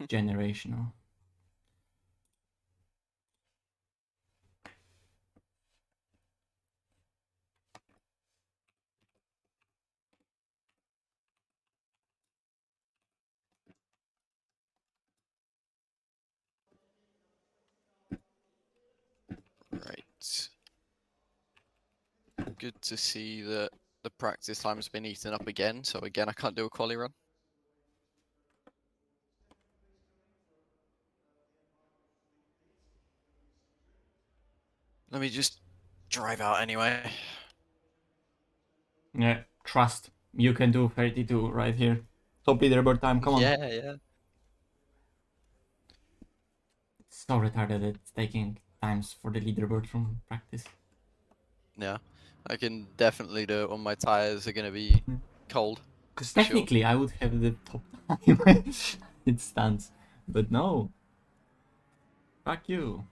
Generational. Right. Good to see that the practice time's been eaten up again, so again I can't do a quali run. Let me just drive out anyway. Yeah, trust. You can do 32 right here. Top leaderboard time, come on. Yeah. It's so retarded it's taking times for the leaderboard from practice. Yeah, I can definitely do it when my tires are gonna be cold. Because For sure. technically I would have the top time. It stands. But no. Fuck you.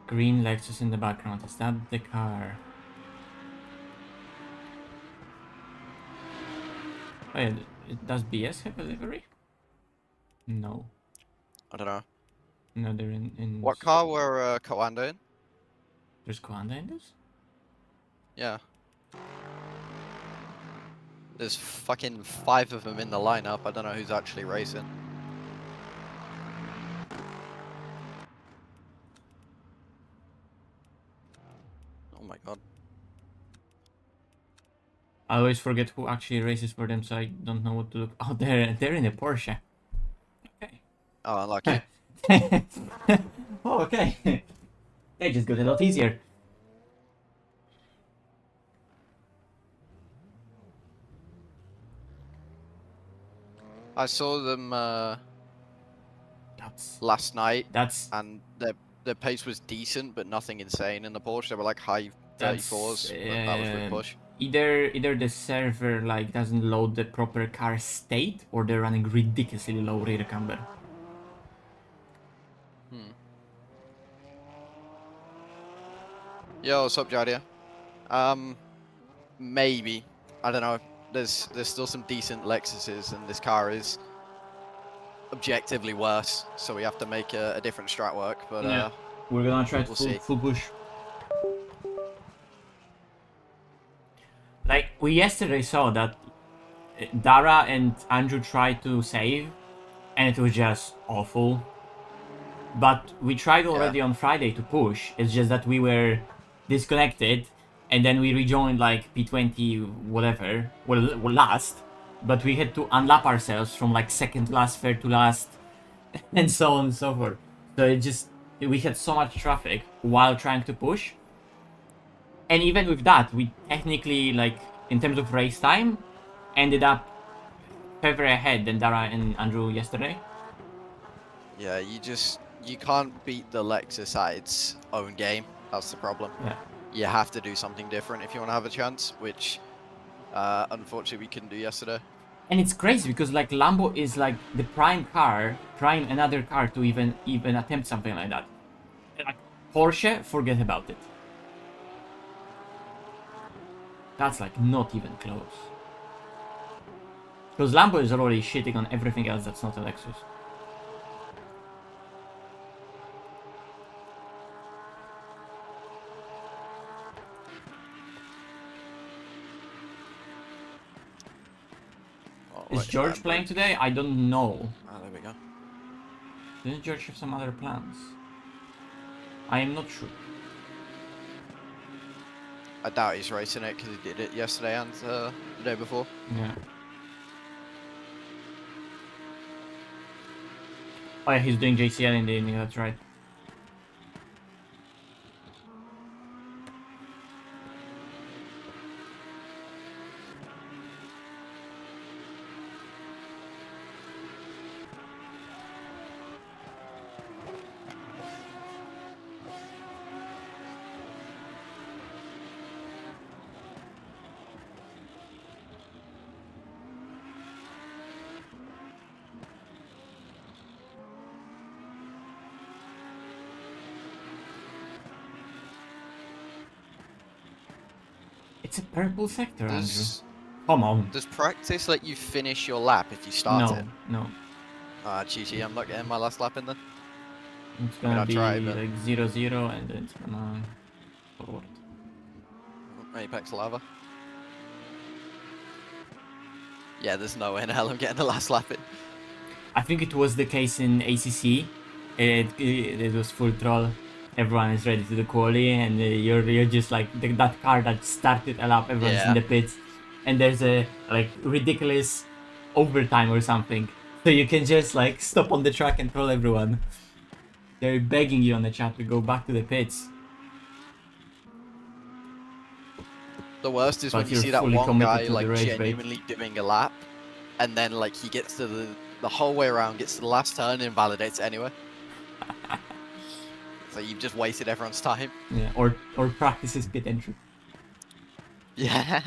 Green Lexus in the background. Is that the car? Oh yeah, does BS have a livery? No. I don't know. No, they're in... What car were Coanda in? There's Coanda in this? Yeah. There's fucking 5 of them in the lineup. I don't know who's actually racing. Oh my god. I always forget who actually races for them, so I don't know what to look. Oh, they're in a Porsche. Okay. Oh, unlucky. Oh, okay. They just got a lot easier. I saw them That's last night, that's and their pace was decent, but nothing insane in the Porsche. They were like high that's 34s, but that was with push. either the server like doesn't load the proper car state, or they're running ridiculously low rear camber. Yo, what's up, Jadia? Maybe. I don't know. There's still some decent Lexuses, and this car is objectively worse, so we have to make a different strat work. But Yeah, we're gonna try we'll full push. Like we yesterday saw that Dara and Andrew tried to save, and it was just awful. But we tried already on Friday to push. It's just that we were disconnected, and then we rejoined like P20 whatever, well last, but we had to unlap ourselves from like second to last, third to last, and so on and so forth. So it just, we had so much traffic while trying to push, and even with that, we technically, like in terms of race time, ended up further ahead than Dara and Andrew yesterday. Yeah, you can't beat the Lexus at its own game. That's the problem. Yeah. You have to do something different if you want to have a chance, which unfortunately we couldn't do yesterday. And it's crazy because like Lambo is like the prime another car to even attempt something like that. Like Porsche, forget about it. That's like not even close. Because Lambo is already shitting on everything else that's not a Lexus. Is George playing today? I don't know. Oh, there we go. Didn't George have some other plans? I am not sure. I doubt he's racing it because he did it yesterday and the day before. Yeah. Oh yeah, he's doing JCL in the evening, that's right. It's a purple sector, Andrew. Does Come on. does practice let you finish your lap if you start No, it? no. Ah, GG, I'm not getting my last lap in then. It's I mean, gonna I'll be try, but like 0-0 and then it's gonna forward. Apex lava. Yeah, there's no way in hell I'm getting the last lap in. I think it was the case in ACC. It was full troll. Everyone is ready to the quali, and you're just like that car that started a lap. Everyone's in Yeah. the pits, and there's a like ridiculous overtime or something. So you can just like stop on the track and troll everyone. They're begging you on the chat to go back to the pits, The worst is when but you you're see that fully one committed guy to the like rage bait. genuinely doing a lap, and then like he gets to the whole way around, gets to the last turn, and invalidates it anyway. So you've just wasted everyone's time. Yeah, or practices pit entry. Yeah.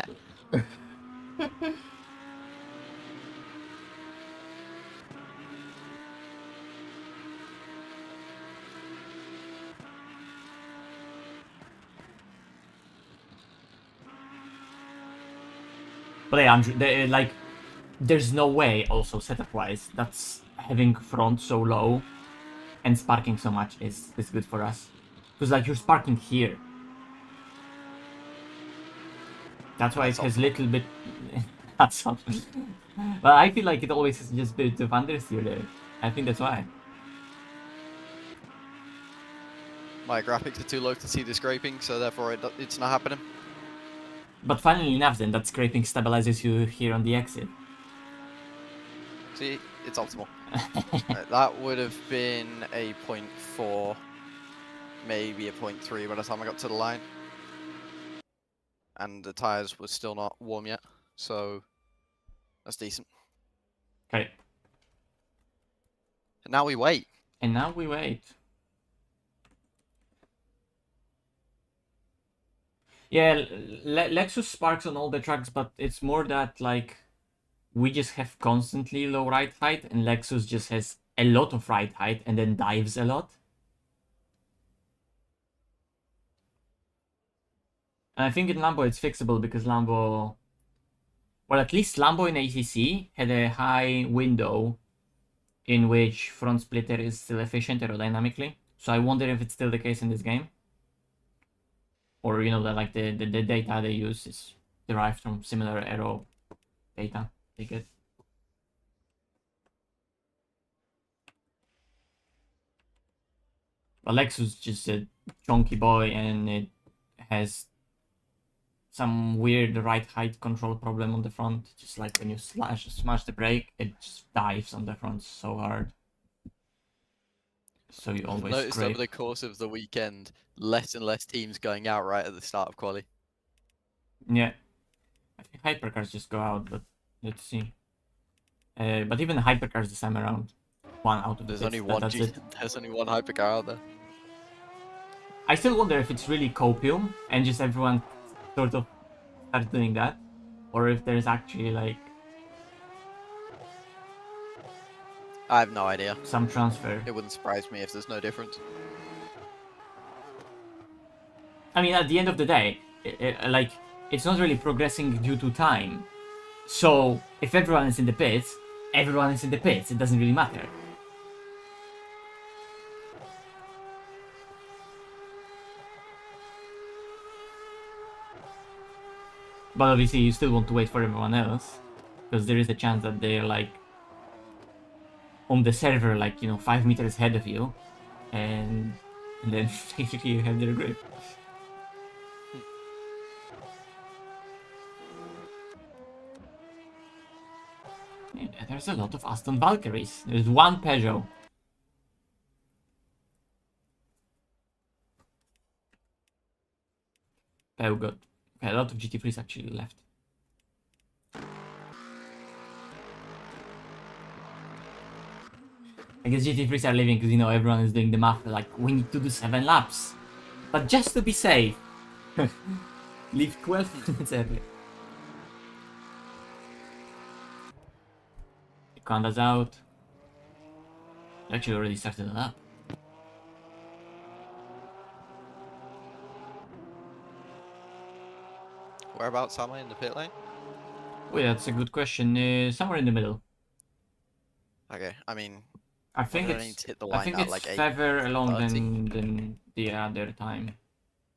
But yeah, Andrew, like, there's no way also setup-wise that's having front so low and sparking so much is good for us. Because like you're sparking here. That's why it has little bit. That's something. But I feel like it always has just bit of understeer there. I think that's why. My graphics are too low to see the scraping, so therefore it's not happening. But funnily enough, then that scraping stabilizes you here on the exit. See, it's optimal. Right, that would have been a 0.4, maybe a 0.3 by the time I got to the line. And the tyres were still not warm yet, so that's decent. Okay. And now we wait. And now we wait. Yeah, Lexus sparks on all the tracks, but it's more that like we just have constantly low ride height, and Lexus just has a lot of ride height and then dives a lot. And I think in Lambo it's fixable because Lambo, well, at least Lambo in ACC had a high window in which front splitter is still efficient aerodynamically. So I wonder if it's still the case in this game. Or, you know, that like the data they use is derived from similar aero data they get. But Lexus just a chunky boy, and it has some weird right height control problem on the front. Just like when you smash the brake, it just dives on the front so hard. So you always Noticed scrape. over the course of the weekend, less and less teams going out right at the start of quali. Yeah, I think hypercars just go out, but let's see. But even hypercars this time around, one out of There's the only pits, one. that's it. There's only one hypercar out there. I still wonder if it's really copium and just everyone sort of starts doing that, or if there's actually like I have no idea. some transfer. It wouldn't surprise me if there's no difference. I mean, at the end of the day, like, it's not really progressing due to time. So if everyone is in the pits, everyone is in the pits. It doesn't really matter. But obviously, you still want to wait for everyone else, because there is a chance that they're like on the server, like, you know, 5 meters ahead of you, and then basically you have their grip. Yeah, there's a lot of Aston Valkyries. There's one Peugeot. Oh god. Okay, a lot of GT3s actually left. I guess GT3s are leaving because, you know, everyone is doing the math, like, we need to do 7 laps. But just to be safe, leave 12 minutes early. Conda's out. Actually already started a lap. Whereabouts am I in the pit lane? Oh, yeah, that's a good question. Somewhere in the middle. Okay, I mean, I when think did I need it's to hit the line at like further along 8:30? than the other time.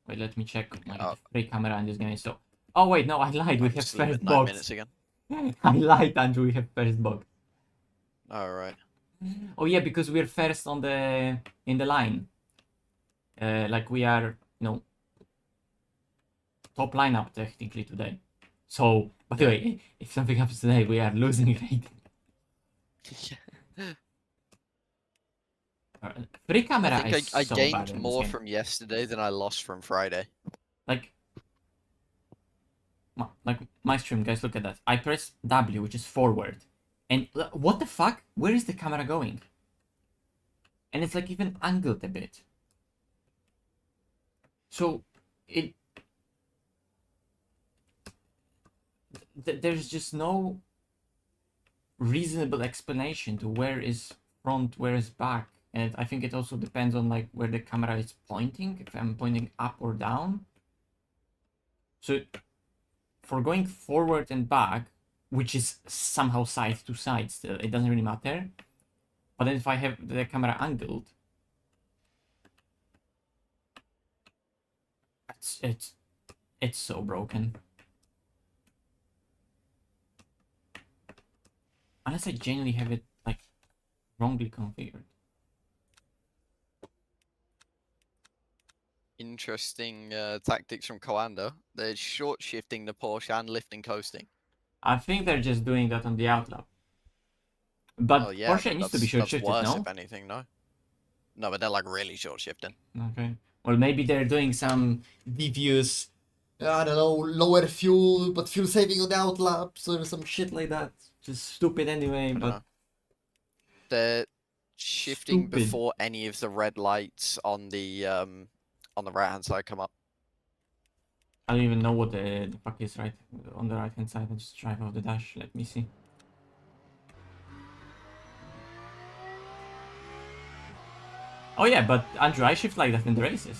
Wait, let me check my Oh, free camera in this game. So, oh wait, no, I lied. We I'm have asleep first at 9 box. minutes again. I lied, Andrew. We have first box. All right. Oh yeah, because we're first on the in the line. Like we are, top lineup technically today. So, by the Yeah. way, if something happens today, we are losing rating. Free I camera think is I so bad gained in this more game. from yesterday than I lost from Friday. Like my stream, guys, look at that. I press W, which is forward, and what the fuck? Where is the camera going? And it's like even angled a bit. So it there's just no reasonable explanation to where is front, where is back, and I think it also depends on like where the camera is pointing. If I'm pointing up or down. So for going forward and back, which is somehow side to side still, it doesn't really matter. But then if I have the camera angled, it's so broken. Unless I genuinely have it like wrongly configured. Interesting tactics from Coanda. They're short shifting the Porsche and lifting coasting. I think they're just doing that on the outlap. But Oh yeah, Porsche but needs to be short that's shifted, worse no? if anything, no? No, but they're like really short shifting. Okay. Well, maybe they're doing some devious, I don't know, lower fuel, but fuel saving on the outlaps or some shit like that. Just stupid anyway, I don't but know. They're shifting stupid. before any of the red lights on the right hand side come up. I don't even know what the fuck is right on the right hand side. I just drive off the dash. Let me see. Oh yeah, but Andrew, I shift like that in the races.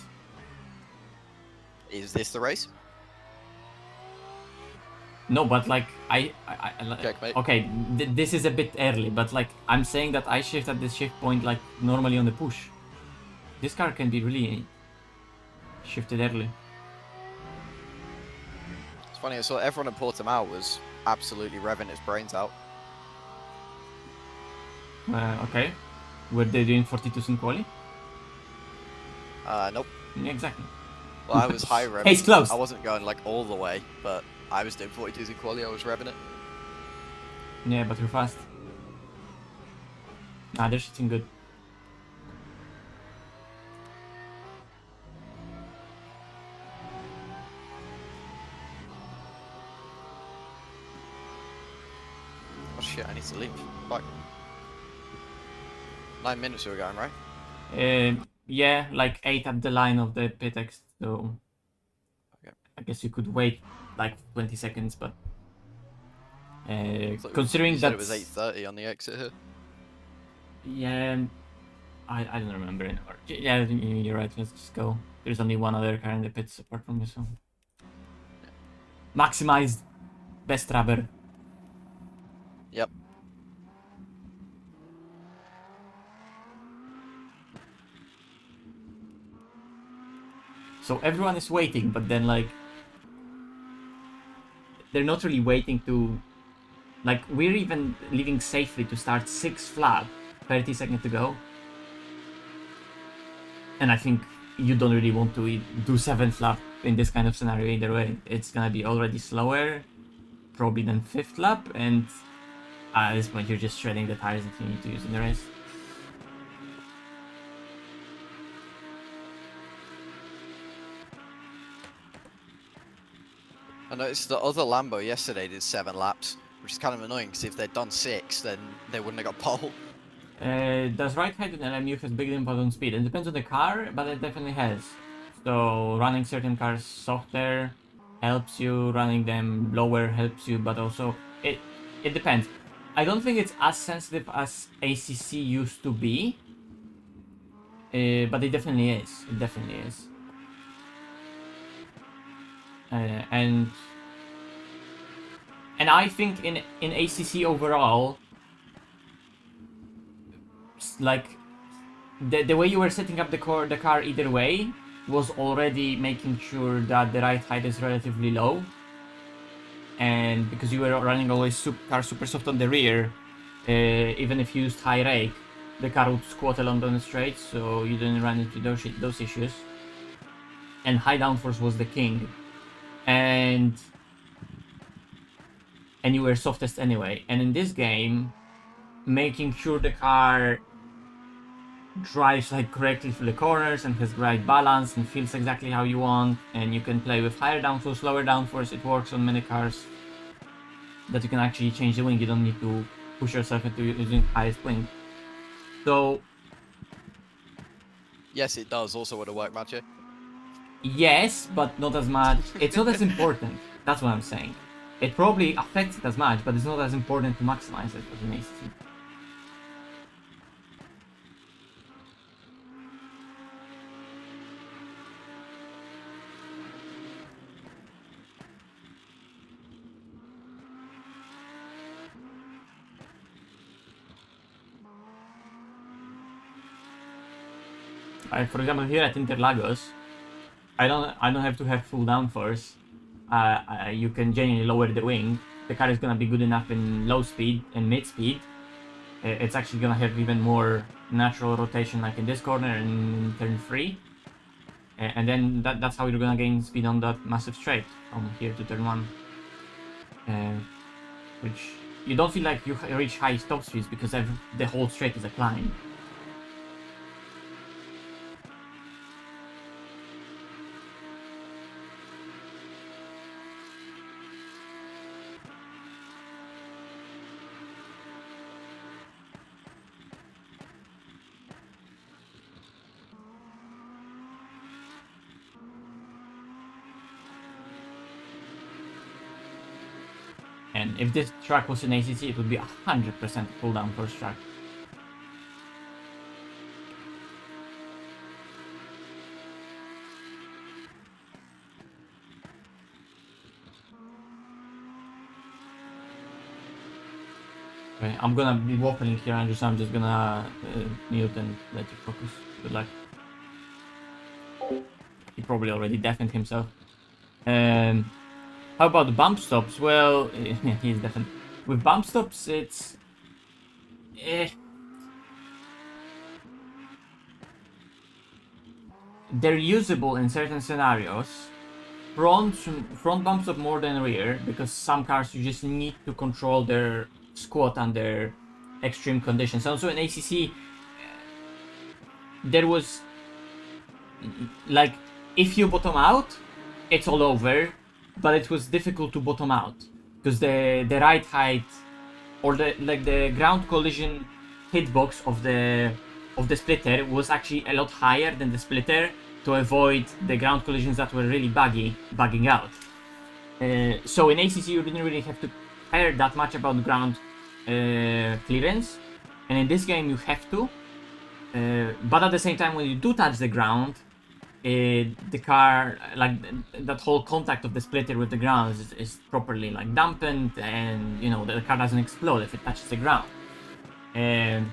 Is this the race? No, but like Checkmate. okay, this is a bit early, but like I'm saying that I shift at this shift point like normally on the push. This car can be really shifted early. It's funny, I saw everyone at Portimao was absolutely revving its brains out. Okay, were they doing 42s in quali? Nope. Yeah, exactly. Well, I was high revving. Case closed. I wasn't going like all the way, but I was doing 42s in quali. I was revving it. Yeah, but you're fast. Nah, they're shitting good. Oh shit! I need to leave. Fuck. 9 minutes we were going, right? Yeah, like 8 at the line of the pitex, so Okay. I guess you could wait like 20 seconds, but You considering said that it was 8:30 on the exit here. yeah, I don't remember anymore. Yeah, you're right. Let's just go. There's only one other car in the pits apart from this one. Maximized best rubber. Yep. So everyone is waiting, but then like they're not really waiting to, like we're even leaving safely to start 6th lap, 30 seconds to go. And I think you don't really want to do 7th lap in this kind of scenario either way. It's gonna be already slower, probably than 5th lap, and at this point you're just shredding the tires that you need to use in the race. I noticed the other Lambo yesterday did 7 laps, which is kind of annoying because if they'd done 6, then they wouldn't have got pole. Does right height in LMU has big impact on speed? It depends on the car, but it definitely has. So running certain cars softer helps you, running them lower helps you, but also it depends. I don't think it's as sensitive as ACC used to be, but it definitely is. It definitely is. And And I think in ACC overall, like the way you were setting up the car either way was already making sure that the ride height is relatively low, and because you were running always car super soft on the rear, even if you used high rake, the car would squat along on the straight, so you didn't run into those issues. And high downforce was the king, and you were softest anyway. And in this game, making sure the car drives like correctly through the corners and has the right balance and feels exactly how you want, and you can play with higher downforce, lower downforce. It works on many cars that you can actually change the wing. You don't need to push yourself into using highest wing. So Yes, it does also would have worked, Matthew. yes, but not as much. It's not as important. That's what I'm saying. It probably affects it as much, but it's not as important to maximize it as an ACC. For example, here at Interlagos, I don't have to have full downforce. You can genuinely lower the wing. The car is gonna be good enough in low speed and mid speed. It's actually gonna have even more natural rotation, like in this corner and in turn 3. And then that's how you're gonna gain speed on that massive straight from here to turn 1. Which you don't feel like you reach high top speeds because the whole straight is a climb. And if this track was an ACC, it would be 100% full downforce track. Okay, I'm gonna be waffling here, Andrew, so I'm just gonna mute and let you focus. Good luck. He probably already deafened himself. How about the bump stops? Well, yeah, he's definitely. With bump stops, it's. They're usable in certain scenarios. Front bump stop more than rear, because some cars you just need to control their squat under extreme conditions. Also in ACC, there was. Like, if you bottom out, it's all over. But it was difficult to bottom out because the ride height or the ground collision hitbox of the splitter was actually a lot higher than the splitter to avoid the ground collisions that were really bugging out. So in ACC you didn't really have to care that much about ground clearance, and in this game you have to. But at the same time, when you do touch the ground, the car, like that whole contact of the splitter with the ground is properly like dampened, and you know the car doesn't explode if it touches the ground. And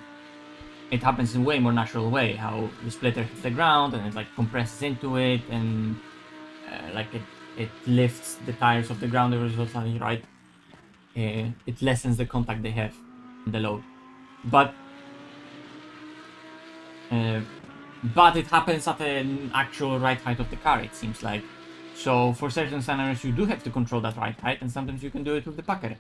it happens in a way more natural way, how the splitter hits the ground and it like compresses into it, and like it lifts the tires off the ground horizontally, right? It lessens the contact they have in the load, but it happens at an actual ride height of the car, it seems like. So for certain scenarios you do have to control that ride height, and sometimes you can do it with the packer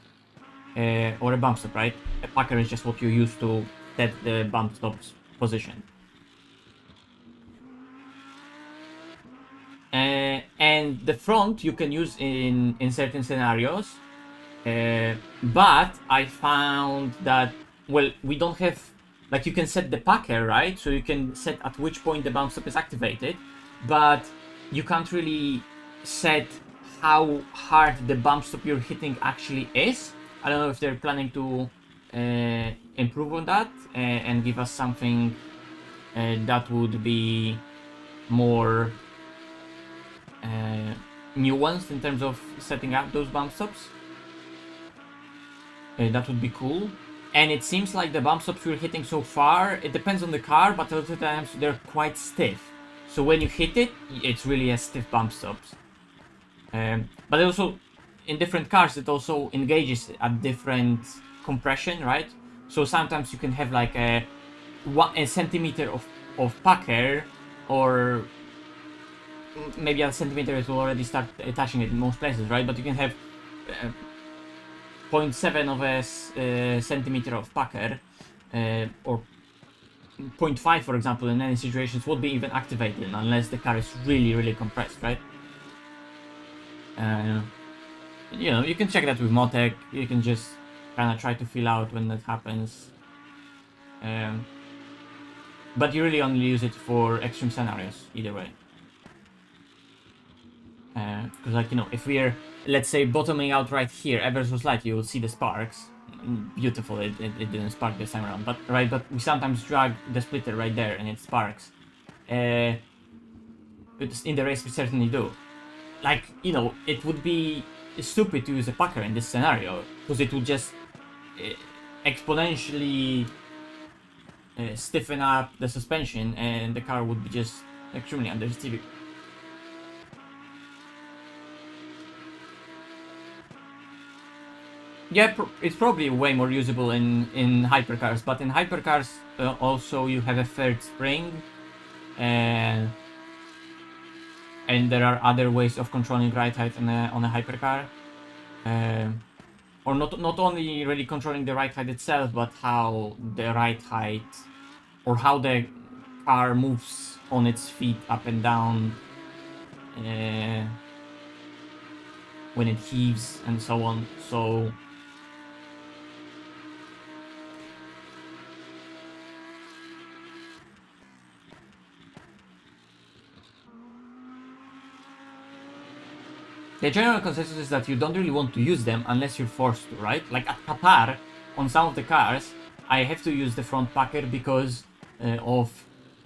or a bump stop, right? A packer is just what you use to set the bump stop's position. And the front you can use in certain scenarios, but I found that, well, we don't have, like, you can set the packer, right? So you can set at which point the bump stop is activated, but you can't really set how hard the bump stop you're hitting actually is. I don't know if they're planning to improve on that and give us something that would be more nuanced in terms of setting up those bump stops. that would be cool. And it seems like the bump stops we're hitting so far, it depends on the car, but a lot of times they're quite stiff. So when you hit it, it's really a stiff bump stops. But also, in different cars, it also engages at different compression, right? So sometimes you can have like a centimeter of pucker, or maybe a centimeter it will already start touching it in most places, right? But you can have 0.7 of a centimeter of pucker, or 0.5, for example, in many situations would be even activated unless the car is really compressed, right? You know, you can check that with Motec. You can just kind of try to feel out when that happens. But you really only use it for extreme scenarios, either way. Because, like, you know, if we're, let's say, bottoming out right here, ever so slightly, you will see the sparks. Beautiful, it didn't spark this time around. But we sometimes drag the splitter right there and it sparks. In the race, we certainly do. Like, you know, it would be stupid to use a pucker in this scenario, because it would just exponentially stiffen up the suspension and the car would be just extremely understeered. Yeah, it's probably way more usable in hypercars, but in hypercars also you have a third spring, and there are other ways of controlling ride height on a hypercar. Or not only really controlling the ride height itself, but how the ride height, or how the car moves on its feet up and down when it heaves and so on. So the general consensus is that you don't really want to use them unless you're forced to, right? Like at Qatar, on some of the cars, I have to use the front packer because of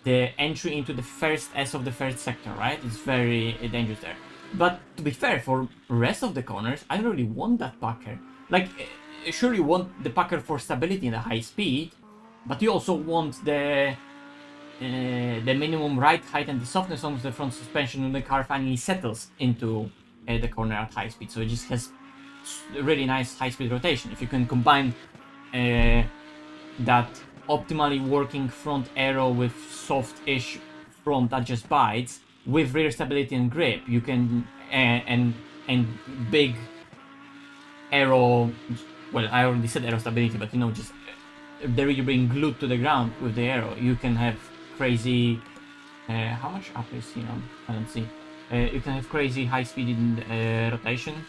the entry into the first S of the first sector, right? It's very dangerous there. But to be fair, for rest of the corners, I don't really want that packer. Like, sure, you want the packer for stability in the high speed, but you also want the minimum ride height and the softness of the front suspension when the car finally settles into the corner at high speed. So it just has really nice high speed rotation. If you can combine that optimally working front aero with soft-ish front that just bites with rear stability and grip, you can and big aero. Well, I already said aero stability, but you know, just the rear being glued to the ground with the aero, you can have crazy. How much up is he on? I don't see. You can have crazy high speed in rotation.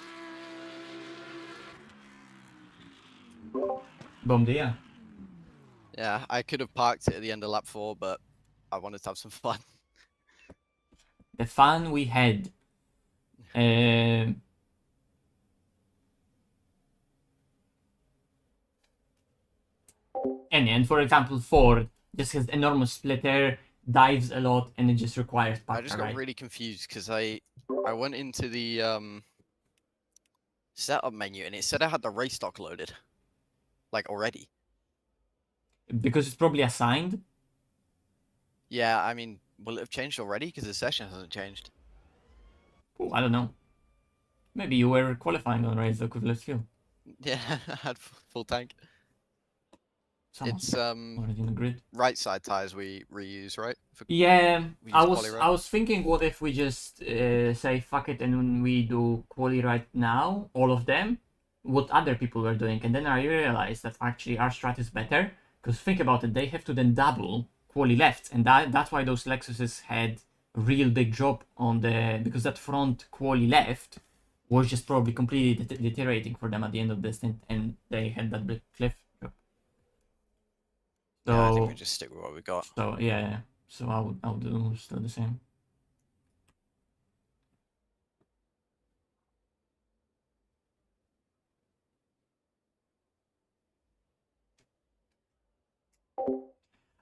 Bomb dia. Yeah, I could have parked it at the end of lap 4, but I wanted to have some fun. The fun we had. And for example, Ford just has enormous splitter, dives a lot, and it just requires pucker, I just got right? really confused because I went into the setup menu and it said I had the race stock loaded, like already. Because it's probably assigned. Yeah, I mean, will it have changed already? Because the session hasn't changed. Ooh, I don't know. Maybe you were qualifying on race equivalent fuel. Yeah, I had full tank. Someone's It's already in the grid. right side tires we reuse, right? Yeah, We I use was quali I was thinking, what if we just say fuck it and we do quali right now, all of them, what other people were doing, and then I realized that actually our strat is better. Because think about it, they have to then double quali left, and that's why those Lexuses had a real big drop on the, because that front quali left was just probably completely deteriorating for them at the end of the stint, and they had that big cliff drop. So Yeah, I think we just stick with what we got. So yeah, so I would do still the same.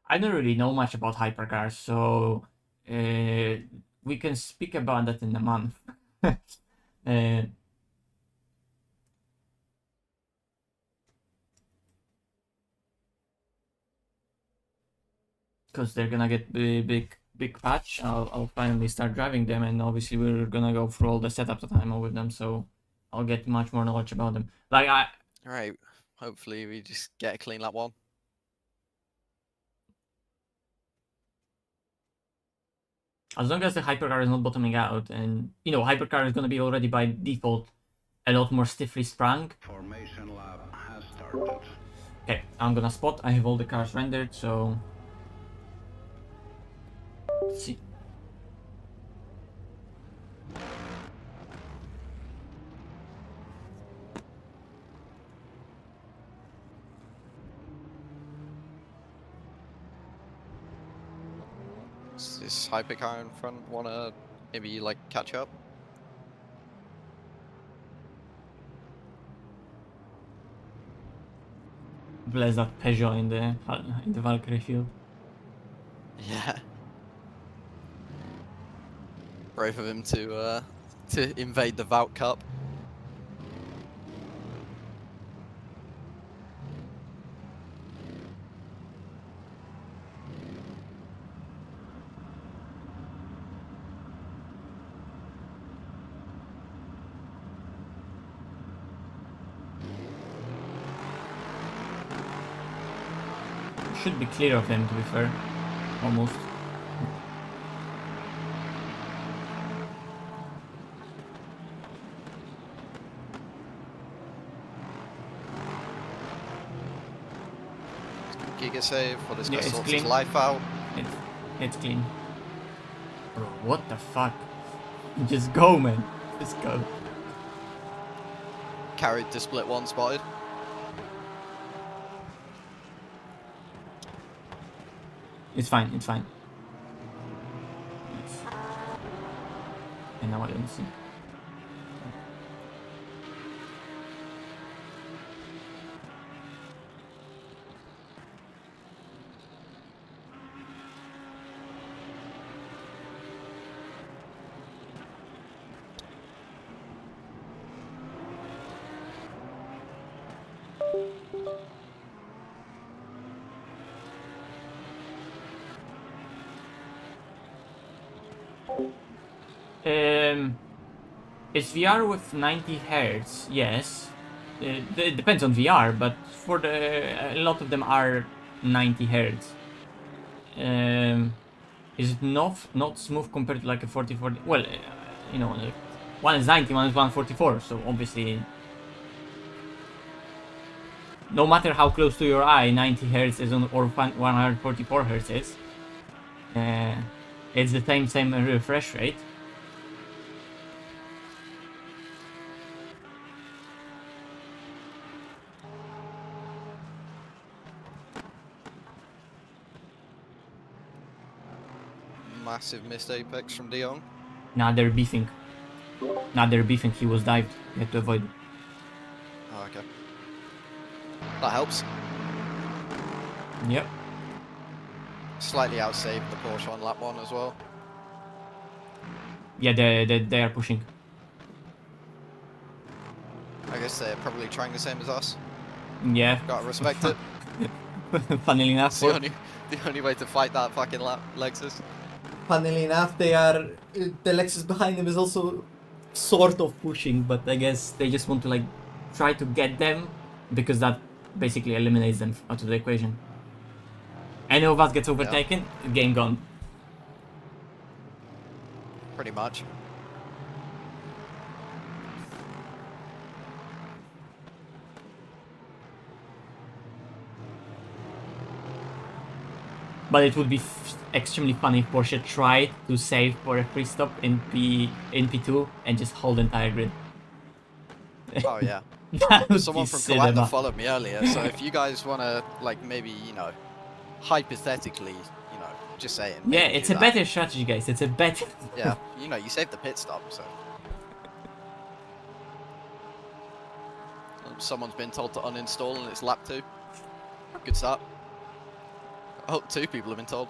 I don't really know much about hypercars, so we can speak about that in a month. because they're gonna get the big patch. I'll finally start driving them, and obviously we're gonna go through all the setup that I'm with them, so I'll get much more knowledge about them. Like Alright, hopefully we just get a clean lap 1. as long as the hypercar is not bottoming out, and you know, hypercar is gonna be already by default a lot more stiffly sprung. Formation lap has started. Okay, I'm gonna spot. I have all the cars rendered, so let's see. Does this hypercar in front wanna maybe like catch up? Bless that Peugeot in the Valkyrie field. Yeah. Brave of him to invade the Vault Cup. Should be clear of him, to be fair. Almost. Giga save, or this Yeah, guy it's sorts his clean. life out. It's clean. Bro, what the fuck? Just go, man. Just go. Carried to split 1 spotted. It's fine, it's fine. And now I don't see. It's VR with 90 Hz, yes. It depends on VR, but for a lot of them are 90 Hz. Is it not smooth compared to like a 4040? Well, you know, like one is 90, one is 144, so obviously, no matter how close to your eye 90 Hz is or 144 Hz is, it's the same refresh rate. Massive missed apex from De Jong. Now they're beefing. He was dived. You had to avoid it. Oh, okay. That helps. Yep. Slightly outsaved the Porsche on lap 1 as well. Yeah, they are pushing. I guess they're probably trying the same as us. Yeah. Gotta respect it. Funnily enough. It's the only way to fight that fucking Lexus. Funnily enough, they are. The Lexus behind them is also sort of pushing, but I guess they just want to like try to get them because that basically eliminates them out of the equation. Any of us gets overtaken, game gone. Pretty much. But it would be extremely funny if Porsche tried to save for a free stop in P2 and just hold the entire grid. Oh yeah. That would Someone be from cinema. Coanda followed me earlier, so if you guys wanna like maybe, you know, hypothetically, you know, just saying. Yeah, maybe it's do a that. better strategy, guys. It's a better. Yeah, you know, you saved the pit stop, so. Someone's been told to uninstall and it's lap 2. Good start. Oh, 2 people have been told.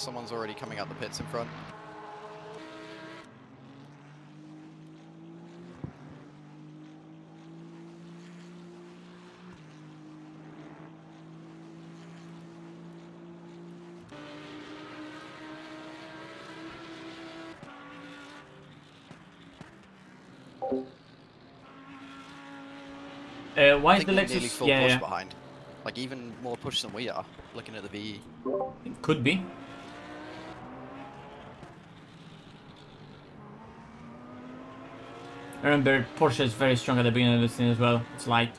someone's already coming out the pits in front. Why I is think the we're Lexus? nearly full push behind. Like even more push than we are, looking at the VE. It could be. Remember, Porsche is very strong at the beginning of this thing as well. It's light.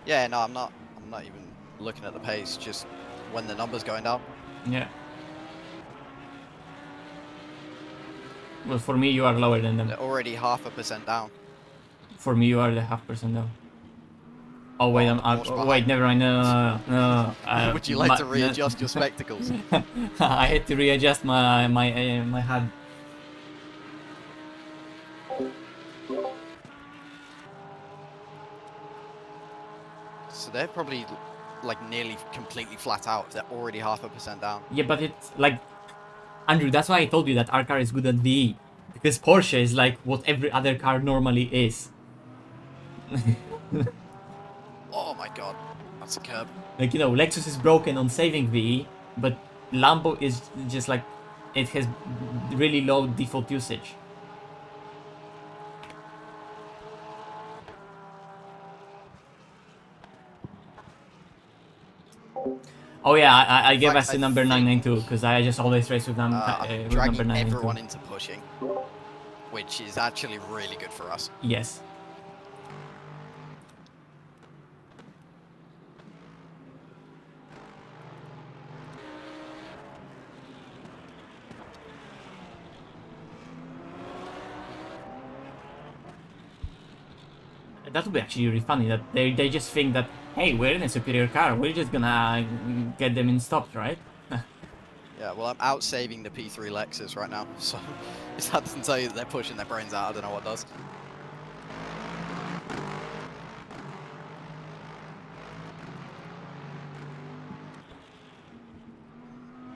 Yeah, no, I'm not even looking at the pace, just when the number's going down. Yeah. Well, for me, you are lower than them. They're already 0.5% down. For me, you are the 0.5% down. Oh wait, Well, I'm Porsche wait, behind. never mind. No. Would you like to readjust your spectacles? I had to readjust my head. So they're probably like nearly completely flat out. They're already 0.5% down. Yeah, but it's like, Andrew, that's why I told you that our car is good at VE. Because Porsche is like what every other car normally is. Oh my god, that's a curb. Like, you know, Lexus is broken on saving VE, but Lambo is just like, it has really low default usage. Oh yeah, I gave us the number 992 because I just always race with, I'm with dragging number 992. everyone into pushing, which is actually really good for us. Yes. That would be actually really funny that they just think that, hey, we're in a superior car, we're just gonna get them in stopped, right? Yeah, well, I'm out saving the P3 Lexus right now, so if that doesn't tell you that they're pushing their brains out, I don't know what does.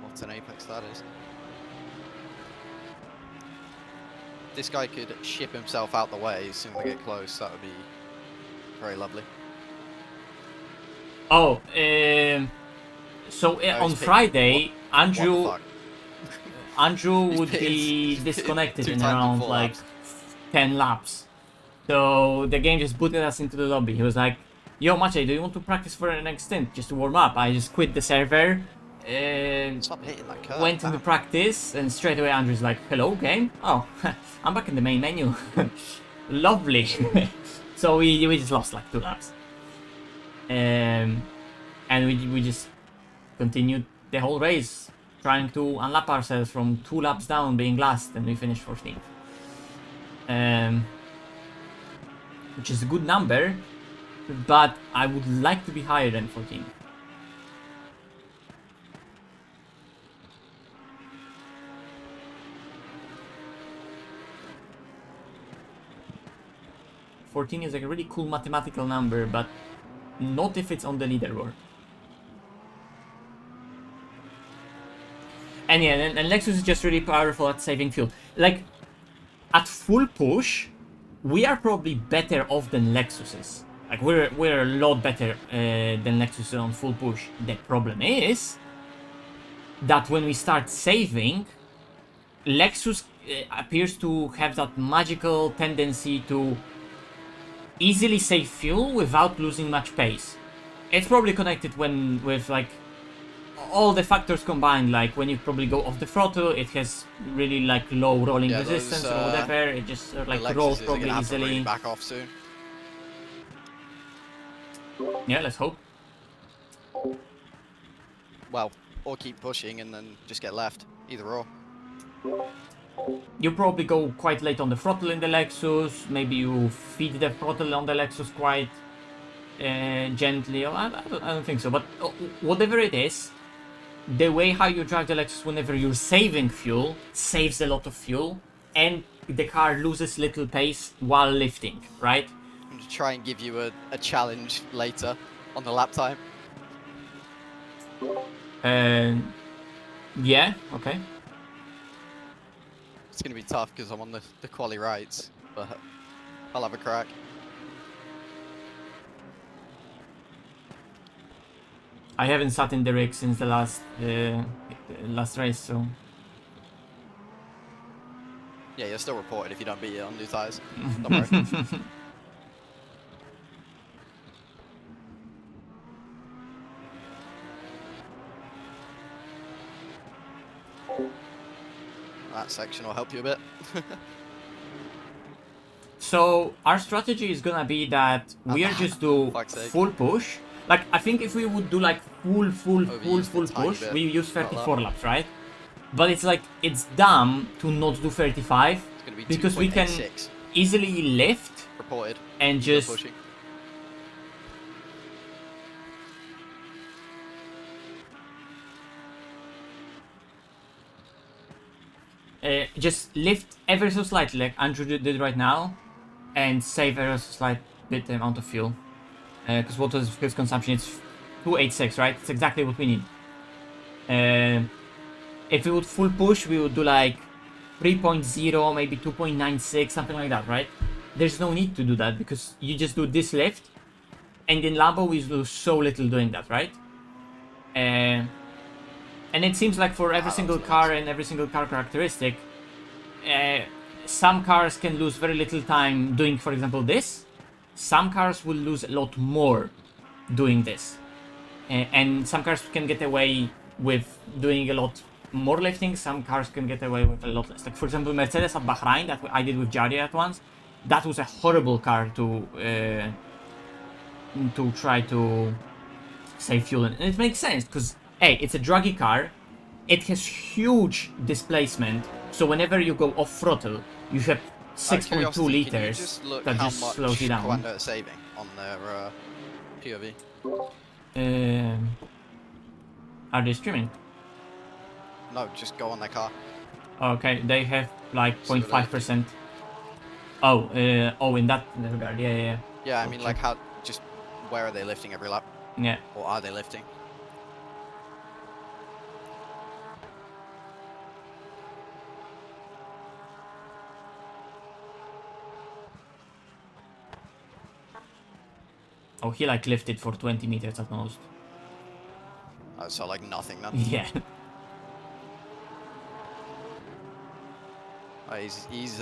What an apex that is. This guy could ship himself out the way as soon as we get close. That would be very lovely. Oh, so on he's Friday, What the fuck? Andrew He's would pitted- be he's pitted disconnected 2 in times in around 4 like laps. 10 laps. So the game just booted us into the lobby. He was like, yo, Maciej, do you want to practice for an extent just to warm up? I just quit the server, Stop hitting that curve. went into Bam. practice, and straight away Andrew's like, hello, game? Oh, I'm back in the main menu. Lovely. So we just lost like 2 laps. And we just continued the whole race, trying to unlap ourselves from 2 laps down, being last, and we finished 14th. Which is a good number, but I would like to be higher than 14. $14 is like a really cool mathematical number, but not if it's on the leaderboard. And yeah, and Lexus is just really powerful at saving fuel. Like, at full push, we are probably better off than Lexuses. Like, we're a lot better than Lexus on full push. The problem is that when we start saving, Lexus appears to have that magical tendency to easily save fuel without losing much pace. It's probably connected with like all the factors combined, like when you probably go off the throttle, it has really like low rolling Yeah, resistance those, or whatever. It just like The rolls Lexuses are probably gonna have to really easily. back off soon. Yeah, let's hope. Well, or keep pushing and then just get left. Either or. You probably go quite late on the throttle in the Lexus. Maybe you feed the throttle on the Lexus quite gently. I don't think so. But whatever it is, the way how you drive the Lexus whenever you're saving fuel saves a lot of fuel, and the car loses little pace while lifting, right? I'm going to try and give you a challenge later on the lap time. Yeah, okay. It's going to be tough because I'm on the quali rights, but I'll have a crack. I haven't sat in the rig since the last race, so Yeah, you're still reported if you don't beat it on new tyres. Don't worry. That section will help you a bit. So our strategy is gonna be that we are just do Fuck's sake. full push. Like I think if we would do like full Overused a tiny push, bit. we use Not 34 that. laps, right? But it's like it's dumb to not do 35 It's going to be because we can 2.86 easily lift reported. and No just pushing. just lift ever so slightly, like Andrew did right now, and save ever so slight bit amount of fuel. Because what was his consumption? It's 286, right? It's exactly what we need. If we would full push, we would do like 3.0, maybe 2.96, something like that, right? There's no need to do that because you just do this lift, and in Lambo we do so little doing that, right? And it seems like for every single car and every single car characteristic, some cars can lose very little time doing, for example, this. Some cars will lose a lot more doing this. And some cars can get away with doing a lot more lifting, some cars can get away with a lot less. Like, for example, Mercedes at Bahrain, that I did with Jaria at once, that was a horrible car to try to save fuel. And it makes sense, because, hey, it's a draggy car, it has huge displacement, so whenever you go off throttle, you have 6.2 liters Can you just look that how just much slows you down. Quando are saving on their POV? Are they streaming? No, just go on their car. Okay, they have like See what they 0.5%. Oh, in that regard, yeah. Yeah, I mean, like how, just where are they lifting every lap? Yeah. Or are they lifting? Oh, he like lifted for 20 meters at most. Oh, so like nothing then. Yeah. Oh, he's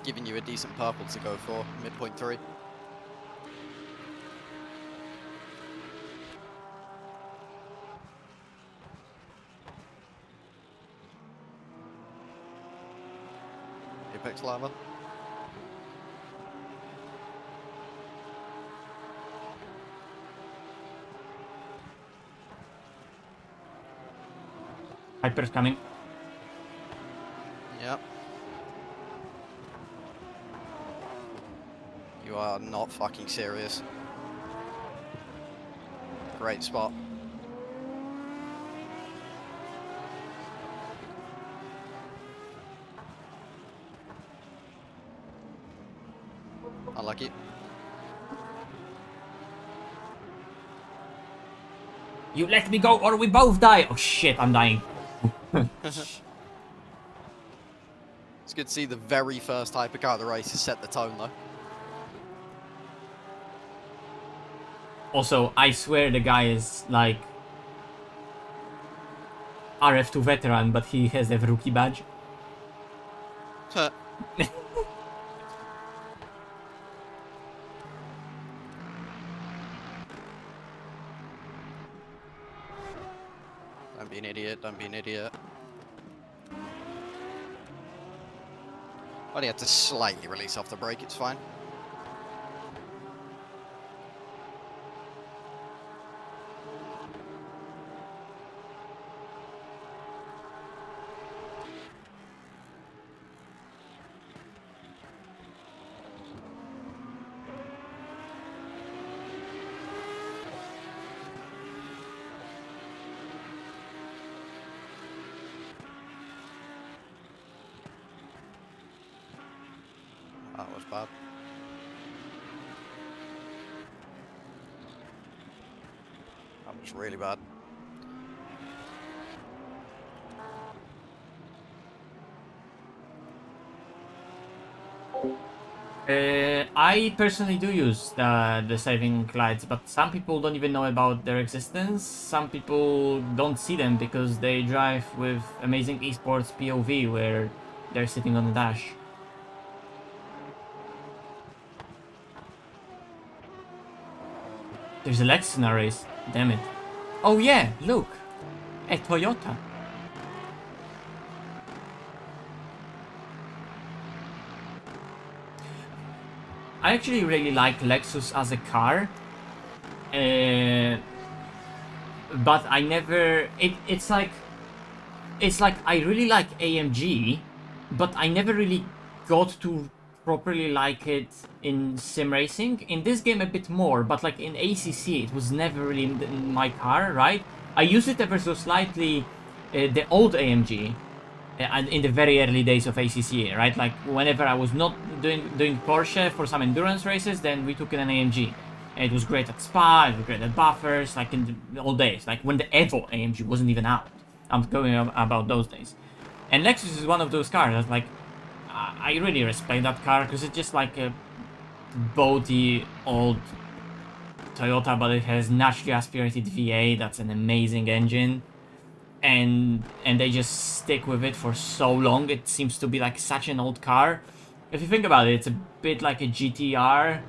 giving you a decent purple to go for, midpoint 3. Apex lava. Hyper's coming. Yep. You are not fucking serious. Great spot. Unlucky. You let me go or we both die! Oh shit, I'm dying. It's good to see the very first hypercar of the race has set the tone though. Also, I swear the guy is like RF2 veteran, but he has a rookie badge. Don't be an idiot, don't be an idiot. Only had to slightly release off the brake, it's fine. That was bad. That was really bad. I personally do use the saving lights, but some people don't even know about their existence. Some people don't see them because they drive with amazing esports POV where they're sitting on the dash. There's a Lexus in our race. Damn it. Oh yeah, look. A Toyota. I actually really like Lexus as a car. But I never... It's like I really like AMG, but I never really got to properly like it in sim racing. In this game a bit more, but like in ACC it was never really in my car, right? I used it ever so slightly, the old AMG, and in the very early days of ACC, right? Like whenever I was not doing Porsche for some endurance races, then we took in an AMG. And it was great at Spa, it was great at buffers, like in the old days, like when the Evo AMG wasn't even out. I'm going about those days. And Lexus is one of those cars that's like, I really respect that car because it's just like a boaty old Toyota, but it has naturally aspirated V8. That's an amazing engine, and they just stick with it for so long. It seems to be like such an old car. If you think about it, it's a bit like a GTR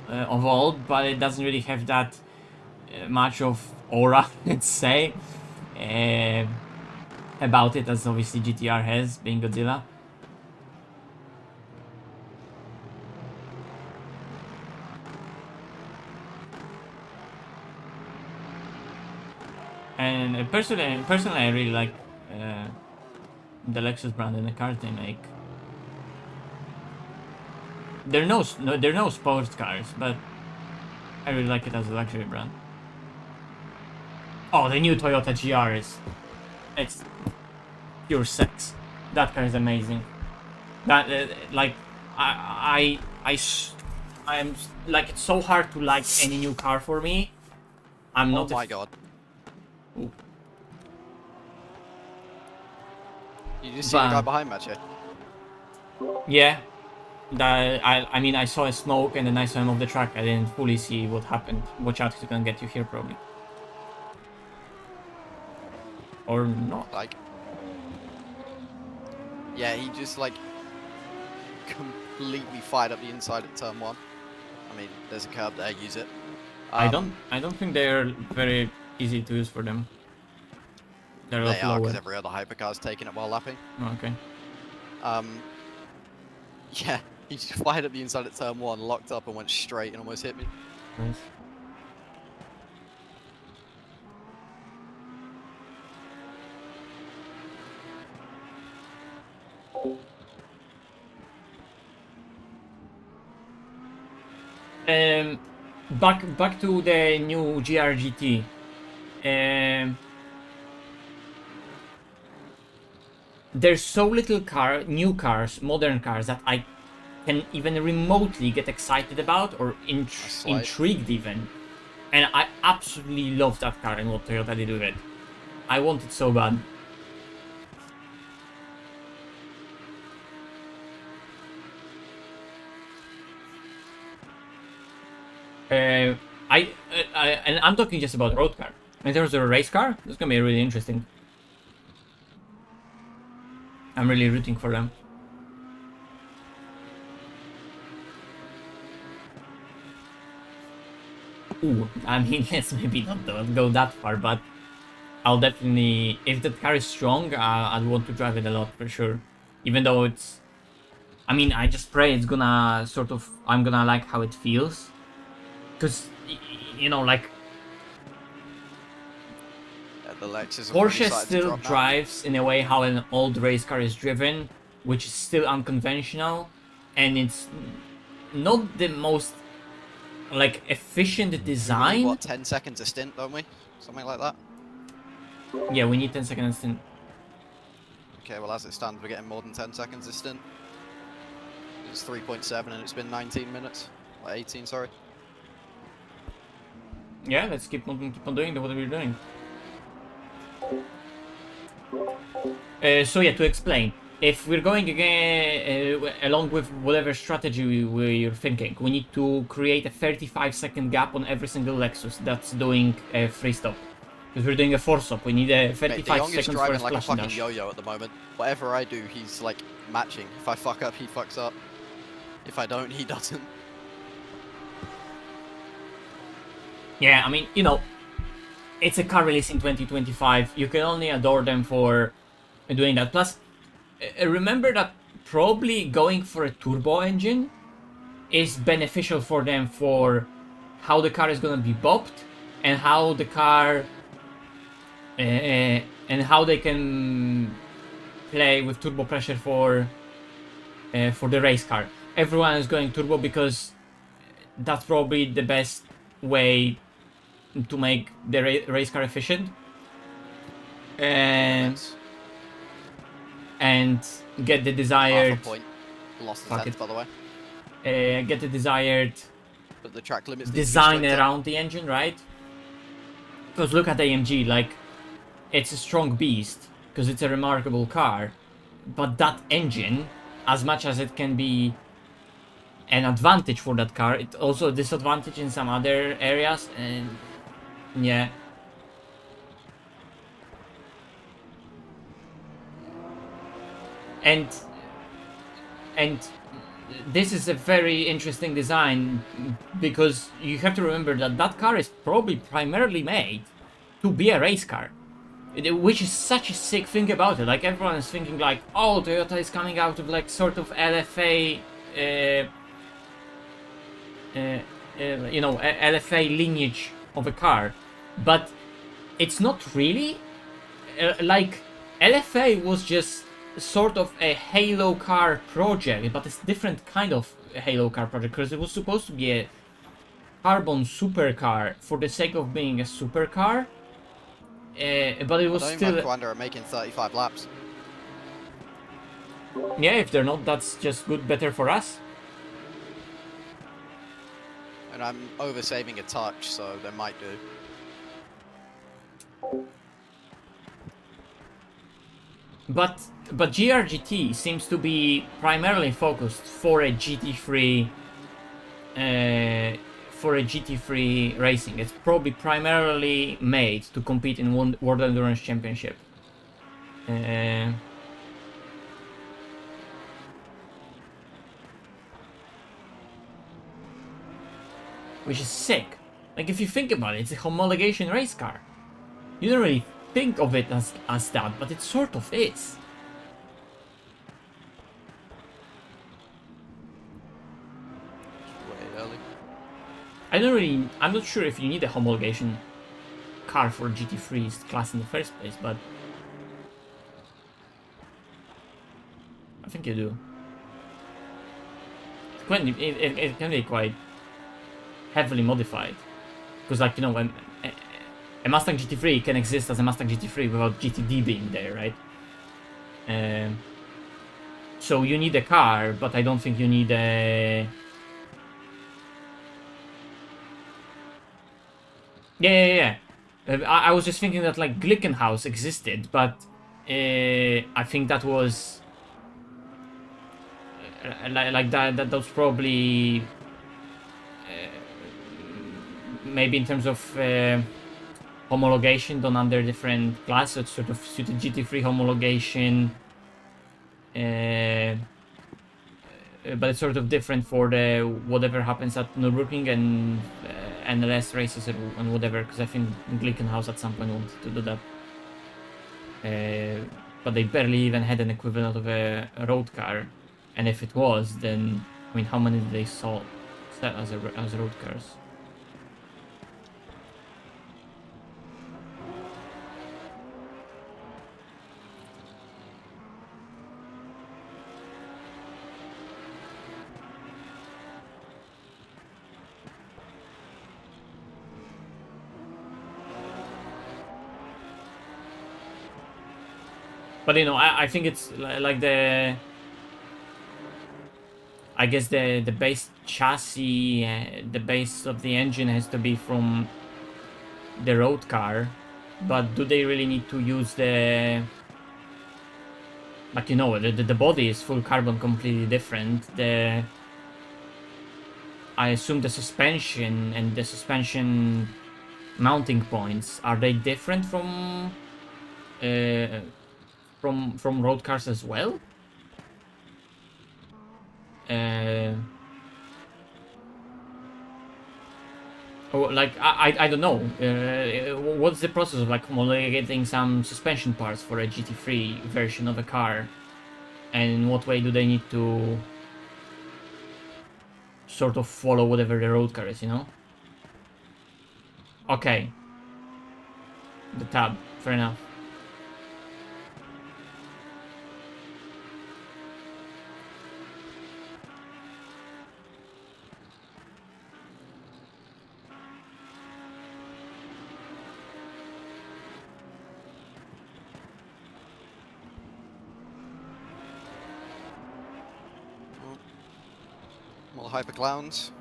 of old, but it doesn't really have that much of aura, let's say, about it as obviously GTR has, being Godzilla. And personally, I really like the Lexus brand and the cars they make. They're no sports cars, but I really like it as a luxury brand. Oh, the new Toyota GR it's pure sex. That car is amazing. That like I am like, it's so hard to like any new car for me. I'm not. Oh my god. Ooh. You just see the guy behind me, actually? Yeah. I mean, I saw a smoke and then I saw him off the track. I didn't fully see what happened. Watch out, he's gonna get you here probably. Or not. Like... Yeah, he just, like, completely fired up the inside at turn 1. I mean, there's a curb there, use it. I don't think they're very easy to use for them. They're a lot They are, because lower. every other hypercar's taking it while lapping. Oh, okay. Yeah, he just fired up the inside at turn 1, locked up and went straight and almost hit me. Nice. Back to the new GRGT. There's so little new cars, modern cars that I can even remotely get excited about or intrigued even. And I absolutely love that car and what Toyota did with it. I want it so bad. And I'm talking just about road car. In terms of a race car, it's gonna be really interesting. I'm really rooting for them. Ooh, I mean, let's maybe not go that far, but I'll definitely, if that car is strong, I'd want to drive it a lot for sure. Even though it's, I mean, I just pray it's gonna sort of, I'm gonna like how it feels. Because, you know, like, The Lexus Porsche still drives in a way how an old race car is driven, which is still unconventional, and it's not the most like efficient design. What, 10 seconds a stint, don't we? Something like that? Yeah, we need 10 seconds stint. Okay, well as it stands, we're getting more than 10 seconds a stint. It's 3.7 and it's been 19 minutes. Or 18, sorry. Yeah, let's keep on doing what we're doing. So yeah, to explain, if we're going again along with whatever strategy we're thinking, we need to create a 35-second gap on every single Lexus that's doing a free stop. Because we're doing a 4-stop, we need a Mate, 35 De Jong is seconds for a driving like a splash and fucking dash. yo-yo at the moment. Whatever I do, he's like matching. If I fuck up, he fucks up. If I don't, he doesn't. Yeah, I mean, you know, it's a car release in 2025. You can only adore them for doing that. Plus, remember that probably going for a turbo engine is beneficial for them for how the car is going to be bopped and how the car and how they can play with turbo pressure for the race car. Everyone is going turbo because that's probably the best way to make the race car efficient and get the desired Half a point. Lost the Fuck 10th, it. by the way. get the desired But the track limits design around the engine, right? Because look at AMG, like, it's a strong beast because it's a remarkable car, but that engine, as much as it can be an advantage for that car, it's also a disadvantage in some other areas, and yeah. And this is a very interesting design because you have to remember that that car is probably primarily made to be a race car, which is such a sick thing about it. Like, everyone is thinking like, oh, Toyota is coming out with like sort of LFA you know, LFA lineage of a car, but it's not really. Like, LFA was just sort of a Halo car project, but it's different kind of Halo car project because it was supposed to be a carbon supercar for the sake of being a supercar, but it was still. Quander are making 35 laps. Yeah, if they're not, that's just good, better for us. And I'm over-saving a touch, so they might do. But GRGT seems to be primarily focused for a GT3 racing. It's probably primarily made to compete in World Endurance Championship. Which is sick. Like, if you think about it, it's a homologation race car. You don't really think of it as that, but it sort of is. Way early. I'm not sure if you need a homologation car for GT3's class in the first place, but I think you do. It can be quite heavily modified, because, like, you know, when a Mustang GT3 can exist as a Mustang GT3 without GTD being there, right? So you need a car, but I don't think you need a... Yeah. I was just thinking that, like, Glickenhaus existed, but I think that was... like that was probably... maybe in terms of homologation done under different classes, sort of suited GT3 homologation, but it's sort of different for the whatever happens at Nürburgring and NLS races and whatever, because I think Glickenhaus at some point wanted to do that, but they barely even had an equivalent of a road car, and if it was, then I mean, how many did they sell as road cars? But, you know, I think it's like I guess the base chassis, the base of the engine has to be from the road car, but do they really need to use the Like, you know, the body is full carbon, completely different. I assume the suspension and the suspension mounting points, are they different from road cars as well? Like, I don't know. What's the process of like homologating some suspension parts for a GT3 version of a car, and in what way do they need to sort of follow whatever the road car is, you know? Okay. The tab, fair enough. More hyper clowns.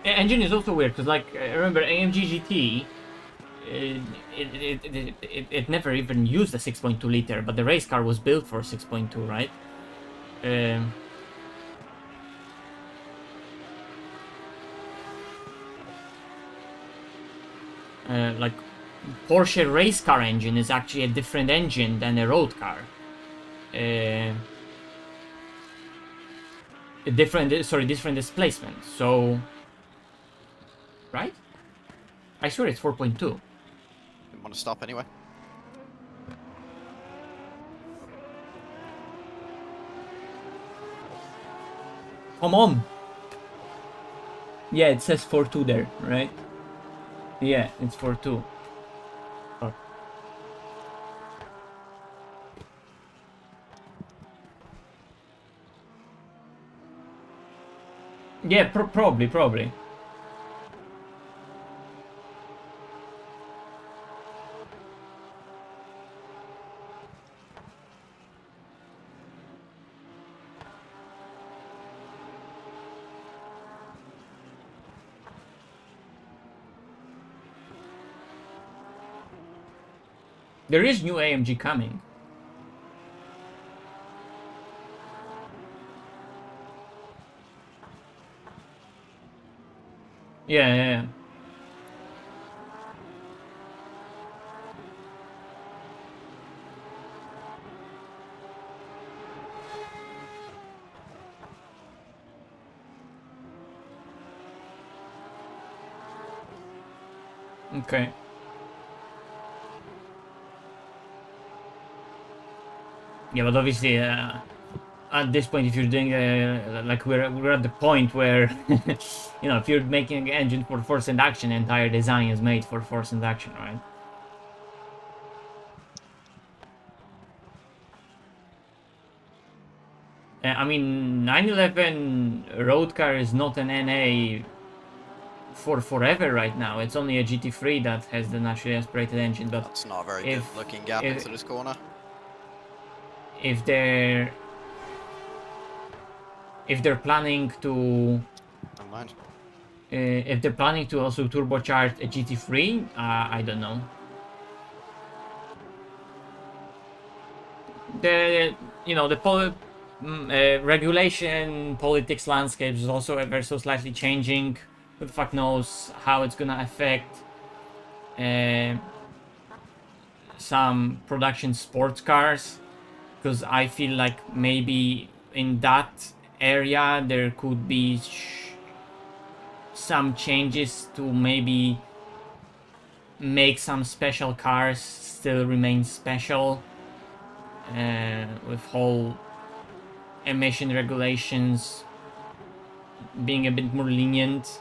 Engine is also weird because, like, remember AMG GT, it never even used a 6.2 liter, but the race car was built for 6.2, right? Like, Porsche race car engine is actually a different engine than a road car. Different displacement. So, right? I swear it's 4.2. Didn't want to stop anyway. Come on. Yeah, it says 4.2 there, right? Yeah, it's 4.2. Oh. Yeah, probably. There is new AMG coming. Yeah. Okay. Yeah, but obviously, at this point, if you're doing like we're at the point where you know, if you're making an engine for force and action, the entire design is made for force and action, right? I mean, 911 road car is not an NA for forever right now. It's only a GT3 that has the naturally aspirated engine, but That's not a very good looking gap into this corner. If they're planning to Never mind. if they're planning to also turbocharge a GT3, I don't know. The regulation politics landscape is also ever so slightly changing. Who the fuck knows how it's gonna affect some production sports cars, because I feel like maybe in that area there could be some changes to maybe make some special cars still remain special, with whole emission regulations being a bit more lenient.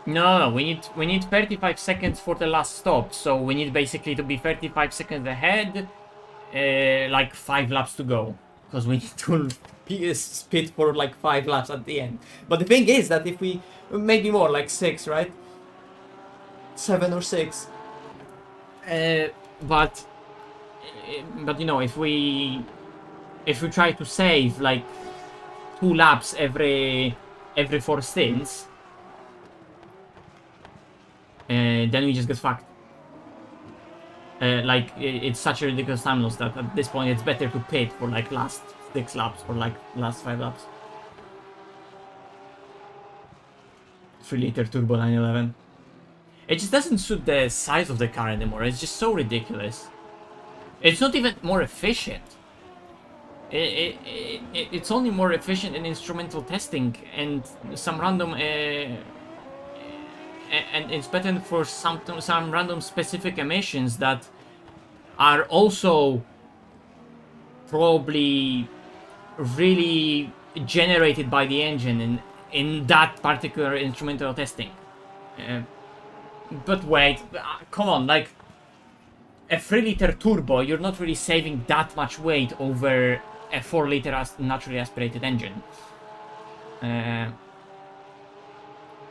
No, we need 35 seconds for the last stop, so we need basically to be 35 seconds ahead, like 5 laps to go. because we need to speed for like 5 laps at the end. But the thing is that if we, maybe more, like 6, right? 7 or 6. But you know, if we try to save like 2 laps every 4 stints, then we just get fucked. Like it's such a ridiculous time loss that at this point it's better to pit for like last 6 laps or like last 5 laps. 3-liter turbo 911. It just doesn't suit the size of the car anymore. It's just so ridiculous. It's not even more efficient. It's only more efficient in instrumental testing and some random and it's better for some random specific emissions that are also probably really generated by the engine in that particular instrumental testing. But wait, come on, like a 3-liter turbo, you're not really saving that much weight over a 4-liter naturally aspirated engine.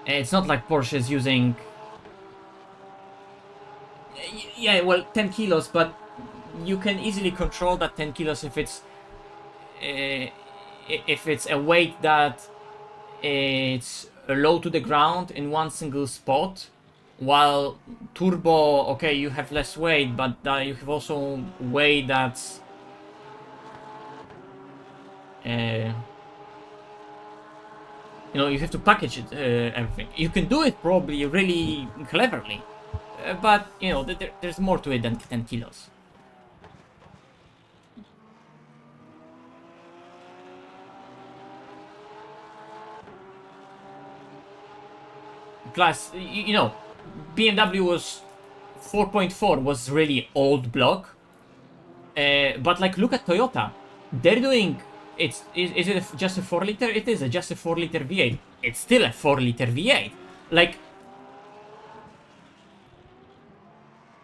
It's not like Porsche is using, yeah, well, 10 kilos, but you can easily control that 10 kilos if it's a weight that it's low to the ground in one single spot, while turbo, okay, you have less weight, but you have also weight that's you know, you have to package it, everything. You can do it probably really cleverly, but you know, there's more to it than 10 kilos. Plus, you know, BMW was 4.4 was really old block, but like look at Toyota, they're doing. Is it just a 4-liter? It is just a 4-liter V8. It's still a 4-liter V8. Like,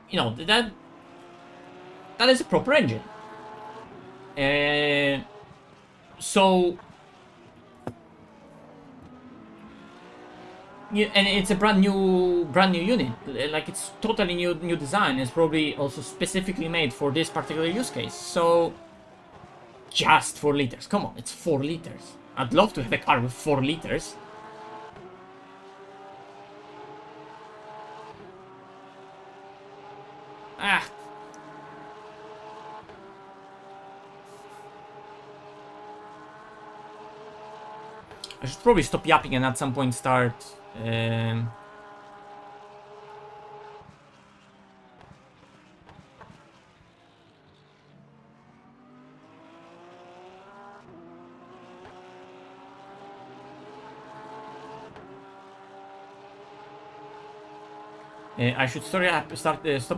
you know, that is a proper engine. So, yeah, and it's a brand new unit. Like, it's totally new design. It's probably also specifically made for this particular use case. So. Just 4 liters. Come on, it's 4 liters. I'd love to have a car with 4 liters. Ah. I should probably stop yapping and at some point start. I should stop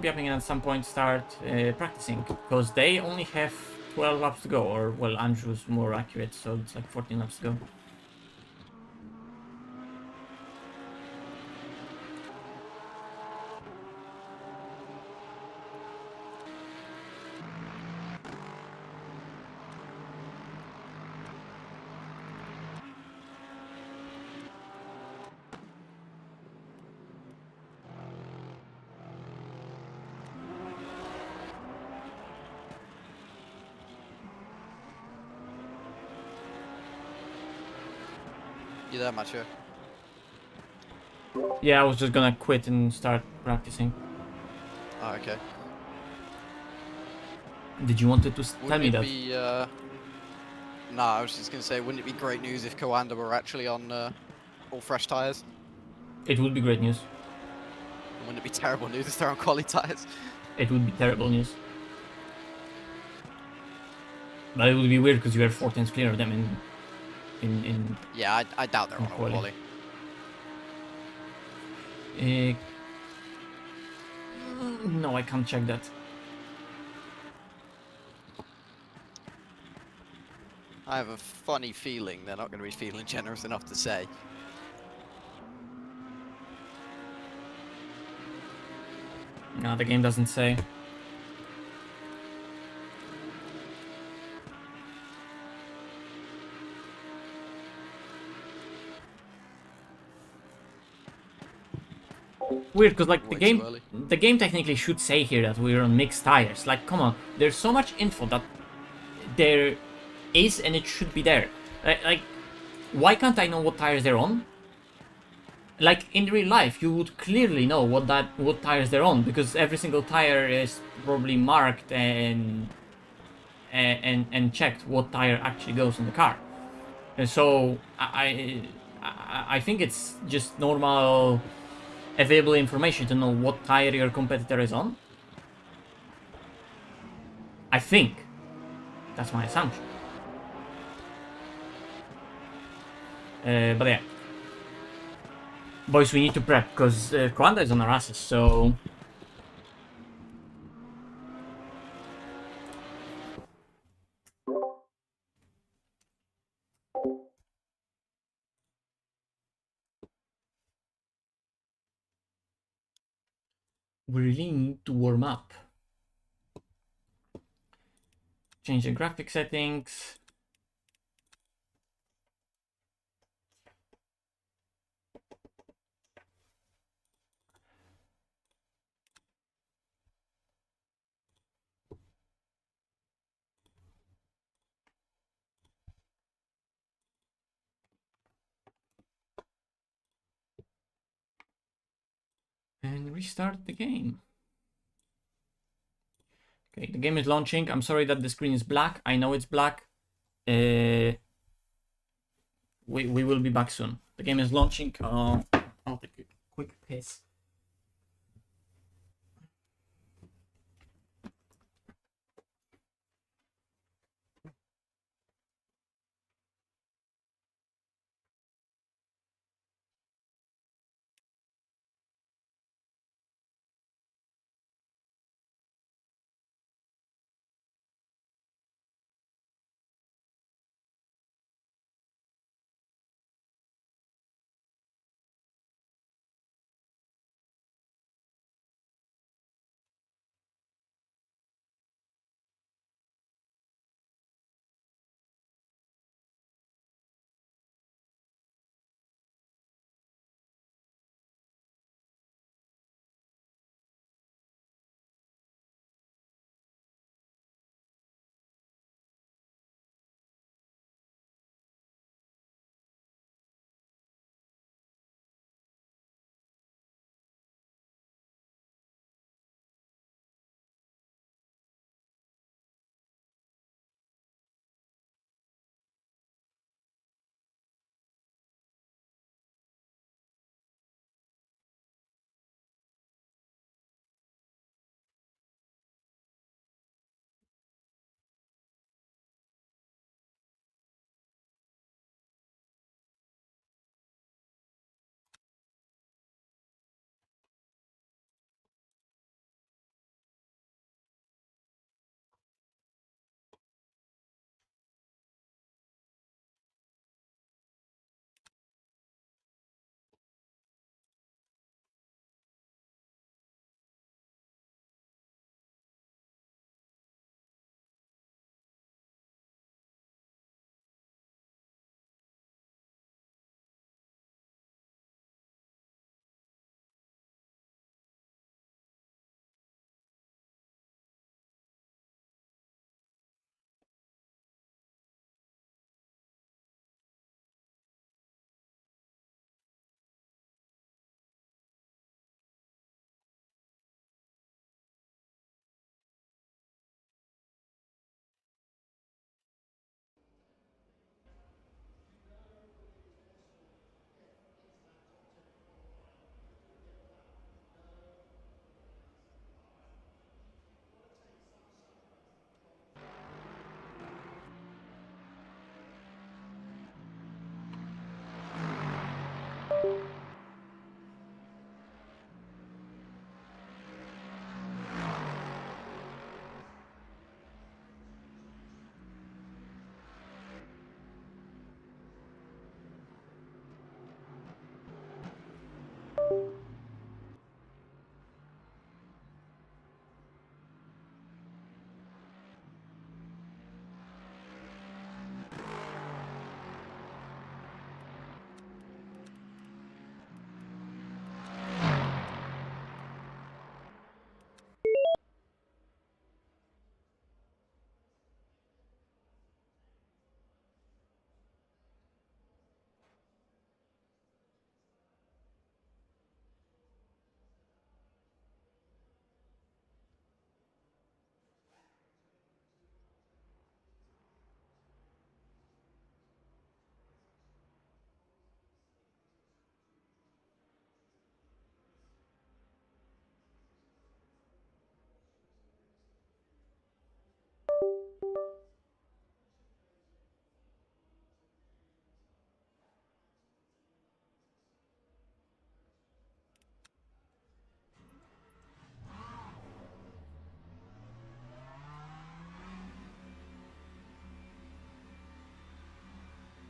yapping and at some point start practicing, because they only have 12 laps to go, or well, Andrew's more accurate, so it's like 14 laps to go. You there, Mathieu? Yeah, I was just gonna quit and start practicing. Oh, okay. Did you want to tell me that? No, I was just gonna say, wouldn't it be great news if Coanda were actually on all fresh tyres? It would be great news. Wouldn't it be terrible news if they're on quali tyres? It would be terrible news. But it would be weird because you are 4 tenths clear of them in Yeah, I doubt they're on all quali. No, I can't check that. I have a funny feeling they're not going to be feeling generous enough to say. No, the game doesn't say. weird because like Way too early. the game technically should say here that we're on mixed tires. Like, come on, there's so much info that there is, and it should be there. Like, why can't I know what tires they're on? Like in real life, you would clearly know what tires they're on, because every single tire is probably marked and checked what tire actually goes on the car. And so I think it's just normal available information to know what tire your competitor is on. I think that's my assumption. But yeah. Boys, we need to prep, because Kwanda is on our asses, so... we really need to warm up. Change the graphic settings. And restart the game. Okay, the game is launching. I'm sorry that the screen is black. I know it's black. We will be back soon. The game is launching. I'll take a quick piss.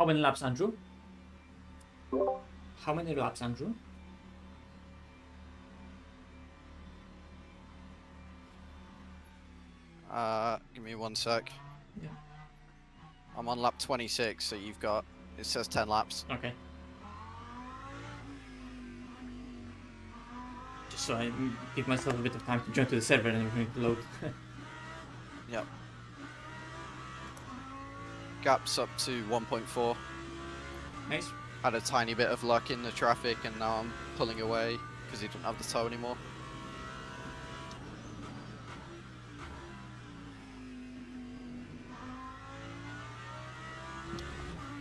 How many laps, Andrew? How many laps, Andrew? Give me 1 sec. Yeah. I'm on lap 26, so you've got, it says 10 laps. Okay. Just so I give myself a bit of time to join to the server and everything to load. Yep. Gap's up to 1.4. Nice. Had a tiny bit of luck in the traffic, and now I'm pulling away because he doesn't have the tow anymore.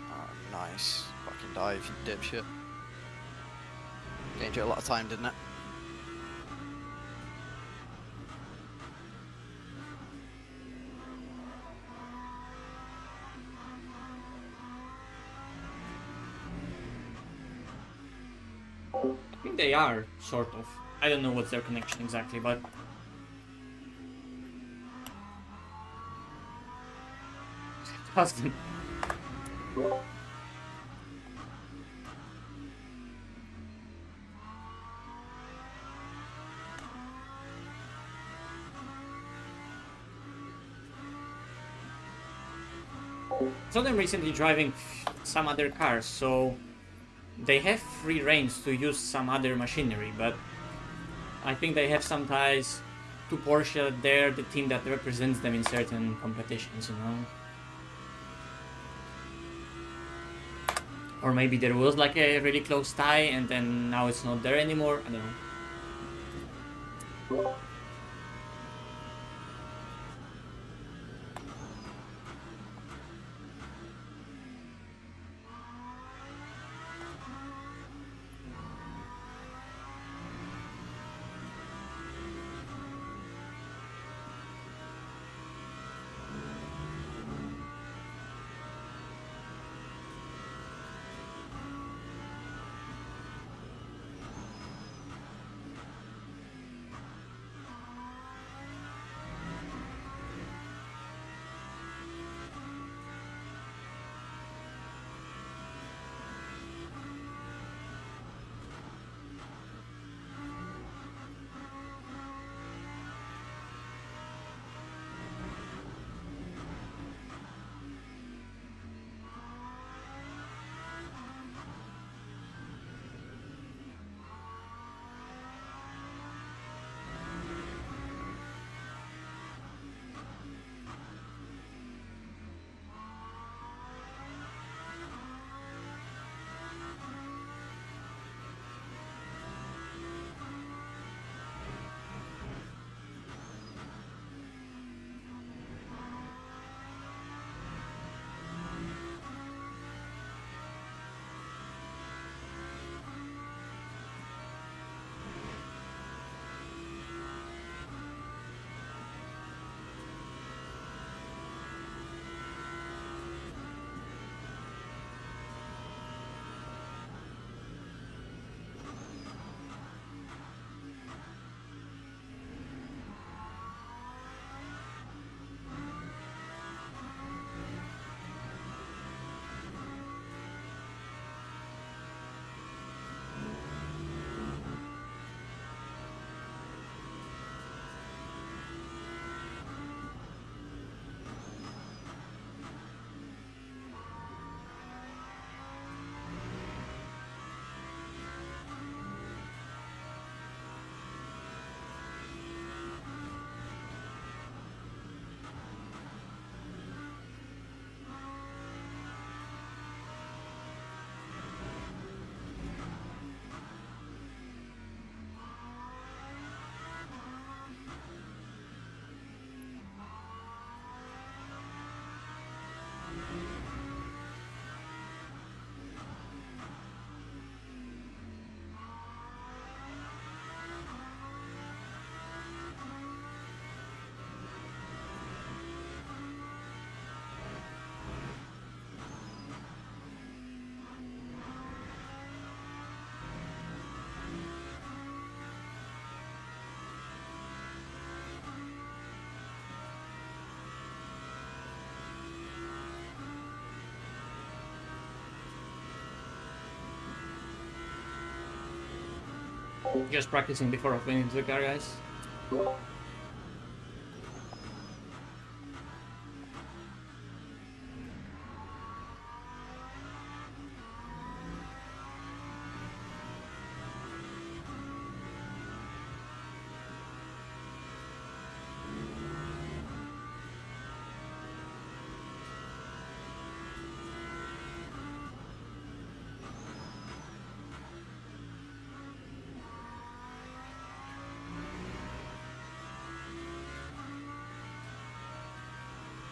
Oh, nice. Fucking dive, you dipshit. Gained you a lot of time, didn't it? I think they are, sort of. I don't know what's their connection exactly, but... Ask them. Saw them recently driving some other cars, so they have free reins to use some other machinery, but I think they have some ties to Porsche. They're the team that represents them in certain competitions, you know. Or maybe there was like a really close tie and then now it's not there anymore, I don't know. Just practicing before opening into the car, guys.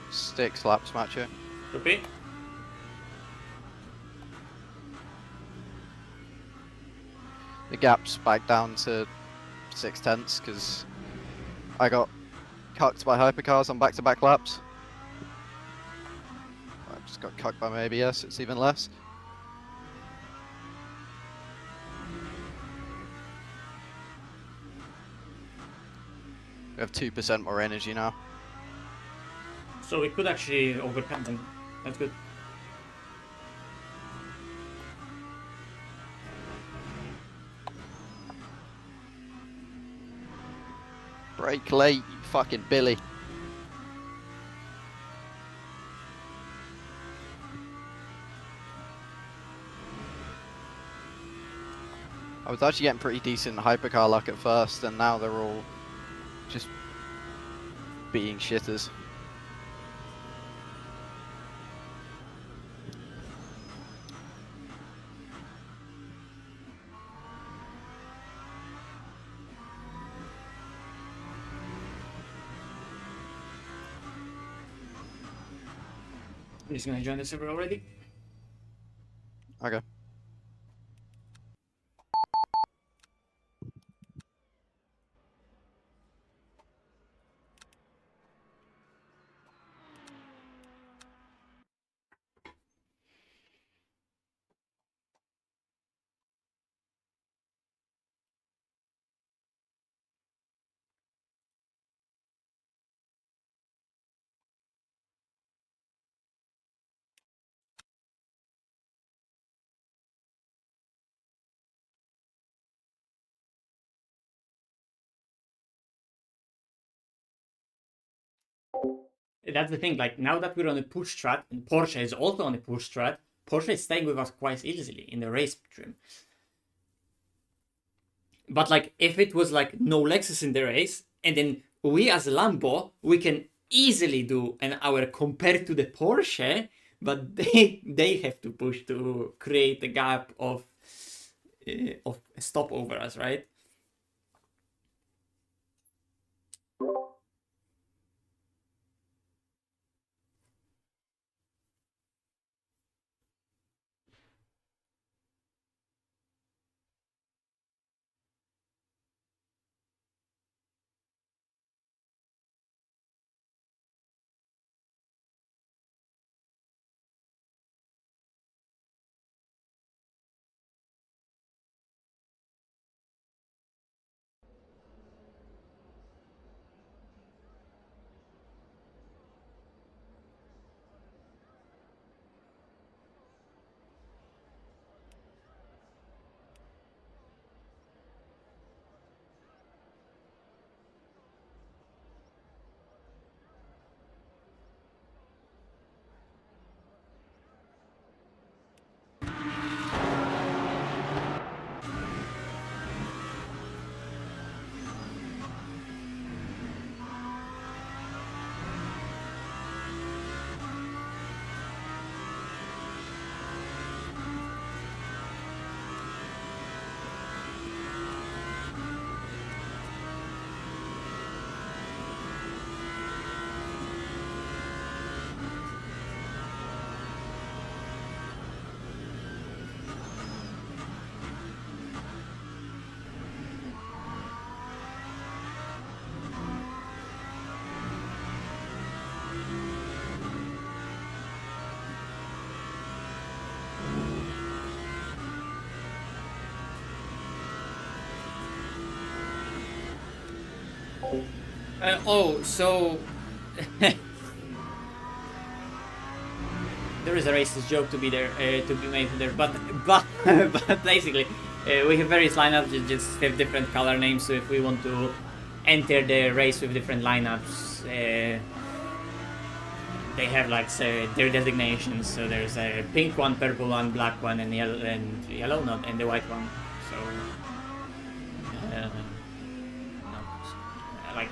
Stick slaps matcher. Repeat. The gap's back down to 6/10 because I got cucked by hypercars on back-to-back laps. I just got cucked by my ABS, it's even less. We have 2% more energy now. So we could actually overcome them. That's good. Brake late, you fucking Billy. I was actually getting pretty decent hypercar luck at first, and now they're all just being shitters. I'm just gonna join the server already. Okay. That's the thing, like now that we're on a push strat and Porsche is also on a push strat, Porsche is staying with us quite easily in the race trim. But like if it was like no Lexus in the race, and then we as Lambo, we can easily do an hour compared to the Porsche, but they have to push to create a gap of a stop over us, right? So there is a racist joke to be there, to be made there, but but basically, We have various lineups that just have different color names, so if we want to enter the race with different lineups, they have like their designations. So there's a pink one, purple one, black one, and yellow not, and the white one. So like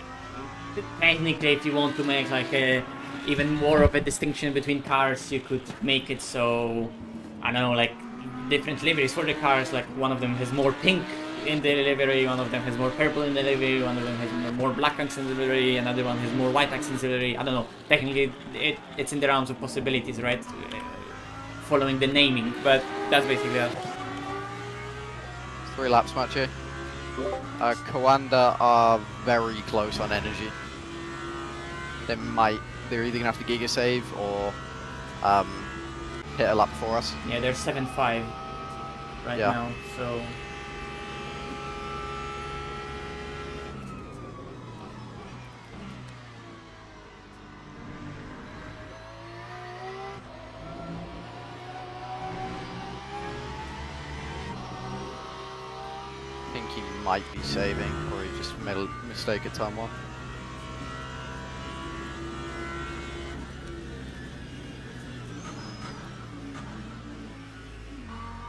technically, if you want to make like even more of a distinction between cars, you could make it so, I don't know, like different liveries for the cars. Like one of them has more pink in the livery, one of them has more purple in the livery, one of them has more black accents in the livery, another one has more white accents in the livery. I don't know. Technically, it's in the realms of possibilities, right? Following the naming, but that's basically that. 3 laps match here. Coanda are very close on energy. They're either gonna have to giga save or hit a lap for us. Yeah, they're 7.5 right now, so. I think he might be saving, or he just made a mistake at turn 1.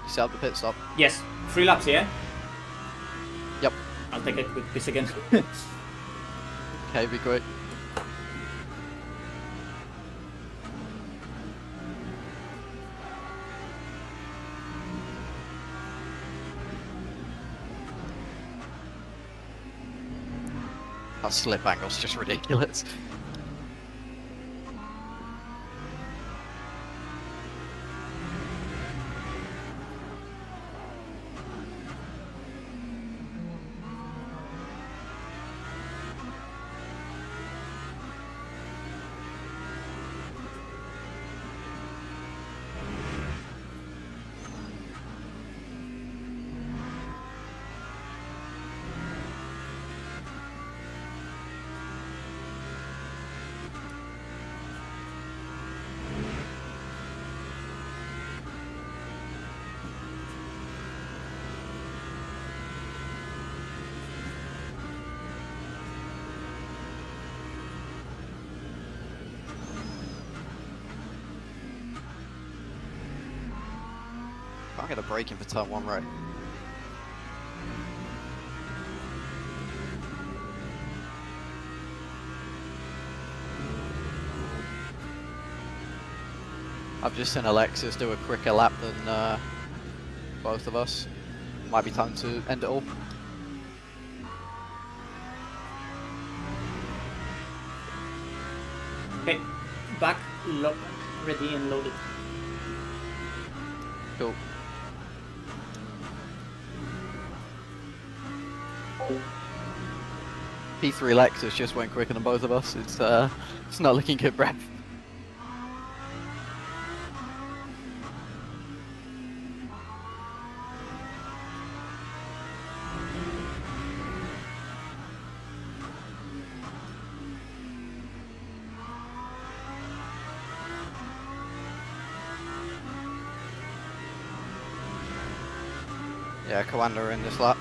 You set up the pit stop? Yes, 3 laps, yeah? Yep. I'll take a quick piss again. Okay, be quick. That slip angle's just ridiculous. Can't get a break in for turn 1 right. I've just seen Alexis do a quicker lap than both of us. Might be time to end it all. Okay, back, lock, ready and loaded. Cool. P3 Lexus just went quicker than both of us. It's not looking good, Brad. Yeah, Coanda in this lap.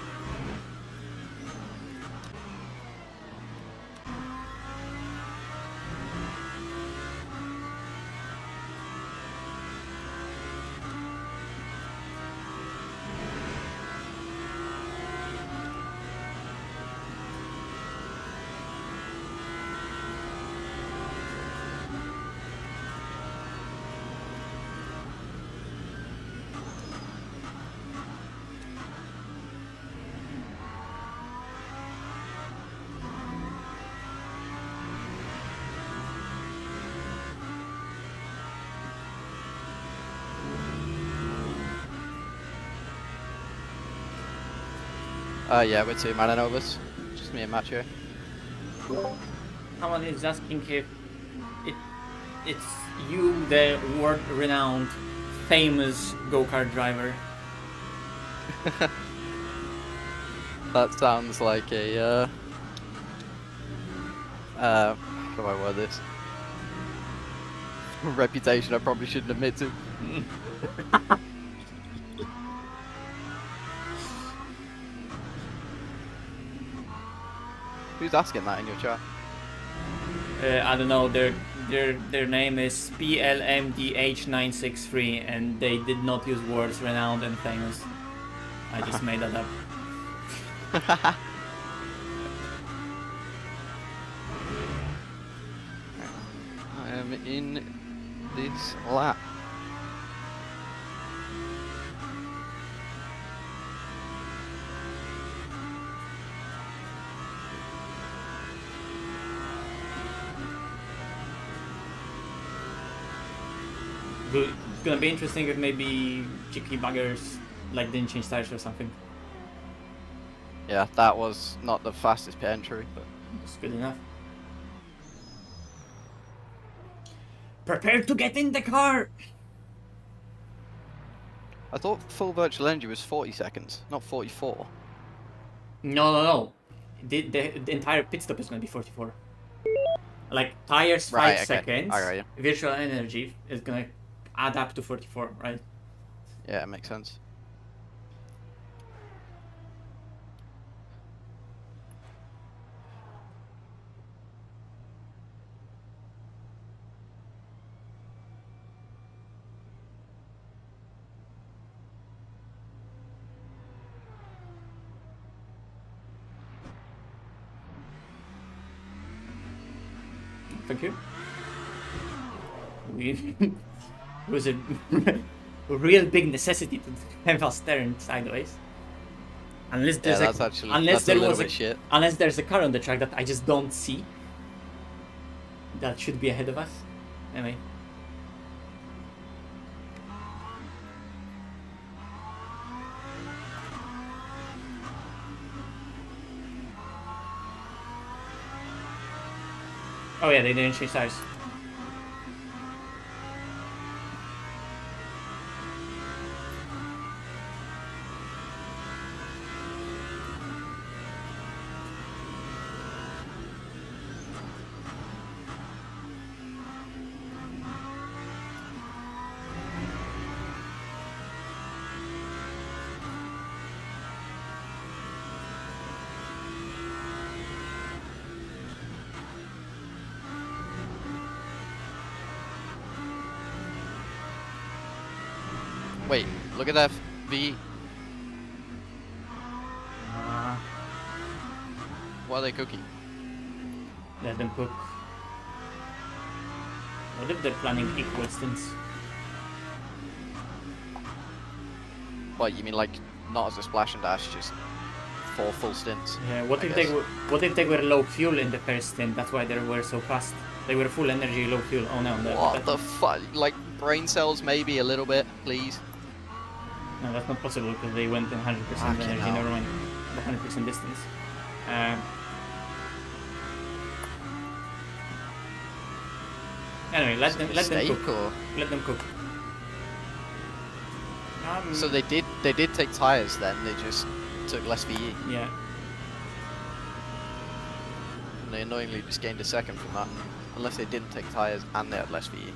Yeah, we're 2 man and overs. Just me and Matt here. Someone is asking if it's you, the world-renowned, famous go-kart driver. That sounds like a, how do I word this? Reputation I probably shouldn't admit to. Who's asking that in your chat? I don't know. Their name is PLMDH963, and they did not use words renowned and famous. I just made that up. I am in this lap. It's gonna be interesting if maybe cheeky buggers like didn't change tires or something. Yeah, that was not the fastest pit entry, but It's good enough. Prepare to get in the car! I thought full virtual energy was 40 seconds, not 44. No. The entire pit stop is gonna be 44. Like, tires 5 Right, okay. seconds, I got you. virtual energy is gonna add up to 44, right? Yeah, it makes sense. Thank you. It was a real big necessity to have us turn sideways. Unless there's Yeah, that's actually unless that's there a little was bit shit. unless there's a car on the track that I just don't see. That should be ahead of us. Anyway. Oh yeah, they didn't change tires. Wait, look at that V. What are they cooking? Let them cook. What if they're planning equal stints? What, you mean like not as a splash and dash, just 4 full stints? Yeah. What I if guess. what if they were low fuel in the first stint? That's why they were so fast. They were full energy, low fuel. Oh no. What the fuck? Like brain cells maybe a little bit, please. No, that's not possible because they went in 100% Fucking energy, hell. never mind the 100% distance. Anyway, let them Mistake, cook. or Let them cook. so they did take tires then. They just took less VE. Yeah. And they annoyingly just gained a second from that. Unless they didn't take tires and they had less VE.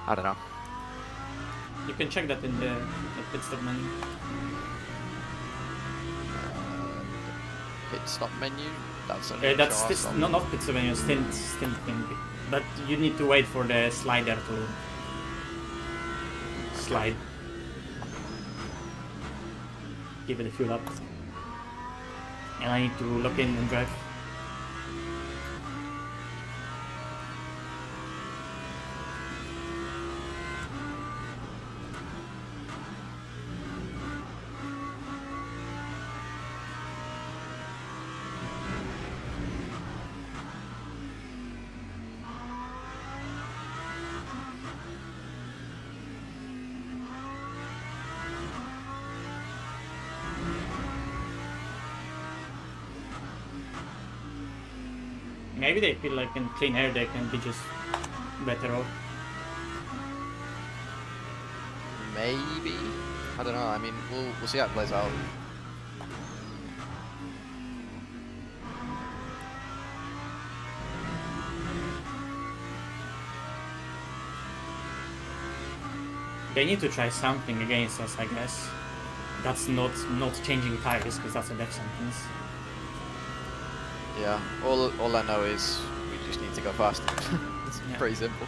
I don't know. You can check that in the pit stop menu. Pit stop menu. That's That's not pit stop menu, stint thing. But you need to wait for the slider to slide. Give it a fuel up. And I need to lock in and drive. Maybe they feel like in clean air they can be just better off. Maybe. I don't know. I mean, we'll see how it plays out. They need to try something against us, I guess. That's not changing tires, because that's a death sentence. Yeah, all I know is we just need to go faster. It's Yeah. pretty simple.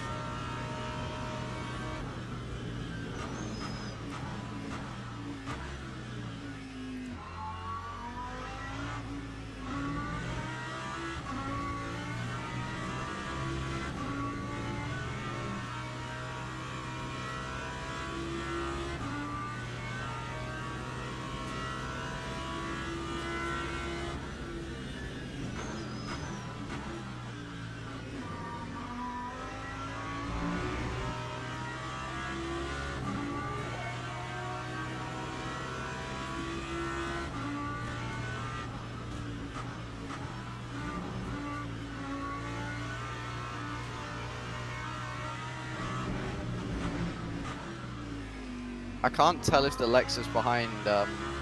I can't tell if the Lexus behind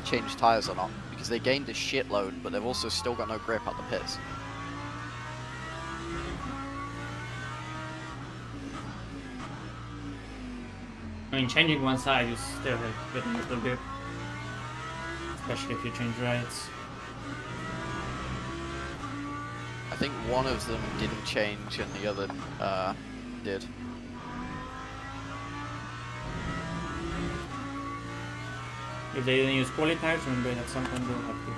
changed tyres or not, because they gained a shitload, but they've also still got no grip at the pits. I mean, changing one side, you still have very little grip. Especially if you change rides. I think one of them didn't change and the other did. If they didn't use quality tires, remember at some point they'll have to.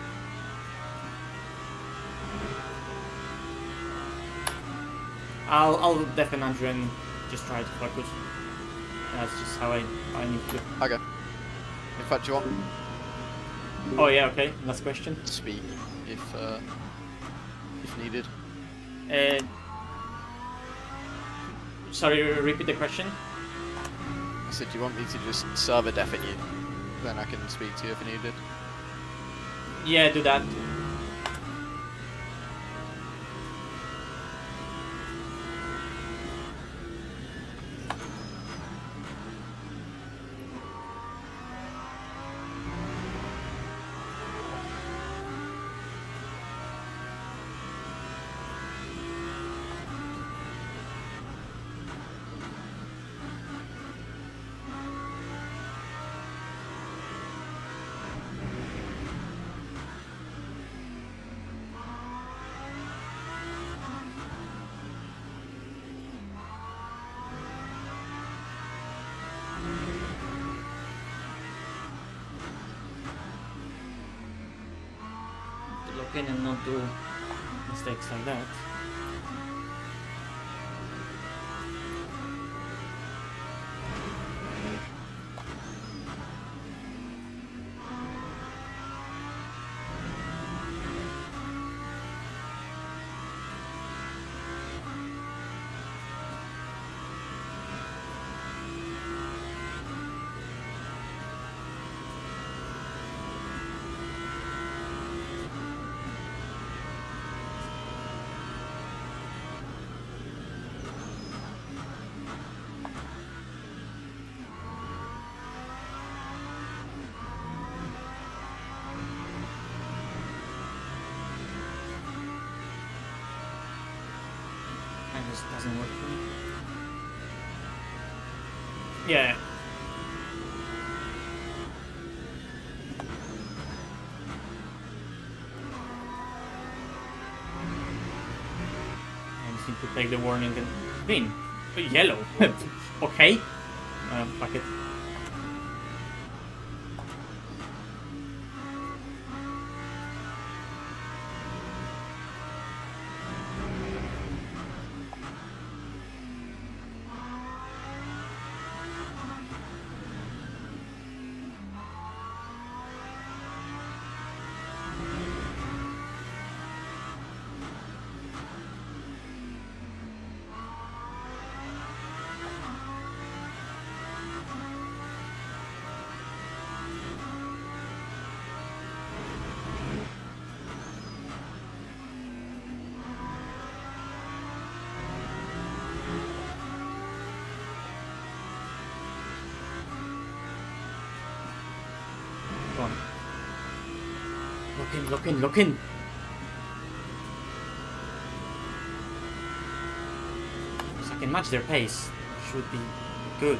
I'll deafen Andrew and just try to focus. That's just how I need to. Okay. In fact, you want Oh yeah, okay. Last question. to speak if needed. Sorry, repeat the question. I said, do you want me to just server deafen you? Then I can speak to you if needed. Yeah, do that. To look in and not do mistakes like that. And this doesn't work for me. Yeah. I just need to take the warning and green. Yellow. Okay. Fuck it. Go on. Look in, look in, look in! If I can match their pace, should be good.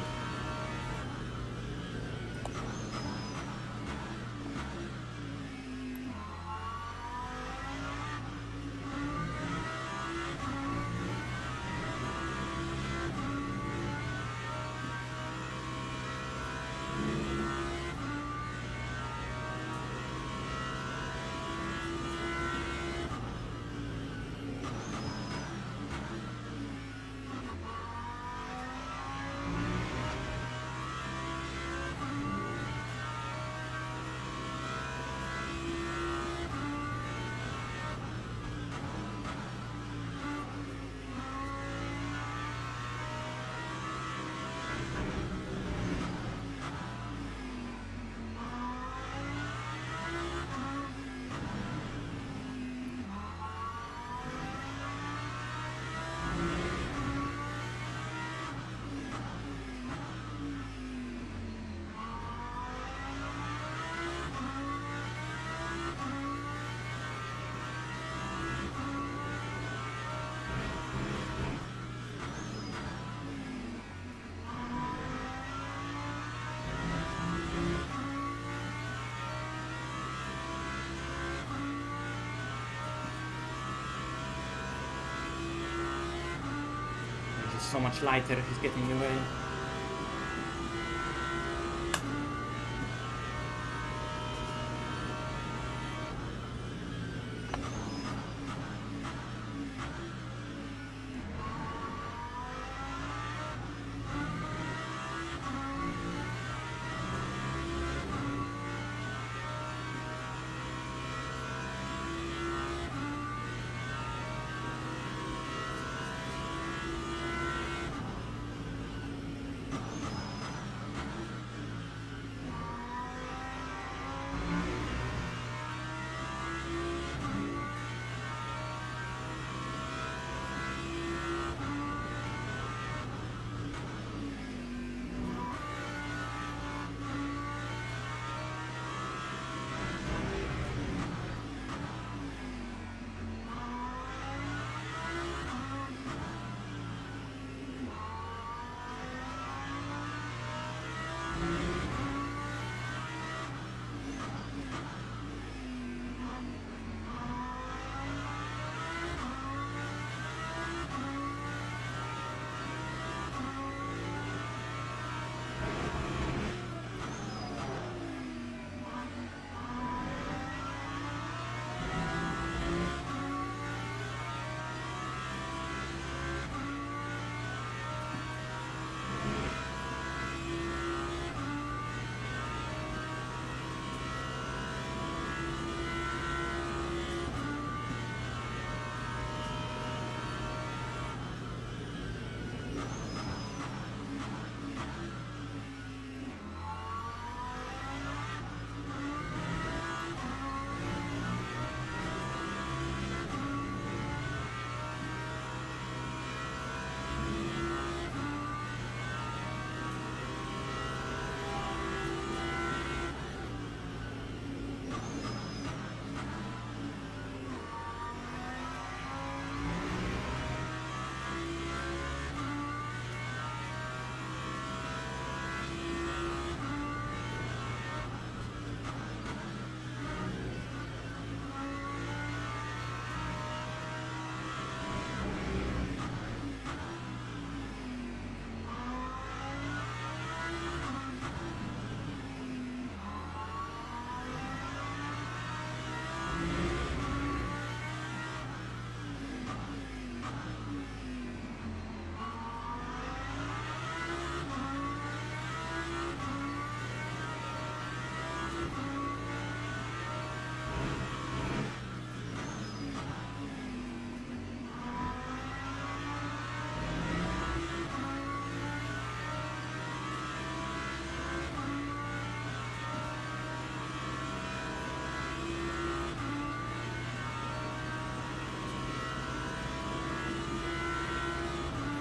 he's so much lighter, he's getting away.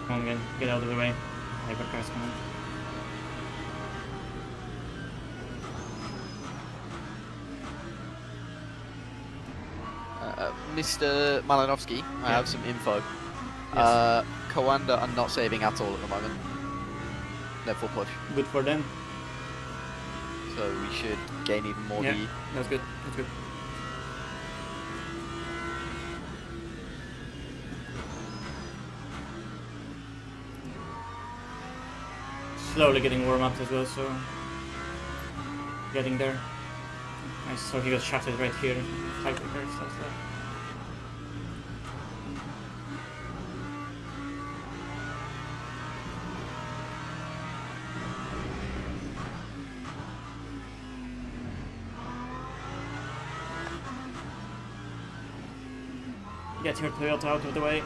Come on, again. Get out of the way. Hypercar's coming. Mr. Malinovsky, I have some info. Yes. Coanda are not saving at all at the moment. They're full push. Good for them. So we should gain even more Yeah, lead. that's good. That's good. Slowly getting warm up as well, so getting there. Nice, so he got shafted right here. Hypercar stuff there. Get your Toyota out of the way.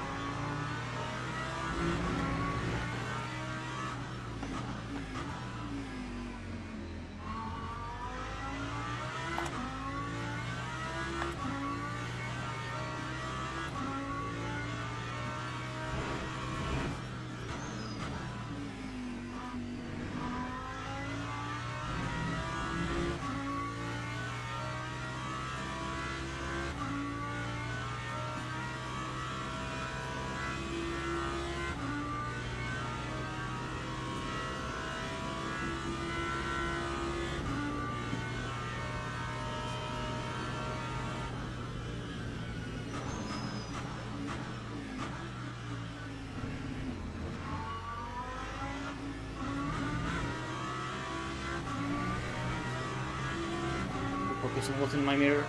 focus on what's in my mirror.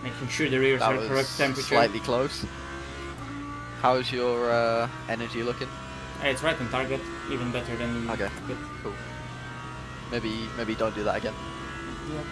Making sure the rears That are was correct temperature. slightly close. How's your energy looking? It's right on target, even better than Okay. good. Cool. Maybe don't do that again. Yeah.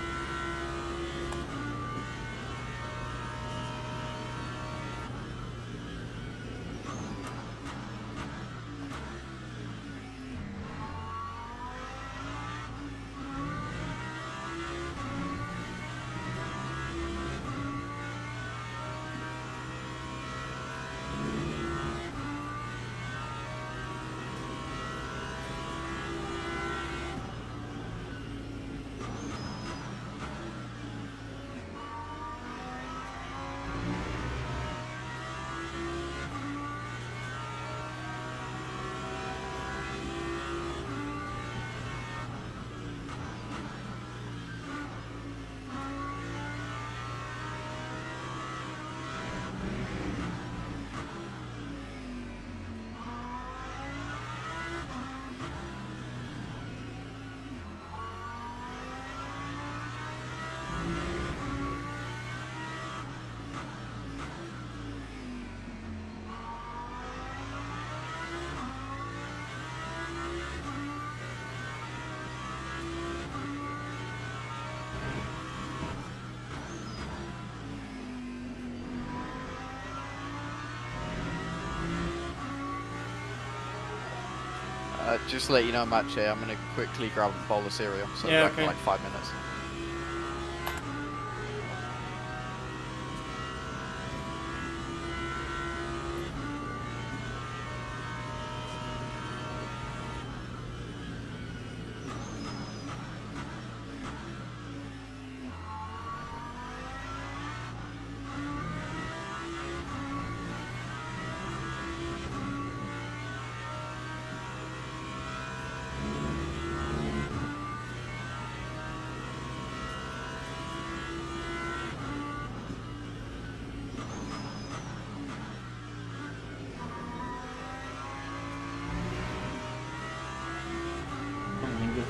Just to let you know, Match here, I'm going to quickly grab a bowl of cereal, so Yeah, back in okay. like 5 minutes.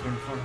turn 4.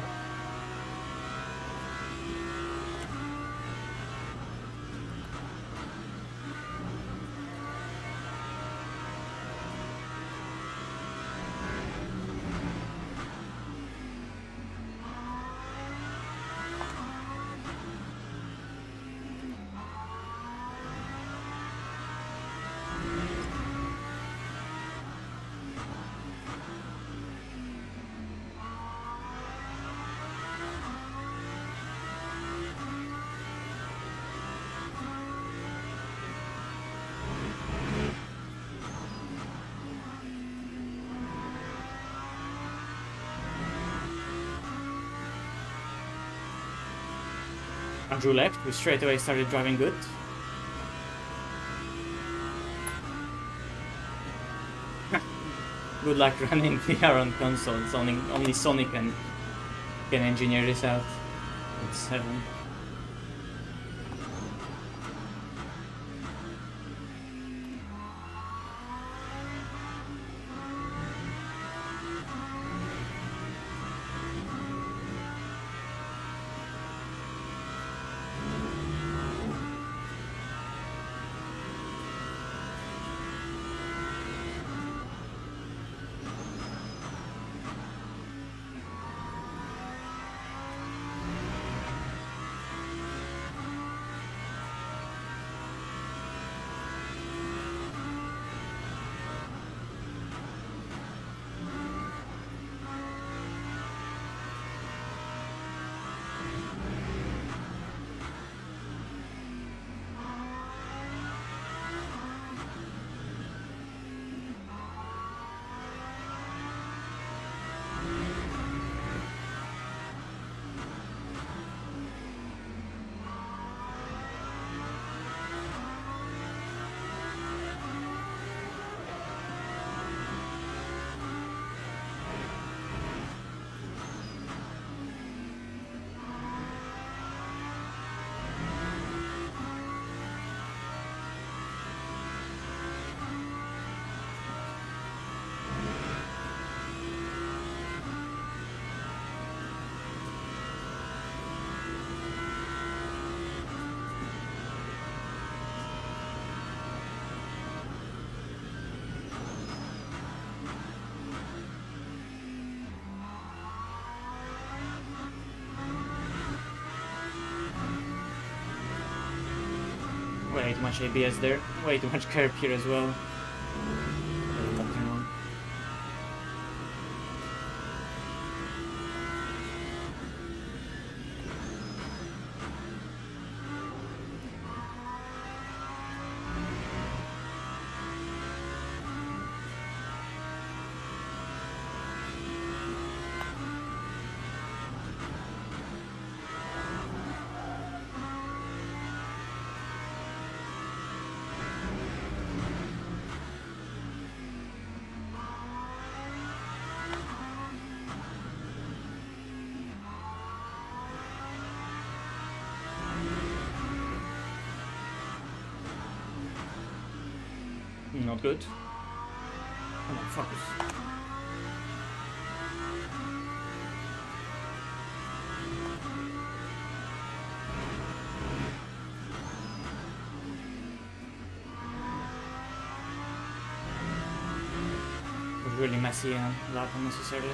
Andrew left, we straight away started driving good. Good luck running VR on consoles, only Sonic can engineer this out. It's heaven. Way too much ABS there, way too much curb here as well. Turn on. Not good. Come on, focus. Really messy and loud unnecessarily.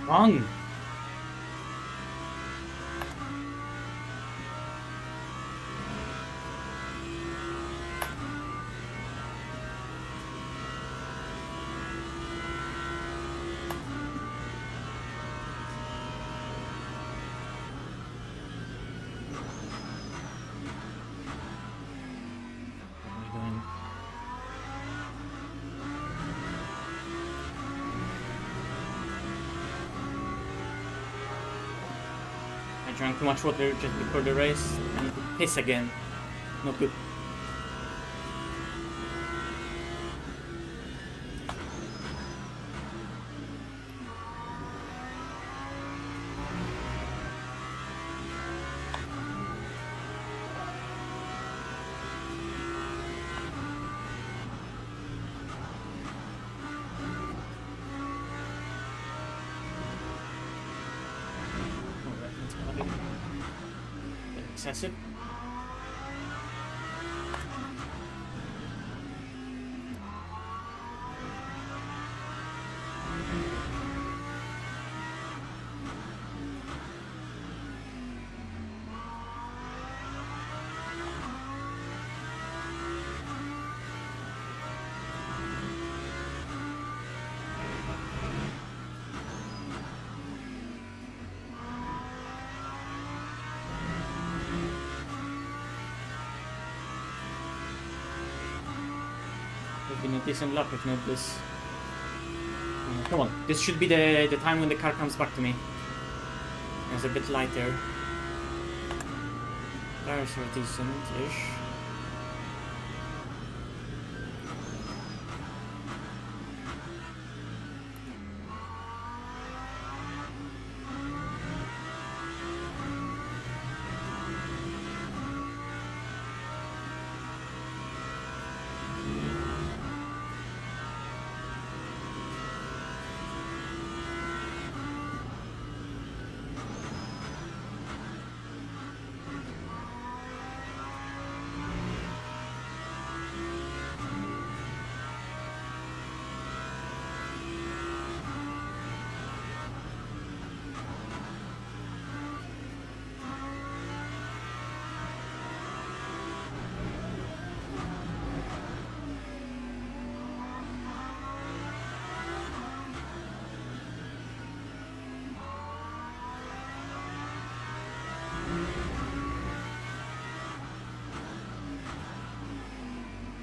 Wrong. What are we doing? I drank too much water just before the race. I need to piss again. Not good. Alright, that's about it. Bit excessive. We've been a decent luck if not this. Come on, this should be the time when the car comes back to me. It's a bit lighter. Tires are decent-ish.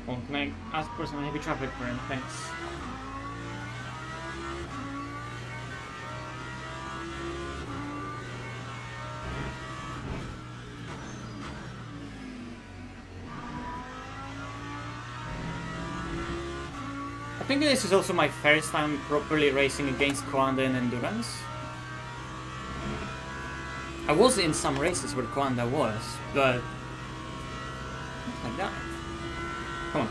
Oh, can I ask for some heavy traffic for him? Thanks. I think this is also my first time properly racing against Coanda in Endurance. I was in some races where Coanda was, but not like that. Come on.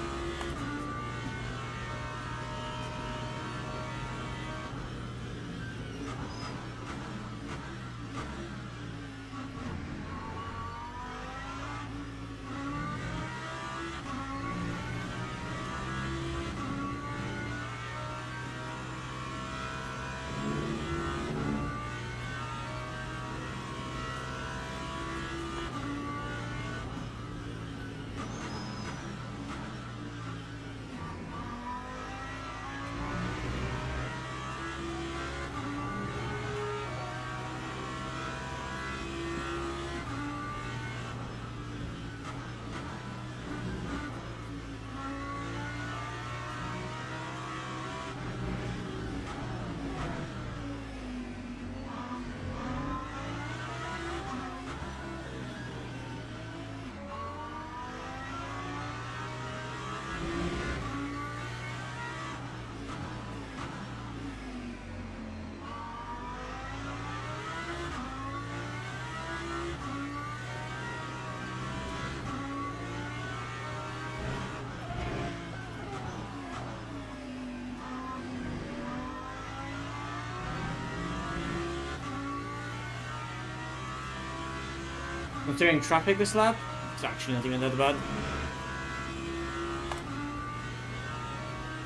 Considering traffic this lap, it's actually not even that bad.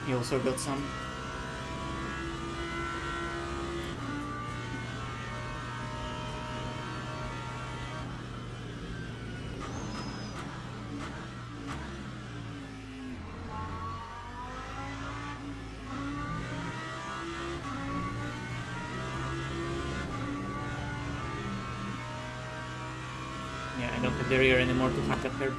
He also got some. I don't have the rear anymore to hack that curb.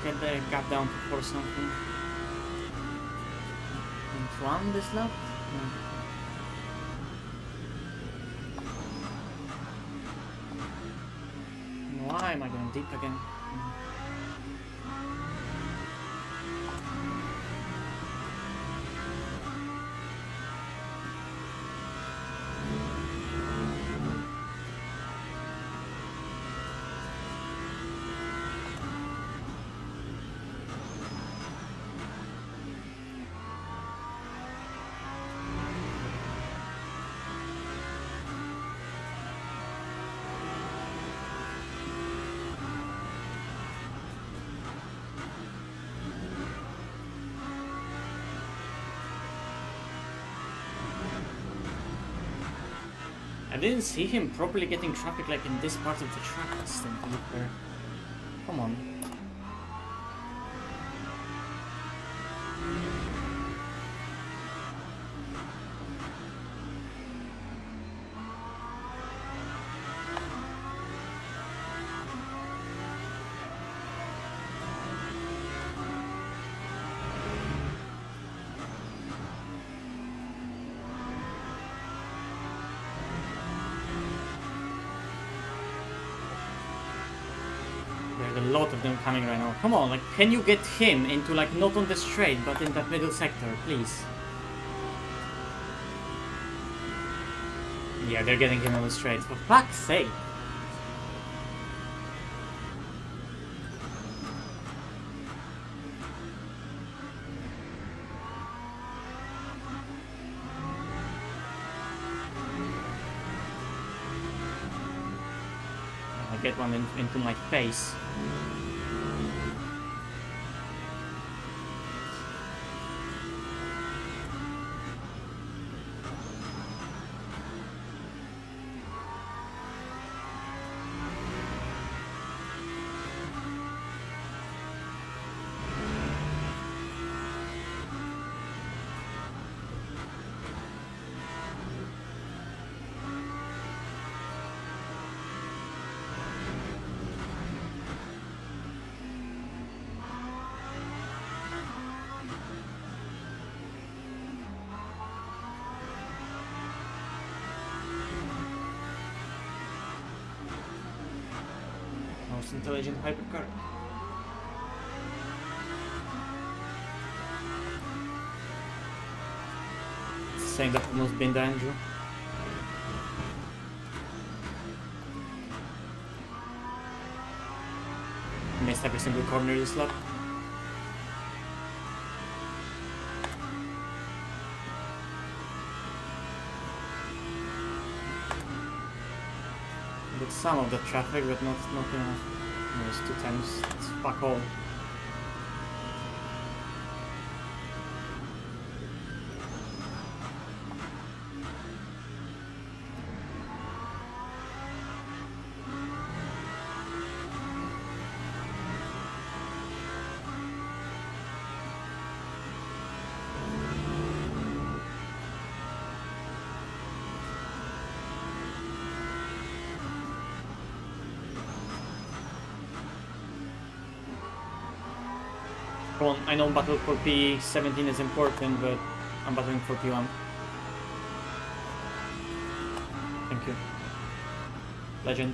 Get the gap down to 4 something. And 1 this lap? Why am I going deep again? I didn't see him properly getting traffic like in this part of the track distinctly. Come on. There's a lot of them coming right now. Come on, like, can you get him into, like, not on the straight, but in that middle sector, please? Yeah, they're getting him on the straight. For fuck's sake! I get one into my face. Most intelligent hypercar. Saying that almost been the Andrew. Missed every single corner this lap. With some of the traffic, but not enough. It's 2 times. It's fuck all. Come on, I know battle for P17 is important, but I'm battling for P1. Thank you. Legend.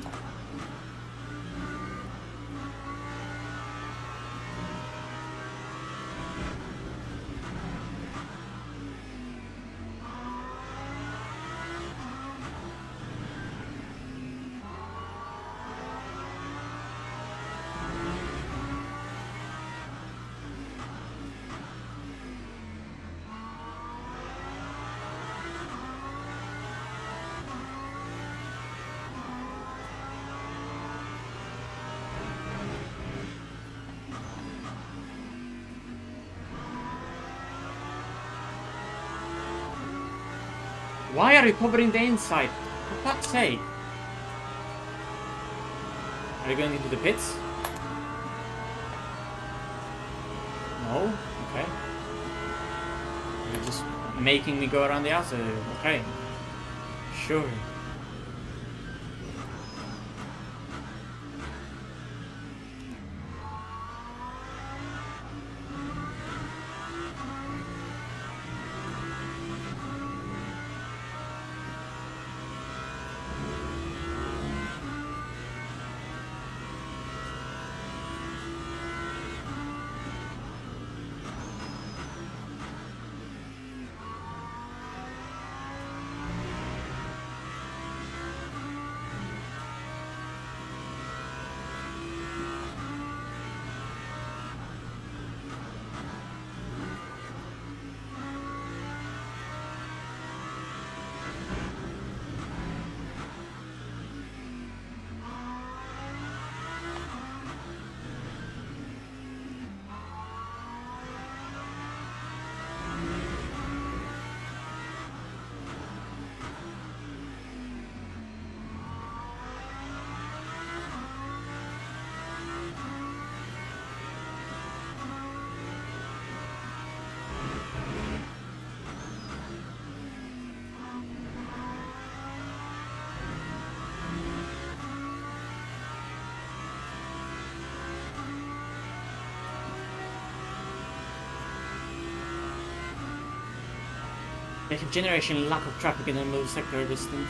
Why are you covering the inside? For fuck's sake. Are you going into the pits? No? Okay. You're just making me go around the outside. Okay. Sure. They have generation lack of traffic in the middle sector distance.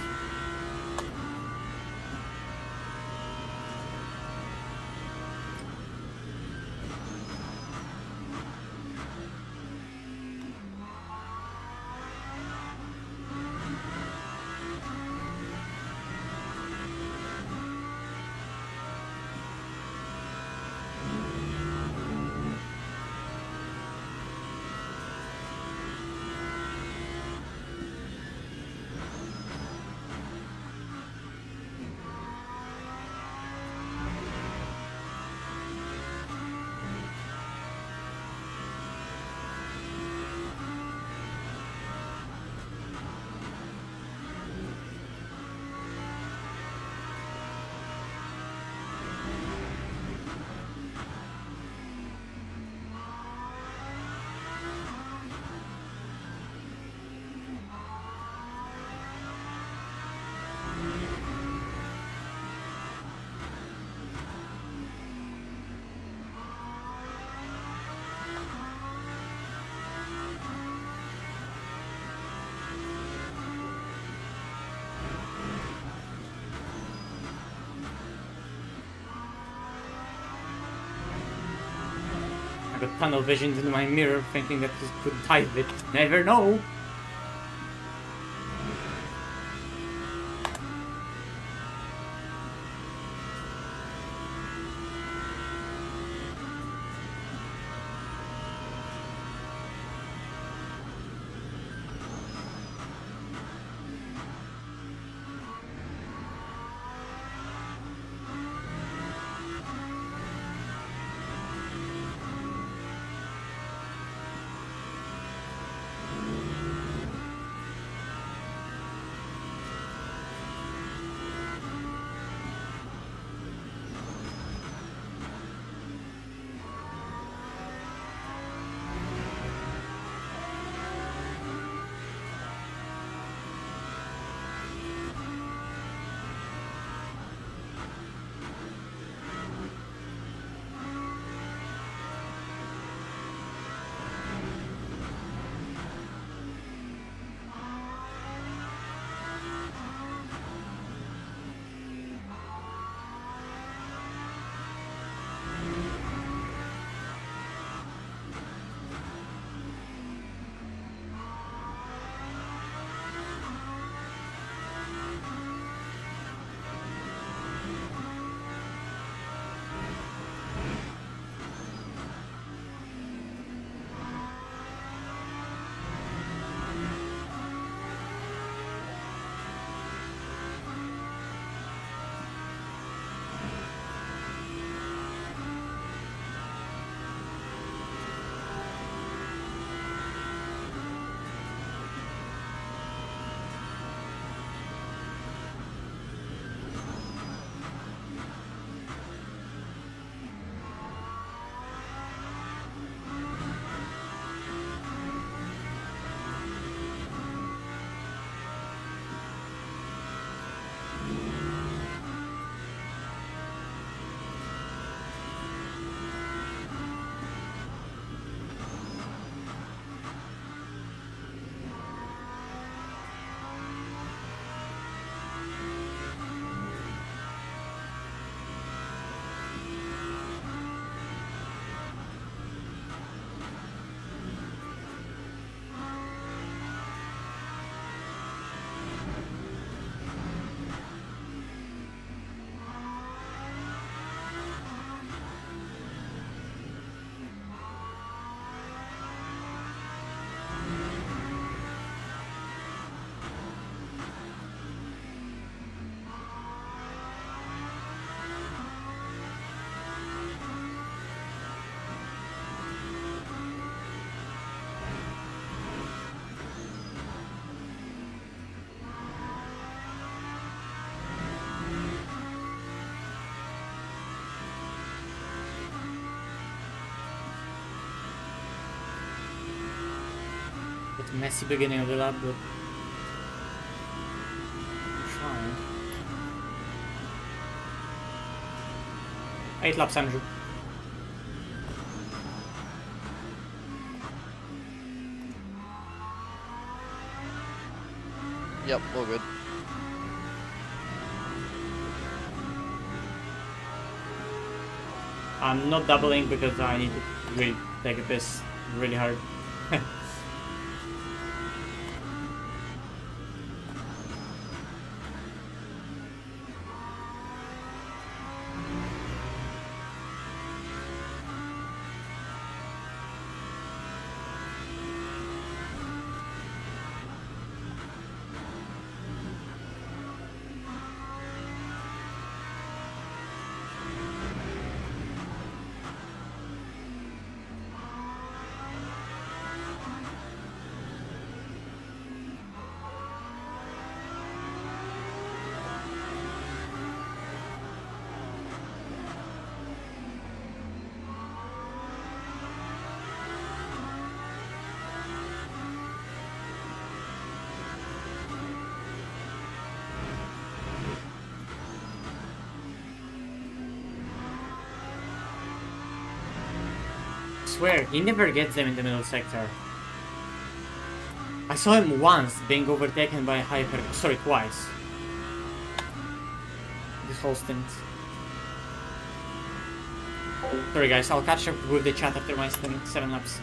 I got tunnel visions in my mirror thinking that this could dive it. Never know! Bit messy beginning of the lap, but I'm trying. 8 laps, Andrew. Yep, all good. I'm not doubling because I need to really take a piss really hard. Swear, he never gets them in the middle sector. I saw him once being overtaken by a hyper. Sorry, twice. This whole stint. Sorry guys, I'll catch up with the chat after my stint. 7 laps.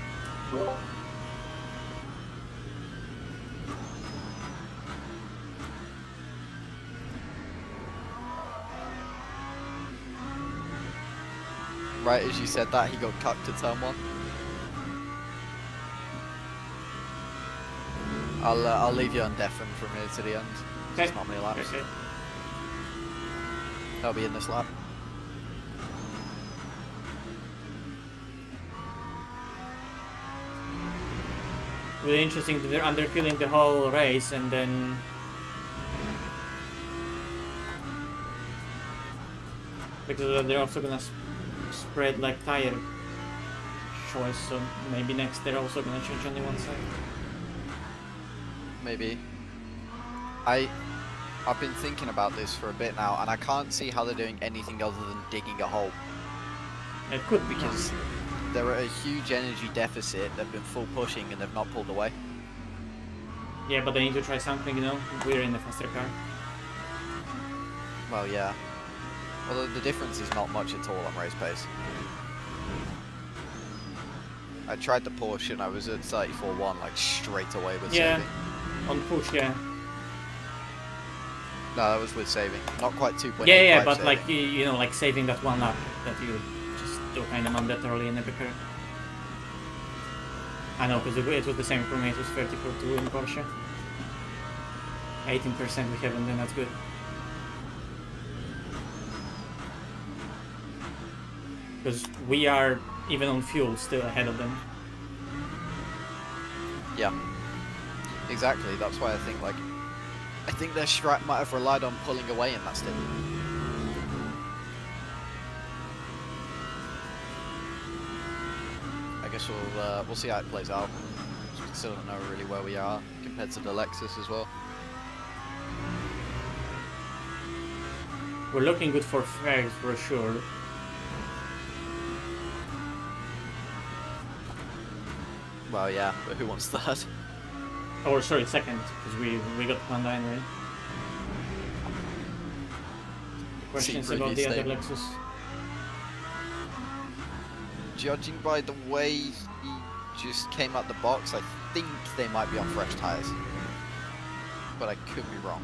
Right as you said that, he got cucked to turn 1. I'll leave you on deafen from here to the end. Okay. It's not many laps. Okay. That'll be in this lap. Really interesting that they're underfilling the whole race and then because they're also gonna spread like tire choice, so maybe next they're also gonna change only one side. Maybe. I've been thinking about this for a bit now, and I can't see how they're doing anything other than digging a hole. It could be Because they're at a huge energy deficit, they've been full pushing and they've not pulled away. yeah, but they need to try something, you know. We're in the faster car. Well, yeah. Although the difference is not much at all on race pace. I tried the Porsche and I was at 34.1 like straight away with saving. On push, yeah. No, that was with saving. Not quite 2.8. Yeah, but saving. Like you know, like saving that one lap that you just do kind of mandatory in every car. I know, because it was the same for me. It was 34.2 in Porsche. 18% we haven't, then that's good. Because we are, even on fuel, still ahead of them. Yeah. Exactly, that's why I think like I think their strat might have relied on pulling away in that stint. I guess we'll see how it plays out. We still don't know really where we are compared to the Lexus as well. We're looking good for fares for sure. Well, yeah, but who wants that? Or sorry, second, because we got Honda anyway. Questions Seen about the previous other statement. Lexus. Judging by the way he just came out the box, I think they might be on fresh tyres. But I could be wrong.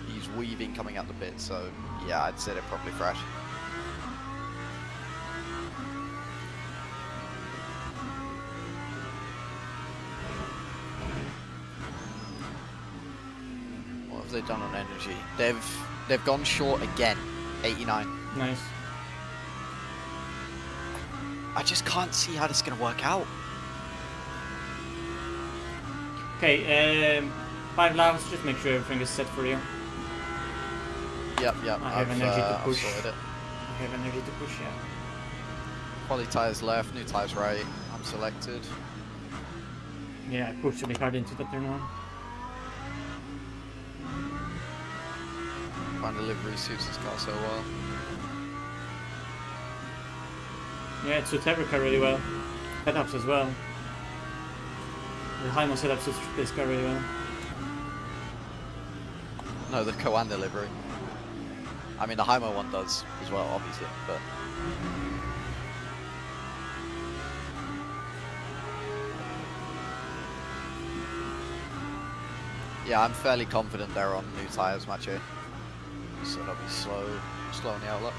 He's weaving coming out the pit, so yeah, I'd say they're probably fresh. What have they done on energy? They've gone short again. 89. Nice. I just can't see how this is going to work out. Okay, 5 laps, just make sure everything is set for you. Yep, I have energy to I've push. sorted it. I have energy to push, yeah. Quality tyres left, new tyres right. I'm selected. Yeah, I pushed really hard into the turn one. Find delivery suits this car so well. Yeah, it suits every car really well. Setups as well. The Hymo setup suits this car really well. No, the Koan delivery. I mean, the Hymo one does as well, obviously, but... Yeah, I'm fairly confident they're on new tyres, Machi. So they'll be slow on the outlet.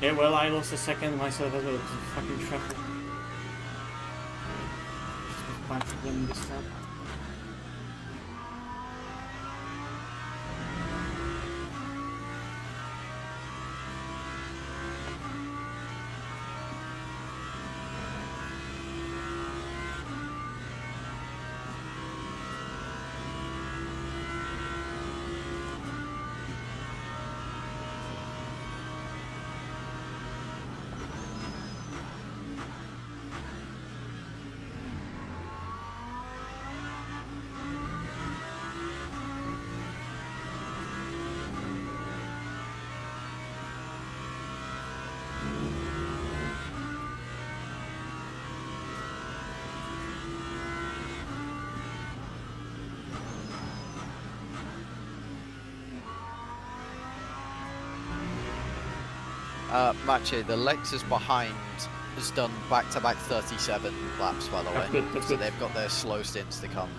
Yeah, well, I lost a second myself as well because of fucking traffic. Just back to them this time. Machi, the Lexus behind has done back-to-back 37 laps, by the way. That's good, that's so good. they've got their slow stints to come.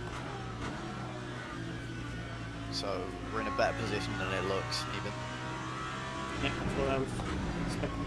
So we're in a better position than it looks, even. Yeah, that's what I was expecting.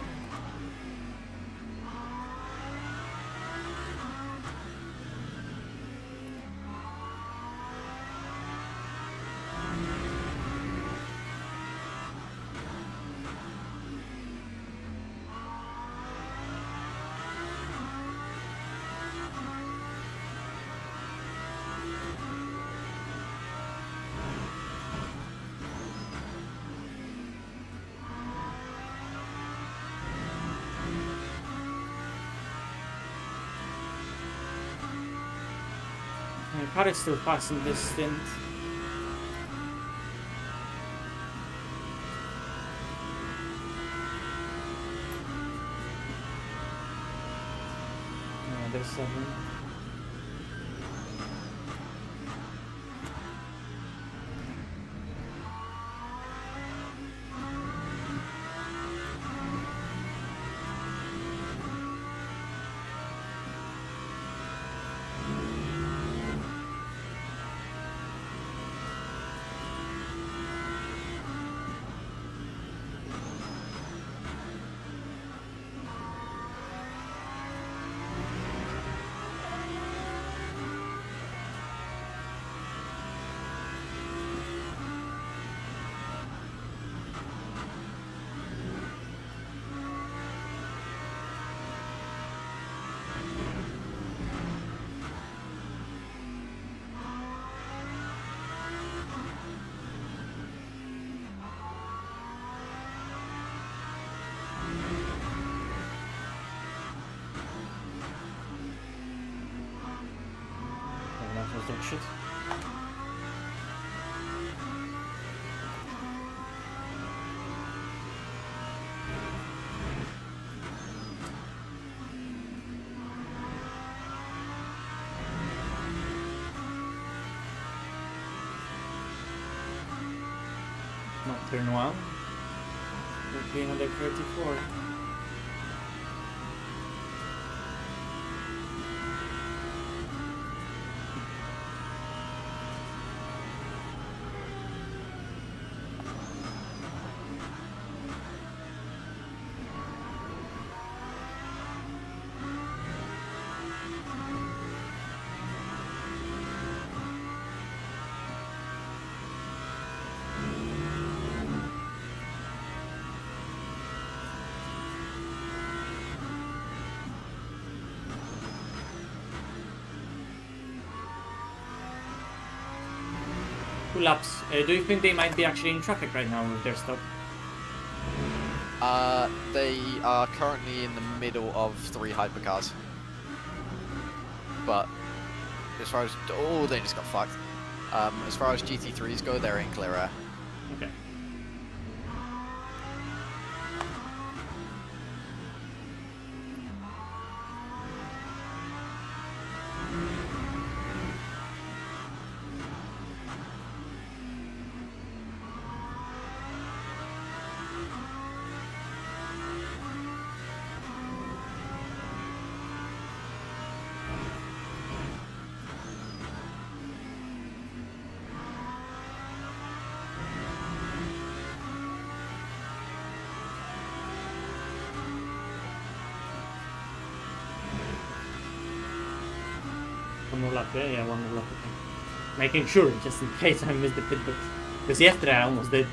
The car is still passing this stint. Yeah, there's 7. That was dog shit. Not turn 1. Would be another 34. 2 laps. Do you think they might be actually in traffic right now with their stop? They are currently in the middle of 3 hypercars. But as far as they just got fucked. As far as GT3s go, they're in clear air. Okay. One more lap, yeah, one more lap. Okay. Making sure, just in case I missed the pit, but because yesterday I almost did.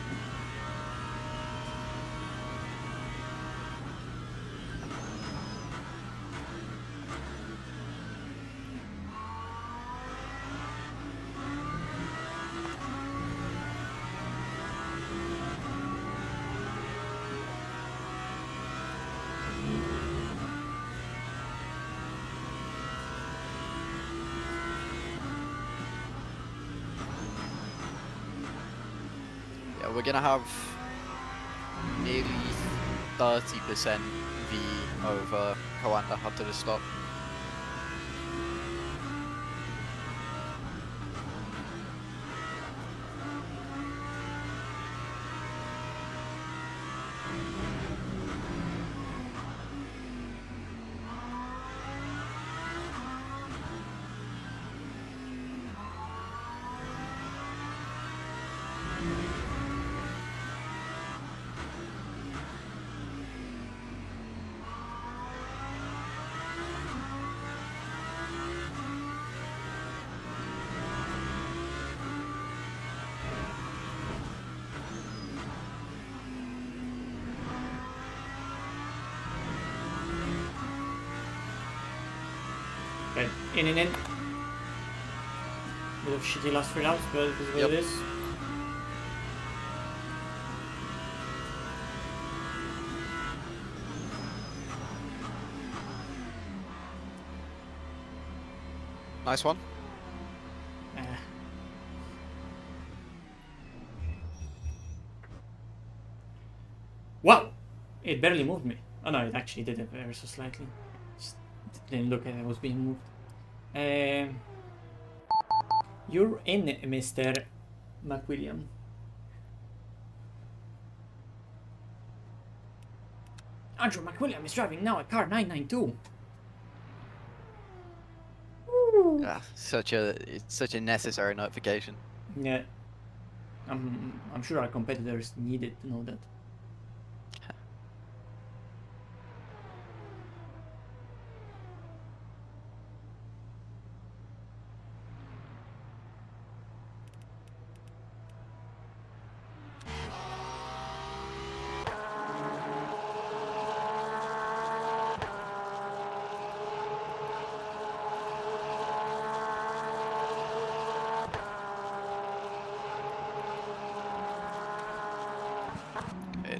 Yeah, we're gonna have nearly 30% V over Coanda after the stop. Okay, in. Bit of shitty last 3 laps, but it is what it is. Nice one. Wow! It barely moved me. Oh no, it actually did it ever so slightly. Just didn't look at it was being moved. You're in, Mr. McWilliam. Andrew McWilliam is driving now a car 992. Yeah, it's such a necessary notification. Yeah. I'm sure our competitors needed to know that.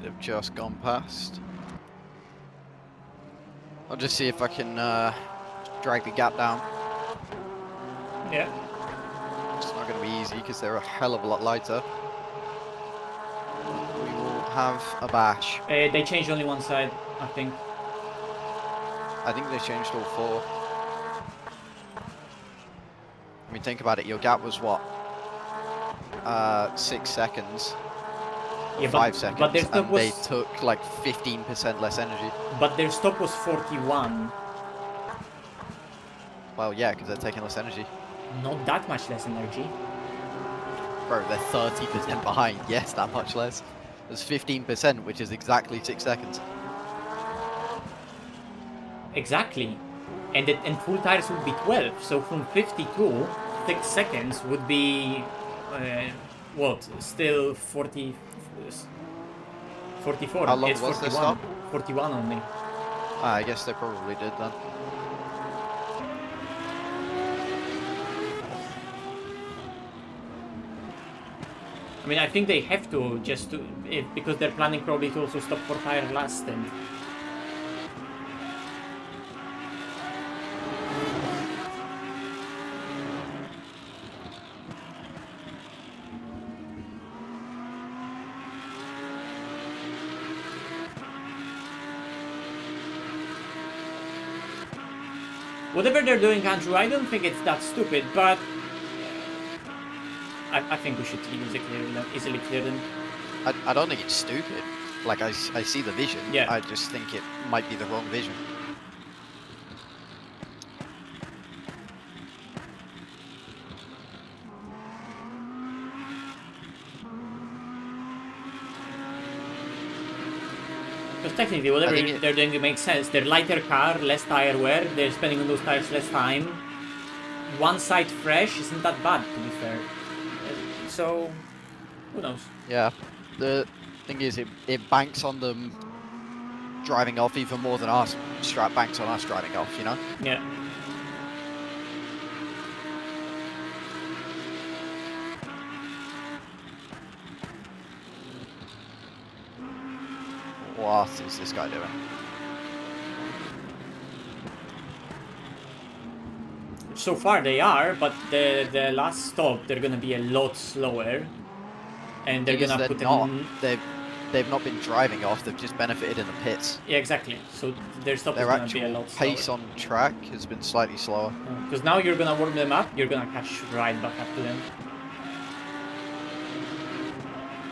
They've just gone past. I'll just see if I can drag the gap down. Yeah. It's not going to be easy because they're a hell of a lot lighter. We will have a bash. They changed only one side, I think. I think they changed all 4. I mean, think about it. Your gap was what? 6 seconds. Yeah, 5 seconds, but their stop and was, they took like 15% less energy. But their stop was 41. Well, yeah, because they're taking less energy. Not that much less energy. Bro, they're 30% behind. Yes, that much less. There's 15%, which is exactly 6 seconds. Exactly. And full tires would be 12. So from 52, 6 seconds would be what? Still 40. 44. How long it's was 41. this stop? 41 only. I guess they probably did then. I mean, I think they have to just to because they're planning probably to also stop for tire last and. Whatever they're doing, Andrew, I don't think it's that stupid, but I think we should easily clear them. I don't think it's stupid. Like, I see the vision. Yeah. I just think it might be the wrong vision. Because technically, whatever they're doing, it makes sense. They're lighter car, less tire wear, they're spending on those tires less time. One side fresh isn't that bad, to be fair. So, who knows? Yeah. The thing is, it banks on them driving off even more than our strap banks on us driving off, you know? Yeah. What is this guy doing? So far they are, but the last stop they're gonna be a lot slower, and they're gonna put not. They've not been driving off. They've just benefited in the pits. Yeah, exactly. So their stop is gonna be a lot slower. Their actual pace on track has been slightly slower. Because now you're gonna warm them up. You're gonna catch right back up to them.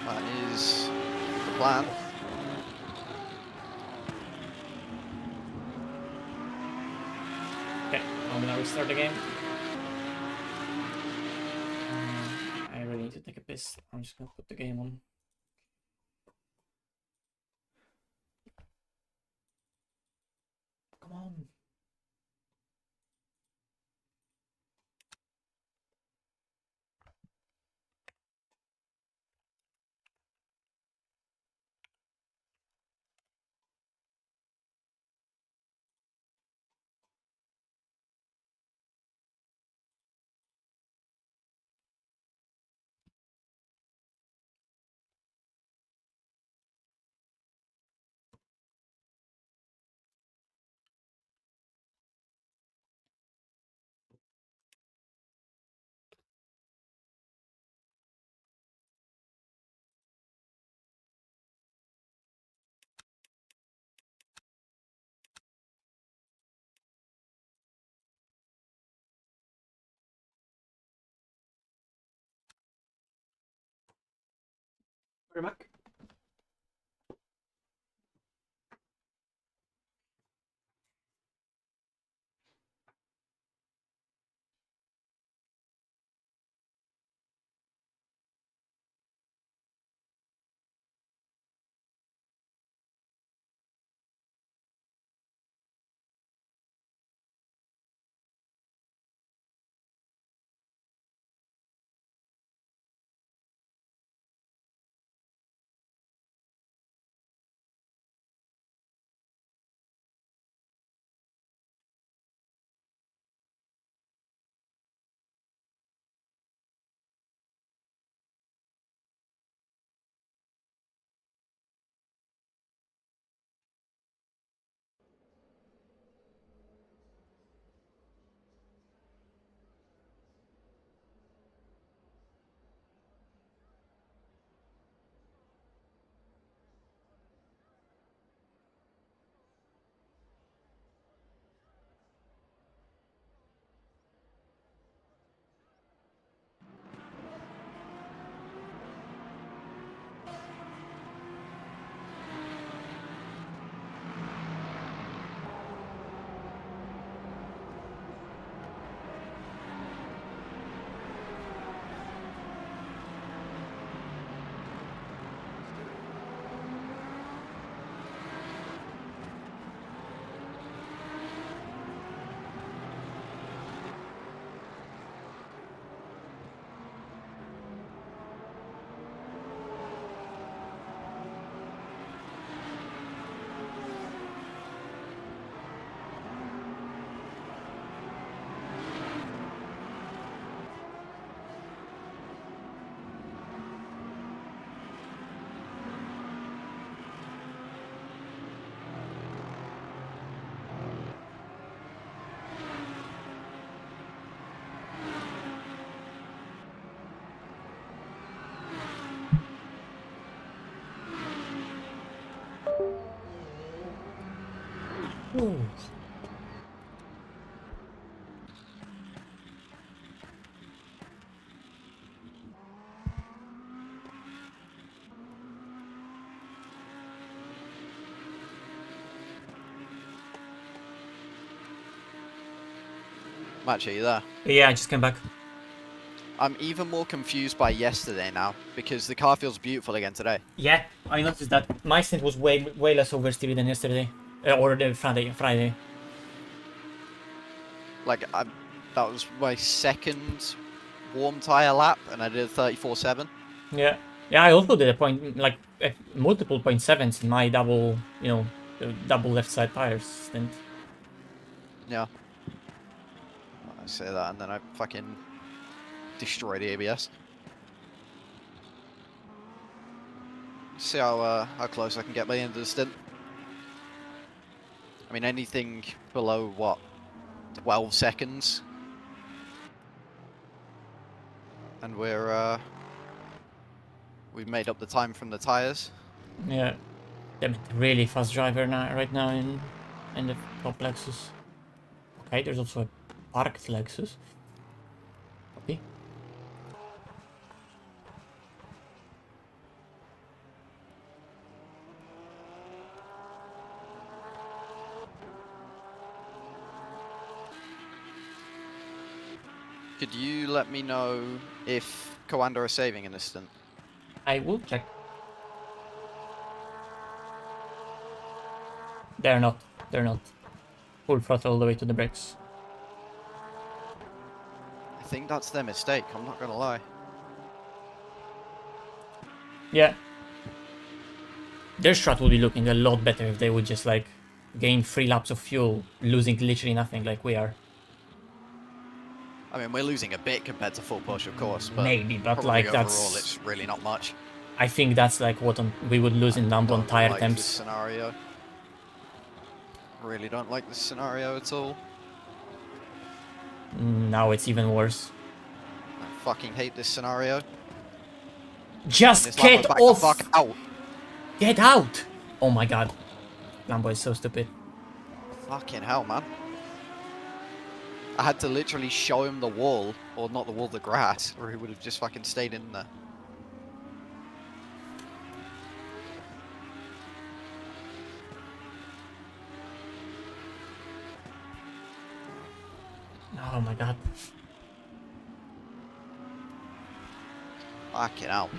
That is the plan. Okay, I'm gonna restart the game. I really need to take a piss. I'm just gonna put the game on. Come on. We're back. Match, are you there? Yeah, I just came back. I'm even more confused by yesterday now, because the car feels beautiful again today. Yeah, I noticed that my stint was way less oversteery than yesterday, or the Friday. Like, that was my second warm tyre lap, and I did a 34.7. Yeah, yeah. I also did multiple 0.7s in my double, double left side tires stint. Yeah. I say that, and then I fucking destroy the ABS. See how close I can get by the end of the stint. I mean, anything below, what, 12 seconds? And we've made up the time from the tyres. Yeah, I'm a really fast driver right now in the top Lexus. Okay, there's also a parked Lexus. Copy. Could you let me know if Coanda are saving in this stint? I will check. They're not. They're not. Full throttle all the way to the brakes. I think that's their mistake, I'm not gonna lie. Yeah. Their strat would be looking a lot better if they would just like gain 3 laps of fuel, losing literally nothing like we are. I mean, we're losing a bit compared to full push, of course, but maybe, but probably like overall, that's. it's really not much. I think that's like what we would lose in number on tire This temps. scenario. Really don't like this scenario at all. Now it's even worse. I fucking hate this scenario. Just This get Lambo's back off! the fuck out. Get out! Oh my god. Lambo is so stupid. Fucking hell, man. I had to literally show him the wall, or not the wall, the grass, or he would have just fucking stayed in there. Oh my god. Fucking hell.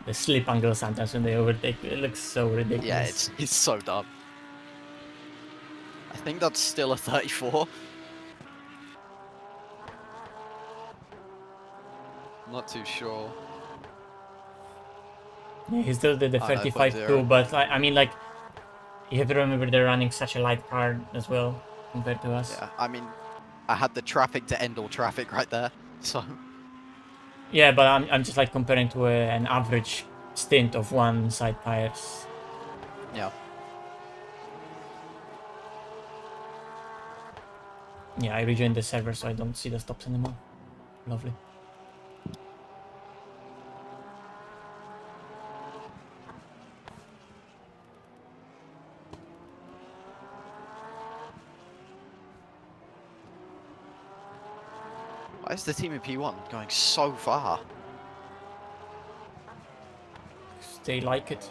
The slip angle sometimes when they overtake, it looks so ridiculous. Yeah, it's so dumb. I think that's still a 34. Not too sure. Yeah, he still did the Oh, no, 35 0.0. too, but like, I mean, like, you have to remember they're running such a light car as well compared to us. Yeah, I mean, I had the traffic to end all traffic right there, so... Yeah, but I'm just like comparing to an average stint of one side tires. Yeah. Yeah, I rejoined the server so I don't see the stops anymore. Lovely. Why is the team in P1 going so far? They like it.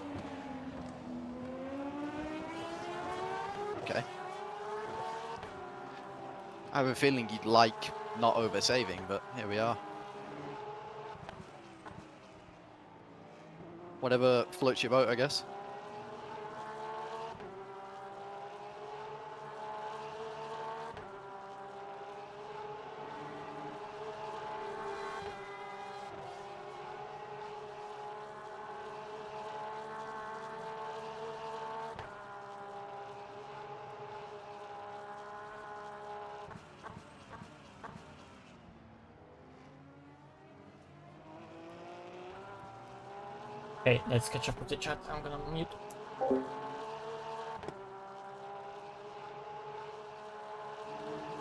Okay. I have a feeling you'd like not over-saving, but here we are. Whatever floats your boat, I guess. Okay, let's catch up with the chat. I'm gonna mute.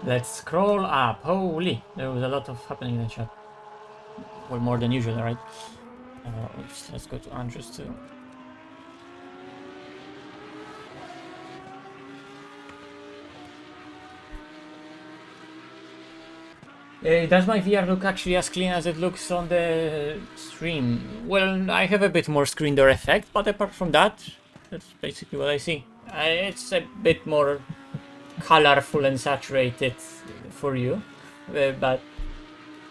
Let's scroll up. Holy, there was a lot of happening in the chat. Well, more than usual, right? Let's go to Andrews too. Does my VR look actually as clean as it looks on the stream? Well, I have a bit more screen door effect, but apart from that, that's basically what I see. It's a bit more colorful and saturated for you. but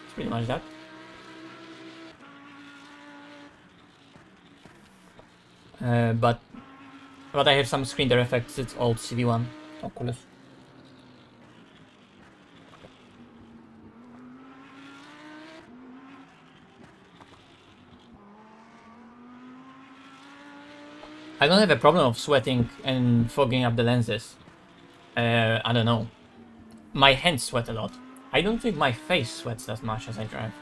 it's pretty much that. But I have some screen door effects. It's old CV1 Oculus. I don't have a problem of sweating and fogging up the lenses. I don't know. My hands sweat a lot. I don't think my face sweats as much as I drive.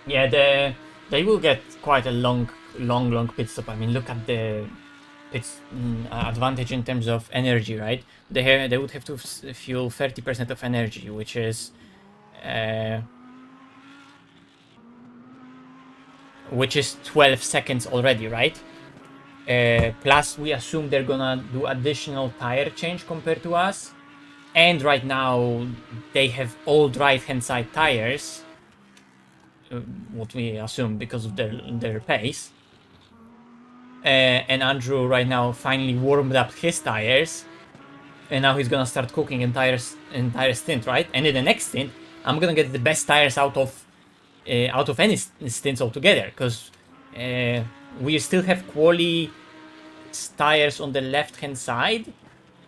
Yeah, they will get quite a long pit stop. I mean, look at the pits advantage in terms of energy, right? They would have to fuel 30% of energy, which is 12 seconds already, right? Plus, we assume they're gonna do additional tire change compared to us, and right now they have old right-hand side tires. What we assume because of their pace. And Andrew right now finally warmed up his tires, and now he's gonna start cooking entire stint, right? And in the next stint, I'm gonna get the best tires out of any stints altogether, because we still have quality tires on the left hand side,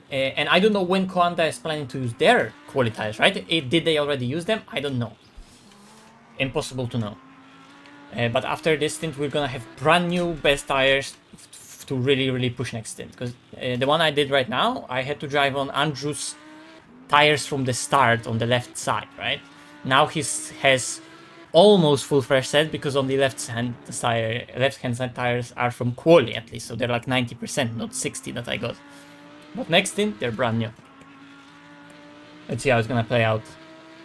and I don't know when Koanda is planning to use their quality tires, right? Did they already use them? I don't know. Impossible to know. But after this stint, we're gonna have brand new best tires to really push next stint. Because the one I did right now, I had to drive on Andrew's tires from the start on the left side, right? Now he has almost full fresh set, because on the left hand side tires are from Quali at least, so they're like 90%, not 60 that I got. But next stint, they're brand new. Let's see how it's gonna play out.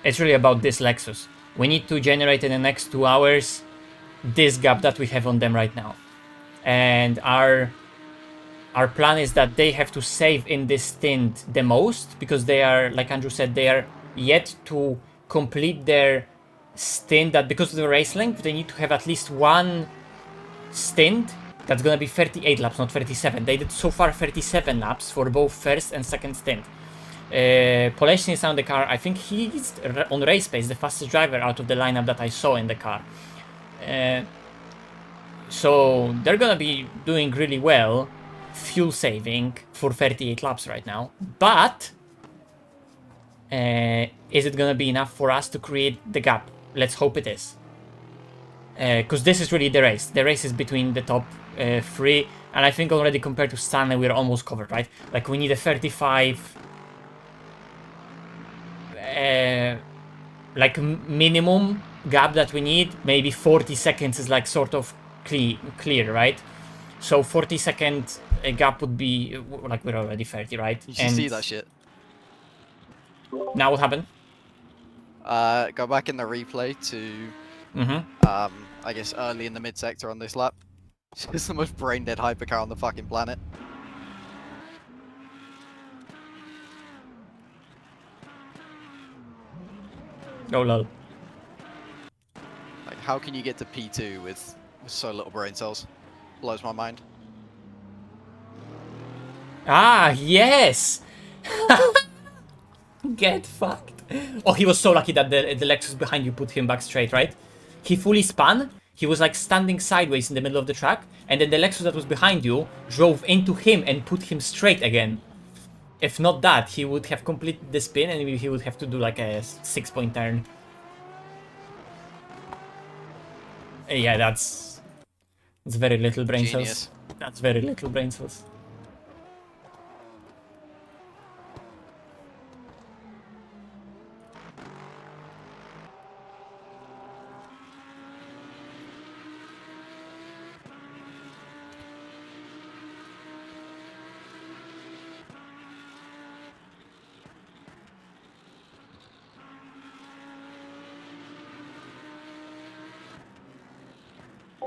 It's really about this Lexus. We need to generate in the next 2 hours this gap that we have on them right now. And our plan is that they have to save in this stint the most, because they are, like Andrew said, they are yet to complete their stint, that because of the race length, they need to have at least one stint that's gonna be 38 laps, not 37. They did so far 37 laps for both first and second stint. Polesny is on the car. I think he's on race pace, the fastest driver out of the lineup that I saw in the car. So they're gonna be doing really well, fuel saving for 38 laps right now. But is it gonna be enough for us to create the gap? Let's hope it is. Because this is really the race. The race is between the top 3, and I think already compared to Stanley, we're almost covered, right? Like, we need a 35. Like minimum gap that we need. Maybe 40 seconds is like sort of clear, right? So 40-second gap would be like, we're already 30, right? You should see that shit. Now what happened? Go back in the replay to I guess early in the mid sector on this lap. It's just the most brain dead hypercar on the fucking planet. Oh lol. Like, how can you get to P2 with so little brain cells? Blows my mind. Ah, yes! Get fucked. Oh, he was so lucky that the Lexus behind you put him back straight, right? He fully spun. He was like standing sideways in the middle of the track, and then the Lexus that was behind you drove into him and put him straight again. If not that, he would have completed the spin and he would have to do like a 6-point turn. Yeah, that's very little brain cells. That's very little brain cells.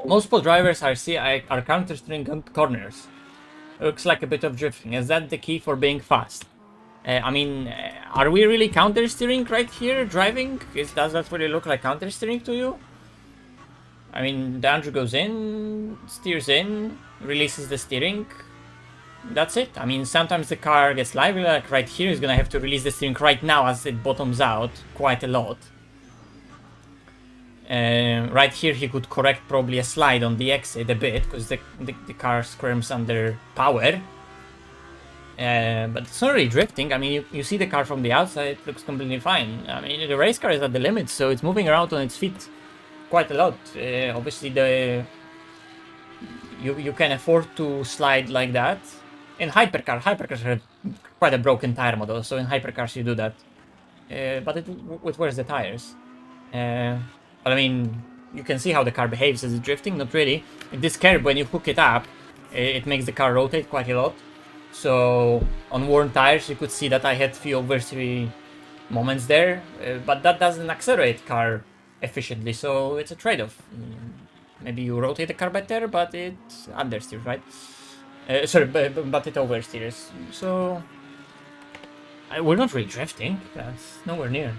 Most pro drivers I see are counter-steering on corners. Looks like a bit of drifting. Is that the key for being fast? I mean, are we really counter-steering right here, driving? Does that really look like counter-steering to you? I mean, the Andrew goes in, steers in, releases the steering. That's it. I mean, sometimes the car gets lively, like right here, he's gonna have to release the steering right now as it bottoms out quite a lot. Right here he could correct probably a slide on the exit a bit, because the car squirms under power. But it's not really drifting. I mean, you see the car from the outside, it looks completely fine. I mean, the race car is at the limit, so it's moving around on its feet quite a lot. Obviously, you can afford to slide like that. In hypercars have quite a broken tire model, so in hypercars you do that. But it wears the tires. But I mean, you can see how the car behaves as it's drifting, not really. In this curve, when you hook it up, it makes the car rotate quite a lot. So on worn tires, you could see that I had few oversteer moments there, but that doesn't accelerate car efficiently, so it's a trade-off. Maybe you rotate the car better, but it understeers, right? Sorry, but it oversteers. So we're not really drifting. That's nowhere near.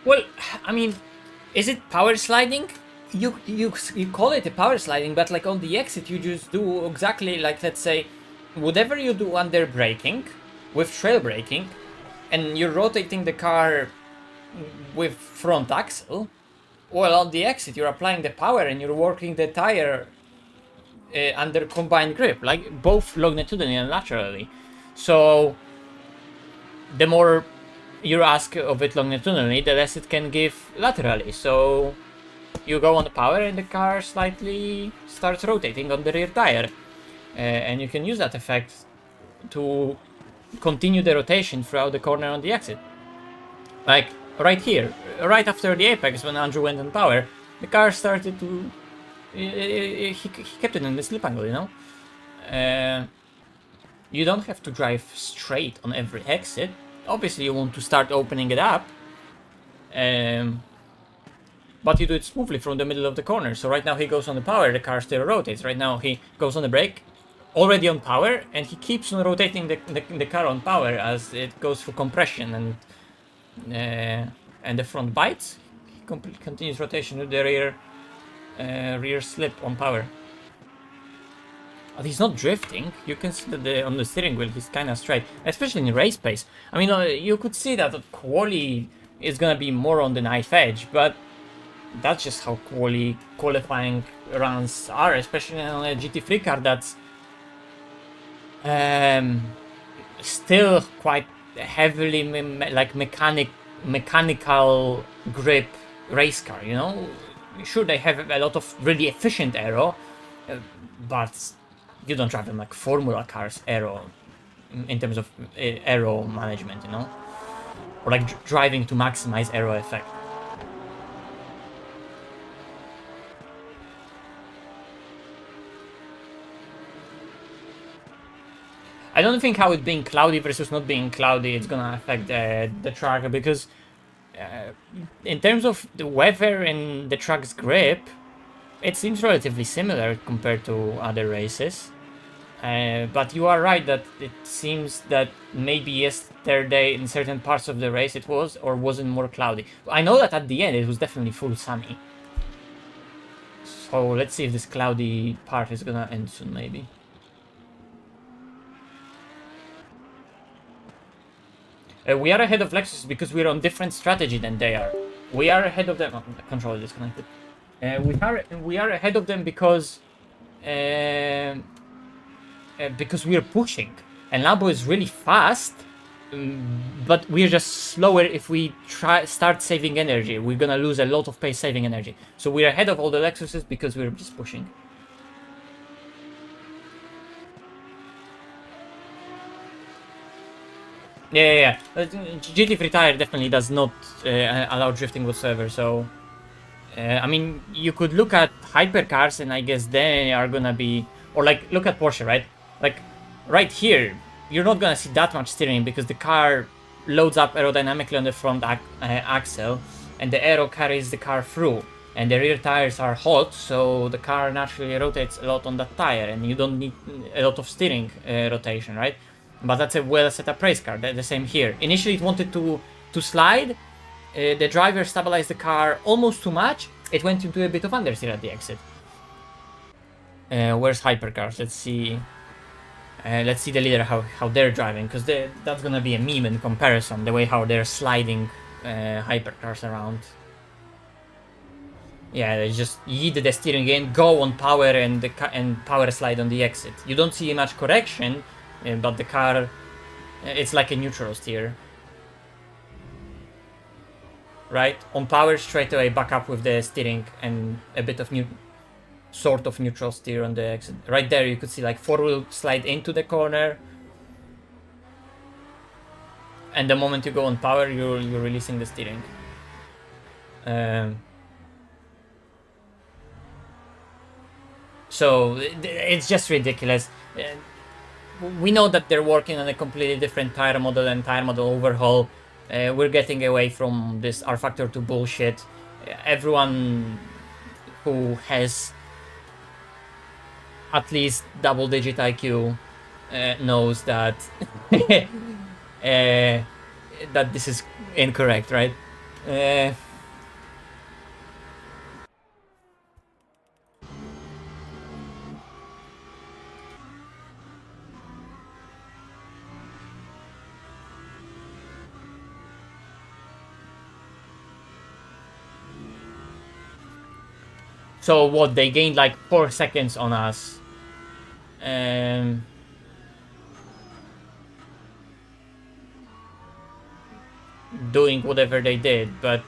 Well, I mean, is it power sliding? You call it a power sliding, but like on the exit you just do exactly like, let's say, whatever you do under braking, with trail braking, and you're rotating the car with front axle, well, on the exit you're applying the power and you're working the tire under combined grip, like both longitudinally and laterally. So the more you ask of it longitudinally, the less it can give laterally. So you go on the power and the car slightly starts rotating on the rear tire. And you can use that effect to continue the rotation throughout the corner on the exit. Like right here, right after the apex when Andrew went on power, the car started to... he kept it in the slip angle, you know? You don't have to drive straight on every exit. Obviously you want to start opening it up, but you do it smoothly from the middle of the corner. So right now he goes on the power, the car still rotates. Right now he goes on the brake, already on power, and he keeps on rotating the car on power as it goes through compression and the front bites. He continues rotation with the rear slip on power. But he's not drifting. You can see that on the steering wheel he's kind of straight, especially in race pace. I mean, you could see that quali is gonna be more on the knife edge, but that's just how qualifying runs are, especially on a GT3 car that's still quite heavily like mechanical grip race car. You know, sure they have a lot of really efficient aero, but you don't drive them like Formula cars aero in terms of aero management, you know, or like driving to maximize aero effect. I don't think how it being cloudy versus not being cloudy it's gonna affect the track, because in terms of the weather and the track's grip, it seems relatively similar compared to other races. But you are right that it seems that maybe yesterday in certain parts of the race it was or wasn't more cloudy. I know that at the end it was definitely full sunny. So let's see if this cloudy part is gonna end soon, maybe. We are ahead of Lexuses because we're on different strategy than they are. We are ahead of them. Oh, the controller disconnected. We are ahead of them because because we're pushing, and Lambo is really fast, but we're just slower. If we start saving energy, we're gonna lose a lot of pace saving energy. So we're ahead of all the Lexuses because we're just pushing. Yeah. GT3 tire definitely does not allow drifting whatsoever. So, I mean, you could look at hypercars, and I guess they are gonna be, or like look at Porsche, right? Like right here, you're not gonna see that much steering because the car loads up aerodynamically on the front axle, and the aero carries the car through. And the rear tires are hot, so the car naturally rotates a lot on that tire, and you don't need a lot of steering rotation, right? But that's a well set up race car. The same here. Initially, it wanted to slide. The driver stabilized the car almost too much. It went into a bit of understeer at the exit. Where's hypercars? Let's see. Let's see the leader how they're driving, because that's gonna be a meme in comparison. The way how they're sliding hypercars around. Yeah, they just yeet the steering in, go on power, and power slide on the exit. You don't see much correction, but the car, it's like a neutral steer. Right? On power, straight away back up with the steering and a bit of sort of neutral steer on the exit. Right there you could see like 4-wheel slide into the corner. And the moment you go on power, you're releasing the steering. So it's just ridiculous. We know that they're working on a completely different tire model and tire model overhaul. We're getting away from this R factor 2 bullshit. Everyone who has at least double-digit IQ knows that that this is incorrect, right? So what, they gained like 4 seconds on us. Doing whatever they did, but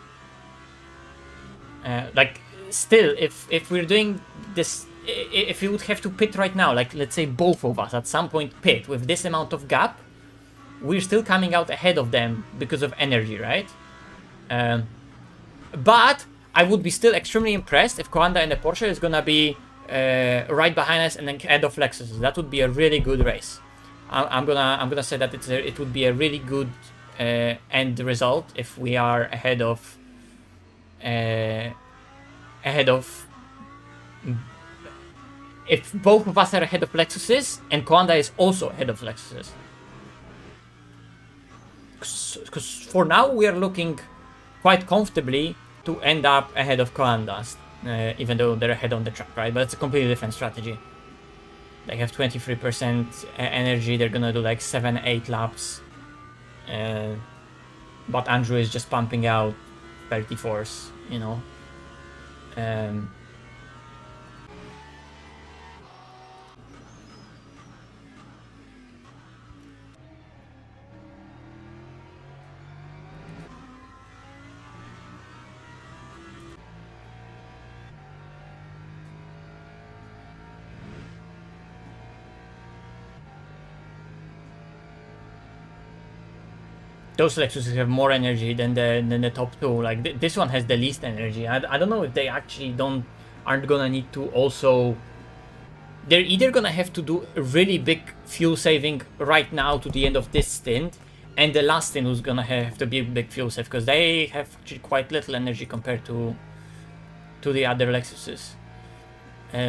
like still, if we're doing this, if we would have to pit right now, like let's say both of us at some point pit with this amount of gap, we're still coming out ahead of them because of energy, right? But I would be still extremely impressed if Coanda and the Porsche is gonna be right behind us and then ahead of Lexus. That would be a really good race. I'm gonna say that it would be a really good end result if we are ahead of if both of us are ahead of Lexuses and Coanda is also ahead of Lexuses. Because for now we are looking quite comfortably to end up ahead of Coandas, even though they're ahead on the track, right? But it's a completely different strategy. They have 23% energy, they're gonna do like 7-8 laps. But Andrew is just pumping out 34s, you know. Those Lexuses have more energy than the top two. Like this one has the least energy. I don't know if they actually aren't gonna need to also. They're either gonna have to do a really big fuel saving right now to the end of this stint, and the last stint was gonna have to be a big fuel save because they have actually quite little energy compared to the other Lexuses.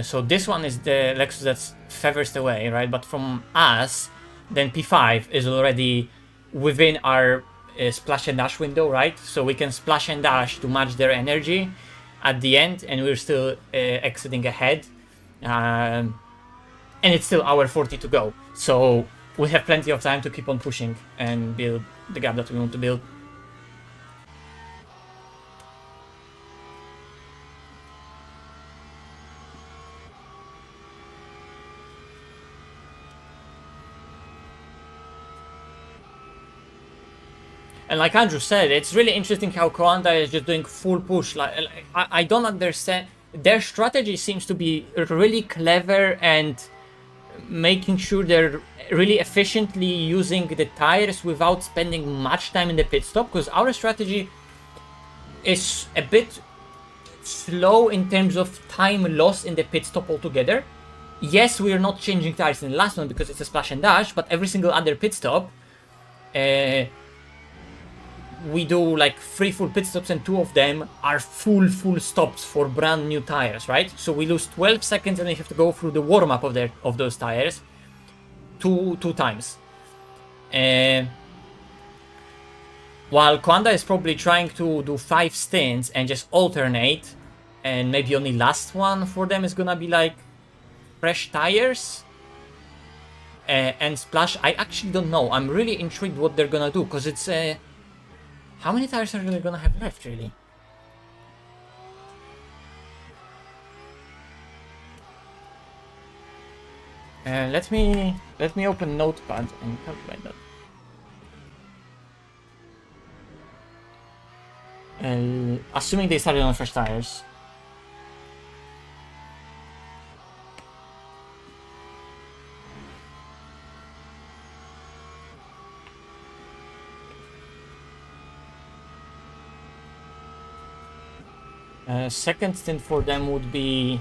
So this one is the Lexus that's furthest away, right? But from us, then P5 is already within our splash and dash window, right? So we can splash and dash to match their energy at the end, and we're still exiting ahead. And it's still hour 40 to go. So we have plenty of time to keep on pushing and build the gap that we want to build. And like Andrew said, it's really interesting how Coanda is just doing full push. I don't understand. Their strategy seems to be really clever and making sure they're really efficiently using the tires without spending much time in the pit stop, because our strategy is a bit slow in terms of time lost in the pit stop altogether. Yes, we are not changing tires in the last one because it's a splash and dash, but every single other pit stop, we do like 3 full pit stops, and 2 of them are full stops for brand new tires, right? So we lose 12 seconds and we have to go through the warm up of those tires two times. While Coanda is probably trying to do 5 stints and just alternate, and maybe only last one for them is gonna be like fresh tires and splash. I actually don't know. I'm really intrigued what they're gonna do, because it's how many tires are they gonna have left, really? Let me open Notepad and calculate that. Assuming they started on fresh tires. Second stint for them would be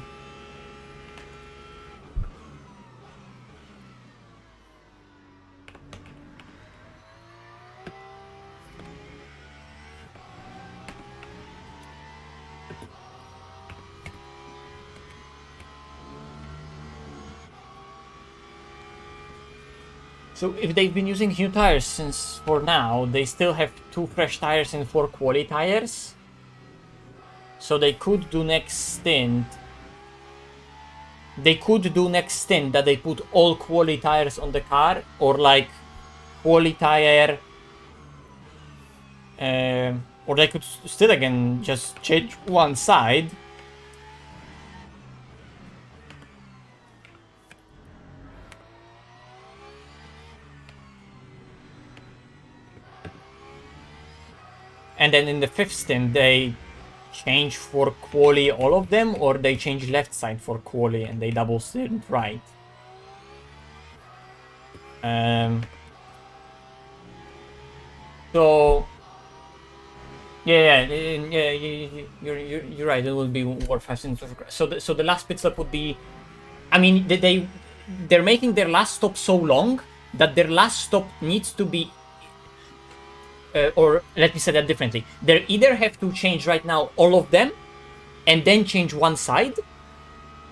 so if they've been using new tires since for now, they still have 2 fresh tires and 4 quali tires. So they could do next stint. They could do next stint that they put all quali tires on the car, or like quali tire, or they could still again just change one side. And then in the 5th stint they change for quali all of them, or they change left side for quali and they double stint right. So yeah, you're right. It will be worth 5 stints. So the last pit stop would be, I mean, they're making their last stop so long that their last stop needs to be. Or let me say that differently. They either have to change right now all of them and then change one side,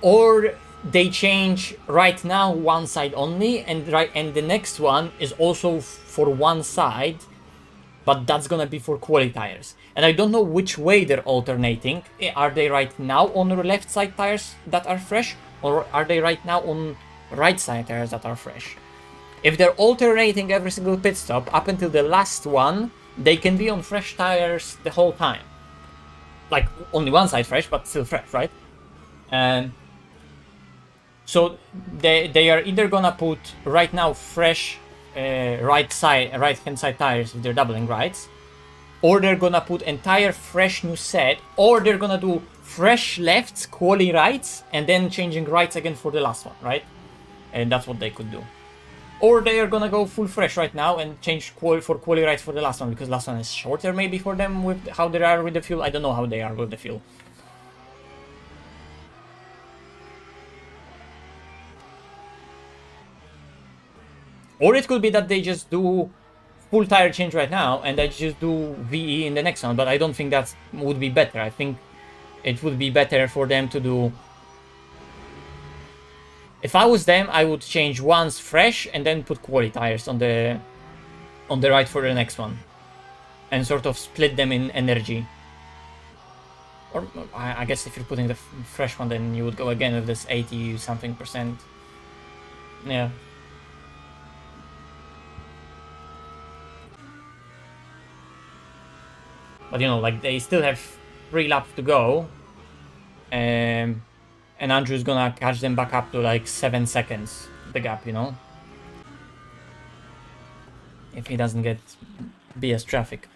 or they change right now one side only, and the next one is also for one side, but that's gonna be for quali tires. And I don't know which way they're alternating. Are they right now on the left side tires that are fresh, or are they right now on right side tires that are fresh? If they're alternating every single pit stop up until the last one, they can be on fresh tires the whole time. Like, only one side fresh, but still fresh, right? And so they are either gonna put right now fresh right hand side tires if they're doubling rights, or they're gonna put entire fresh new set, or they're gonna do fresh lefts, quali rights, and then changing rights again for the last one, right? And that's what they could do. Or they are gonna go full fresh right now and change quali rights for the last one, because last one is shorter maybe for them with how they are with the fuel. I don't know how they are with the fuel. Or it could be that they just do full tire change right now and they just do VE in the next one, but I don't think that would be better. I think it would be better for them to do. If I was them, I would change once fresh and then put quali tires on the right for the next one, and sort of split them in energy. Or I guess if you're putting the fresh one, then you would go again with this 80 something percent. Yeah. But you know, like, they still have 3 laps to go, and Andrew's gonna catch them back up to like 7 seconds, the gap, you know? If he doesn't get BS traffic.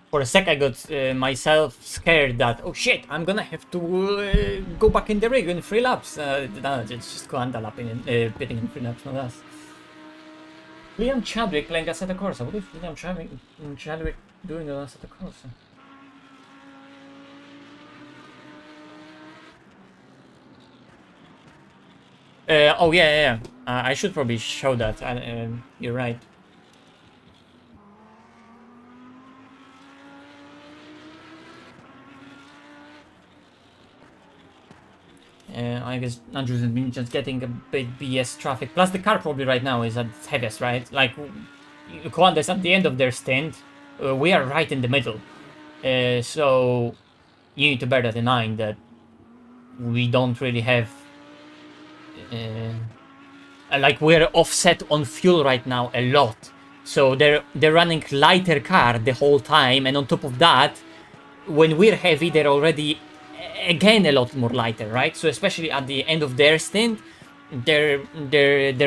For a sec, I got myself scared that, oh shit, I'm gonna have to go back in the rig in 3 laps. No, it's just Koanda lapping pitting in 3 laps, not us. Liam Chadwick playing Assetto Corsa. What is Liam Chadwick doing on Assetto Corsa? Oh yeah. I should probably show that. You're right. I guess Andrew's been just getting a bit BS traffic. Plus the car probably right now is at its heaviest, right? Like, Koanda's at the end of their stint. We are right in the middle. So you need to bear that in mind that we don't really have... like, we're offset on fuel right now a lot. So they're running lighter car the whole time, and on top of that, when we're heavy, they're already again a lot more lighter, right? So especially at the end of their stint, their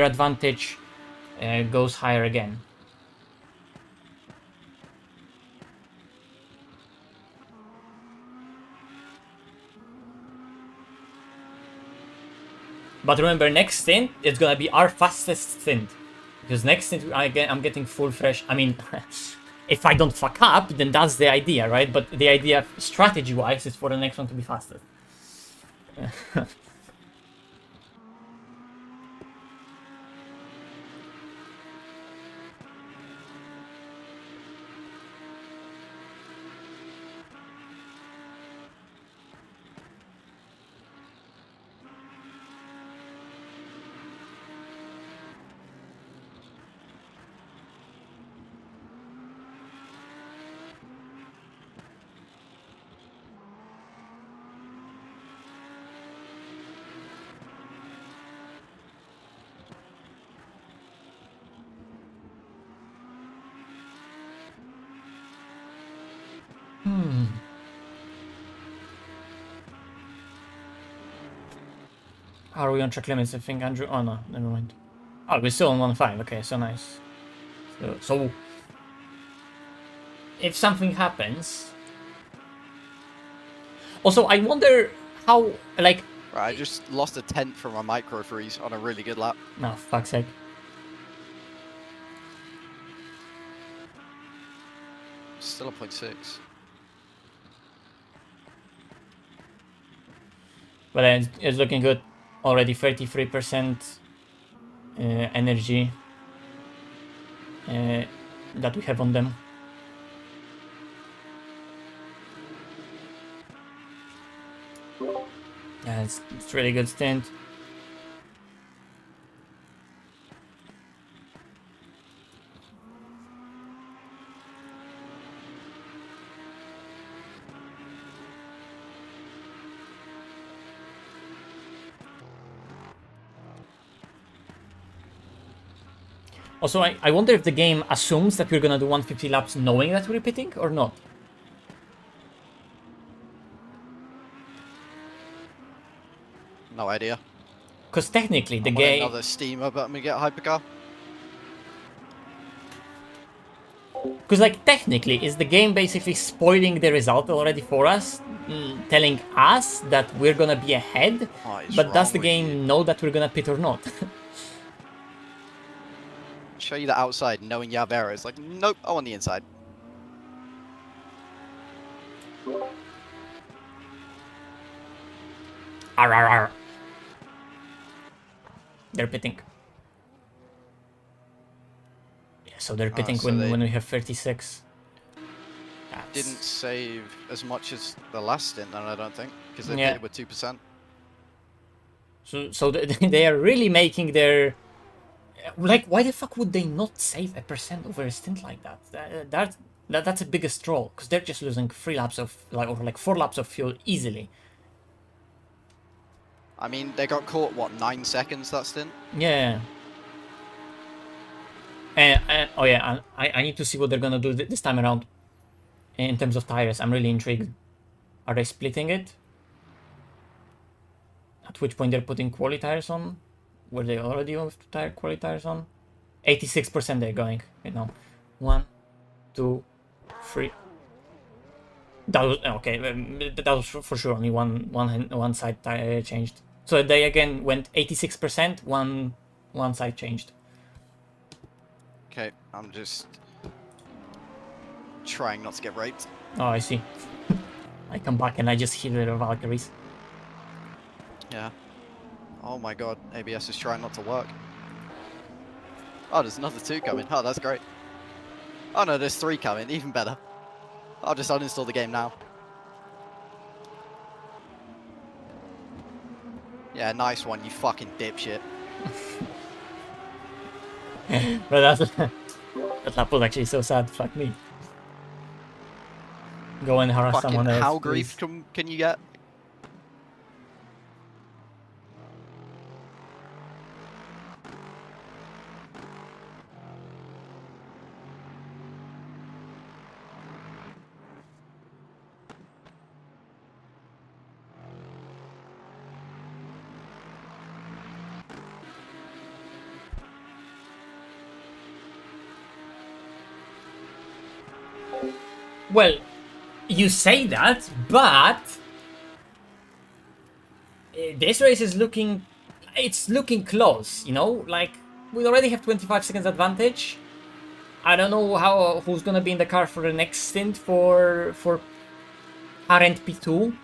advantage goes higher again. But remember, next stint it's gonna be our fastest stint, because next stint I'm getting full fresh. I mean, if I don't fuck up, then that's the idea, right? But the idea, strategy-wise, is for the next one to be faster. Are we on track limits, I think, Andrew? Oh no, never mind. Oh, we're still on 1.5. Okay, so nice. So if something happens... Also, I wonder how, like... Right, I just lost a tenth from a micro freeze on a really good lap. No, fuck's sake. Still a 0.6. But it's looking good. Already 33% energy that we have on them. Yeah, it's really good stint. Also, I wonder if the game assumes that we're gonna do 150 laps knowing that we're pitting or not. No idea. Because technically the I'm on game... another steamer, but I'm gonna get a hypercar. Because, like, technically, is the game basically spoiling the result already for us? Telling us that we're gonna be ahead? But does the game know that we're gonna pit or not? Show you the outside, knowing you have errors. Like, nope, I'm on the inside. Arr, arr, arr. They're pitting. Yeah, so they're pitting so when we have 36. Didn't save as much as the last stint, then I don't think, because they Yeah. pitted with 2%. So they are really making their... Like, why the fuck would they not save 1% over a stint like that? That's the biggest troll, because they're just losing 3 laps of, like 4 laps of fuel easily. I mean, they got caught, what, 9 seconds that stint? Yeah. And oh yeah, I need to see what they're gonna do this time around in terms of tires. I'm really intrigued. Are they splitting it? At which point they're putting quali tires on? Were they already with quali tires on? 86% they're going, you know. 1, 2, 3. That was okay. That was for sure only one side changed. So they again went 86%. One side changed. Okay, I'm just trying not to get raped. Oh, I see. I come back and I just hit the Valkyries. Yeah. Oh my god, ABS is trying not to work. Oh, there's another 2 coming. Oh, that's great. Oh no, there's 3 coming. Even better. I'll just uninstall the game now. Yeah, nice one, you fucking dipshit. But that lap was actually so sad. Fuck me. Go and harass Fucking someone else. how Please. griefed can you get? Well, you say that, but this race is looking, it's looking close, you know, like we already have 25 seconds advantage. I don't know who's gonna be in the car for the next stint for current P2.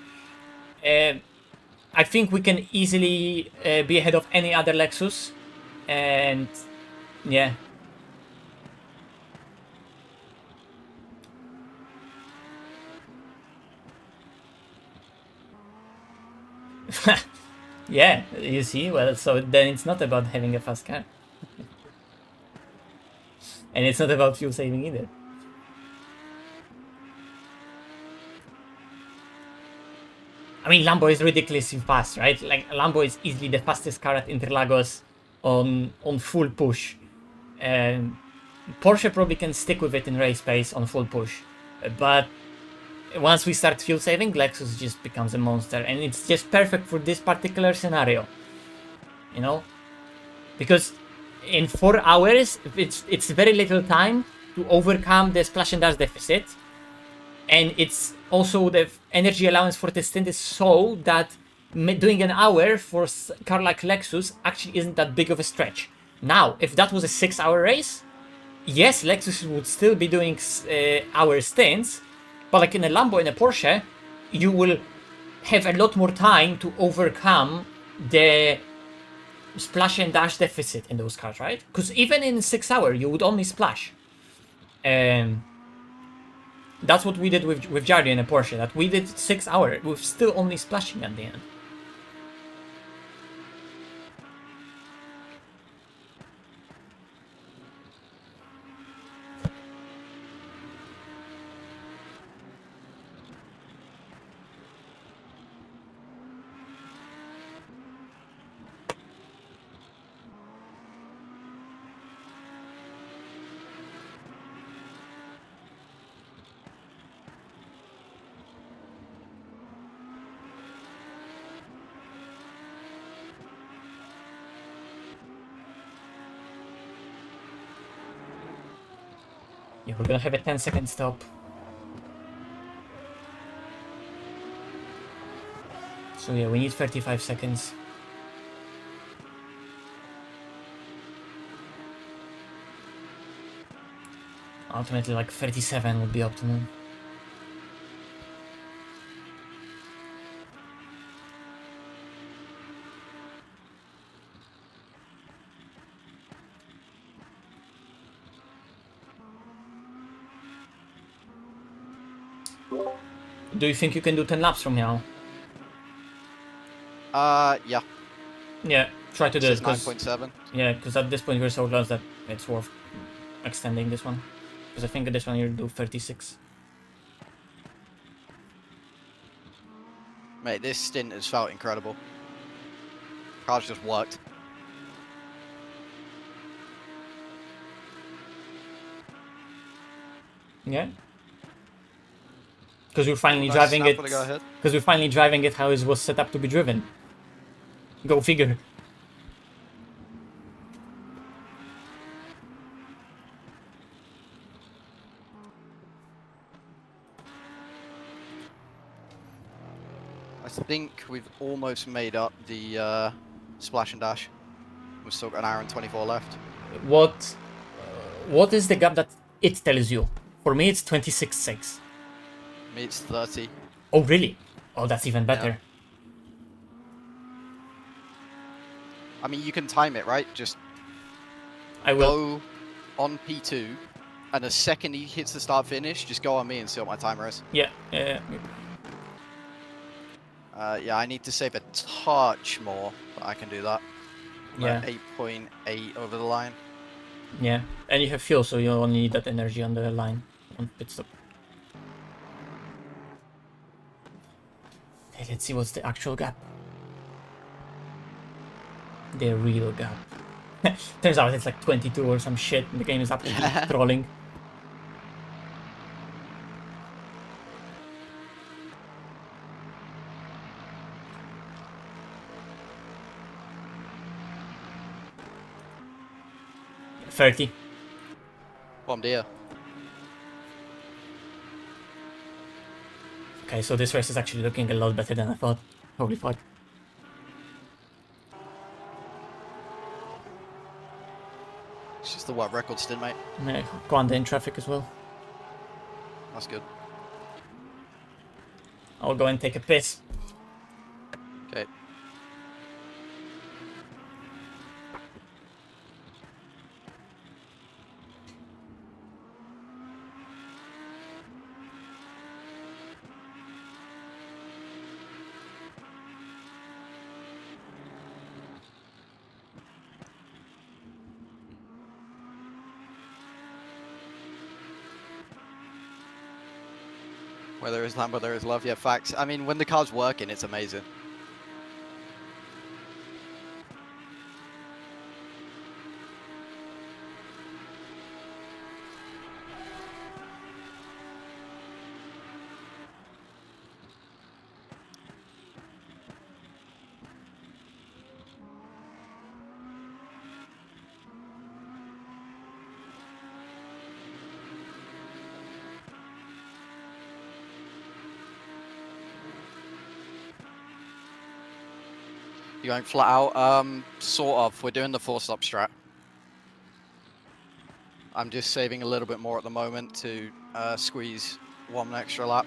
I think we can easily be ahead of any other Lexus, and yeah. Yeah, you see, well, so then it's not about having a fast car. And it's not about fuel saving either. I mean, Lambo is ridiculously fast, right? Like, Lambo is easily the fastest car at Interlagos on full push. And Porsche probably can stick with it in race pace on full push. But once we start fuel saving, Lexus just becomes a monster, and it's just perfect for this particular scenario, you know, because in 4 hours it's very little time to overcome the splash and dash deficit, and it's also the energy allowance for the stint is so that doing an hour for a car like Lexus actually isn't that big of a stretch. Now, if that was a 6-hour race, yes, Lexus would still be doing hour stints. But like in a Lambo and a Porsche, you will have a lot more time to overcome the splash and dash deficit in those cars, right? Because even in 6 hours, you would only splash. And that's what we did with Jardy and a Porsche. That we did 6 hours with still only splashing at the end. Yeah, we're gonna have a 10-second stop. So yeah, we need 35 seconds. Ultimately, like 37 would be optimum. Do you think you can do 10 laps from now? Yeah. Yeah, try to do This it. is 9.7. Yeah, because at this point we're so close that it's worth extending this one. Because I think at this one you'll do 36. Mate, this stint has felt incredible. Car's just worked. Yeah. Because we're finally Nice driving snap it. for the go ahead. Because we're finally driving it how it was set up to be driven. Go figure. I think we've almost made up the splash and dash. We've still got an hour and 24 left. What is the gap that it tells you? For me, it's 26.6. Me, it's 30. Oh, really? Oh, that's even better. Yeah. I mean, you can time it, right? Just I will. go on P2, and the second he hits the start finish, just go on me and see what my timer is. Yeah. Yeah, I need to save a touch more, but I can do that. I'm Yeah. at 8.8 over the line. Yeah. And you have fuel, so you only need that energy on the line on pit stop. Okay, let's see what's the actual gap. The real gap. Turns out it's like 22 or some shit, and the game is absolutely trolling. $30. Bomb dear. Okay, so this race is actually looking a lot better than I thought. Holy fuck. It's just the world record stint, mate. Yeah, go under in traffic as well. That's good. I'll go and take a piss. Okay. Where there is Lambo, there is love. Yeah, facts. I mean, when the car's working, it's amazing. You going flat out? Sort of. We're doing the 4-stop strat. I'm just saving a little bit more at the moment to squeeze one extra lap.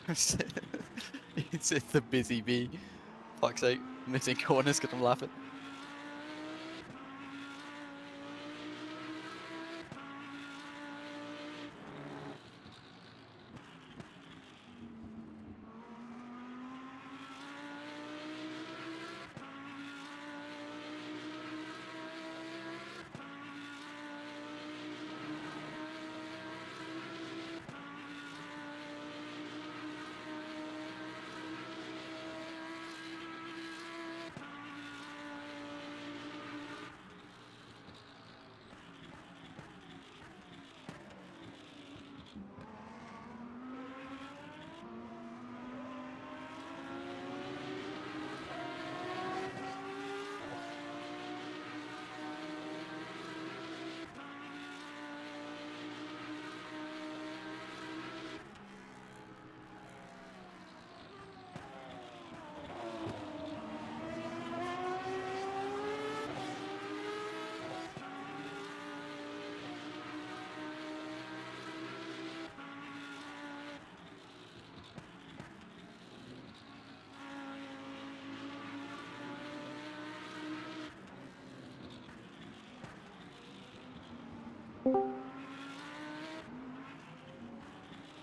it's the busy bee. Fuck's sake, missing corners because I'm laughing.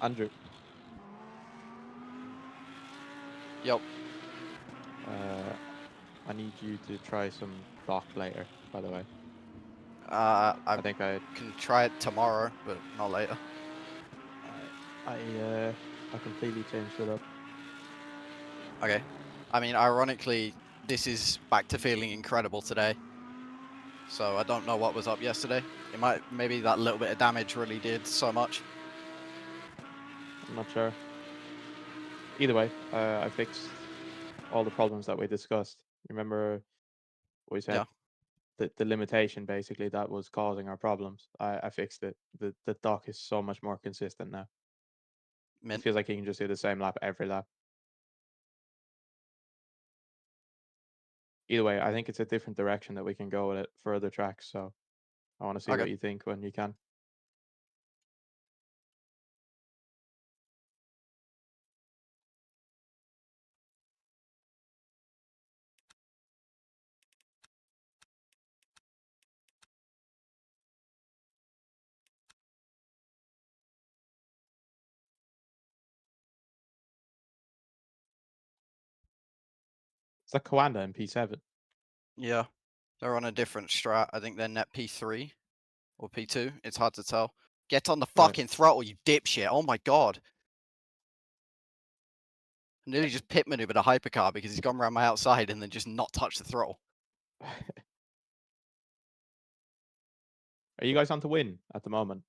Andrew, Yep. I need you to try some dock later, by the way. I think I can try it tomorrow, but not later. I completely changed it up. Okay. I mean, ironically, this is back to feeling incredible today. So I don't know what was up yesterday. Maybe that little bit of damage really did so much. I'm not sure. Either way, I fixed all the problems that we discussed. Remember we said Yeah. the limitation basically that was causing our problems. I fixed it. The dock is so much more consistent now. It Mint. feels like you can just do the same lap every lap. Either way, I think it's a different direction that we can go with it for other tracks. So I want to see Okay. what you think when you can. It's like Coanda in P7. Yeah. They're on a different strat. I think they're net P3 or P2. It's hard to tell. Get on the Right. fucking throttle, you dipshit. Oh my god. I nearly just pit maneuvered a hypercar because he's gone around my outside and then just not touched the throttle. Are you guys on to win at the moment?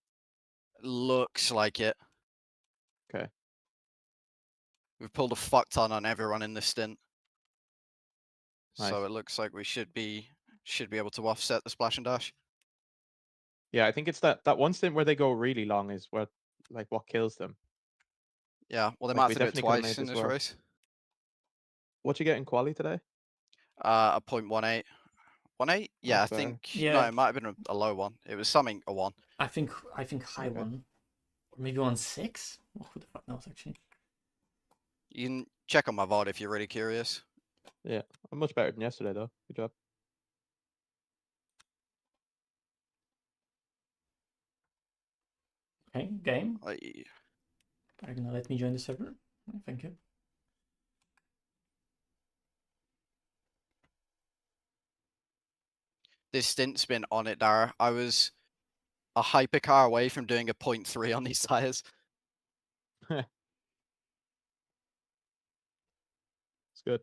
Looks like it. Okay. We've pulled a fuck ton on everyone in this stint. Nice. So it looks like we should be able to offset the splash and dash. Yeah, I think it's that one stint where they go really long is what kills them. Yeah, well they Like, might we have to do it definitely could've twice made in this this work. race. What you get in quali today? A 0.18. 1.8? Yeah, That's I better. think no, Yeah. it might have been a low one. It was something a 1. I think high Okay. one, or maybe 1.6. Oh, who the fuck knows actually? You can check on my VOD if you're really curious. Yeah, I'm much better than yesterday though. Good job. Okay, game. Like, Are you gonna let me join the server? Oh, thank you. this stint's been on it, Dara. I was a hypercar away from doing a 0.3 on these tires. It's good.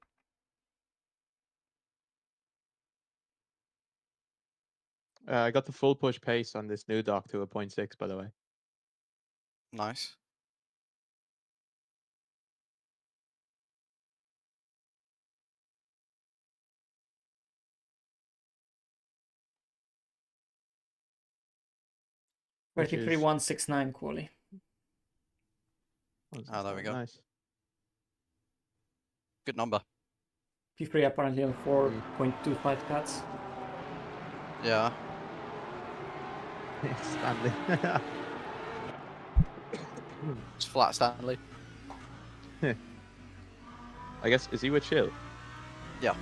I got the full push pace on this new dock to a 0.6, by the way. Nice. Which 33.169 quali. Ah, there we go. Nice. Good number. P3 apparently on 4.25 cuts. Yeah. Stanley. It's flat Stanley. I guess, is he with Chill? Yeah.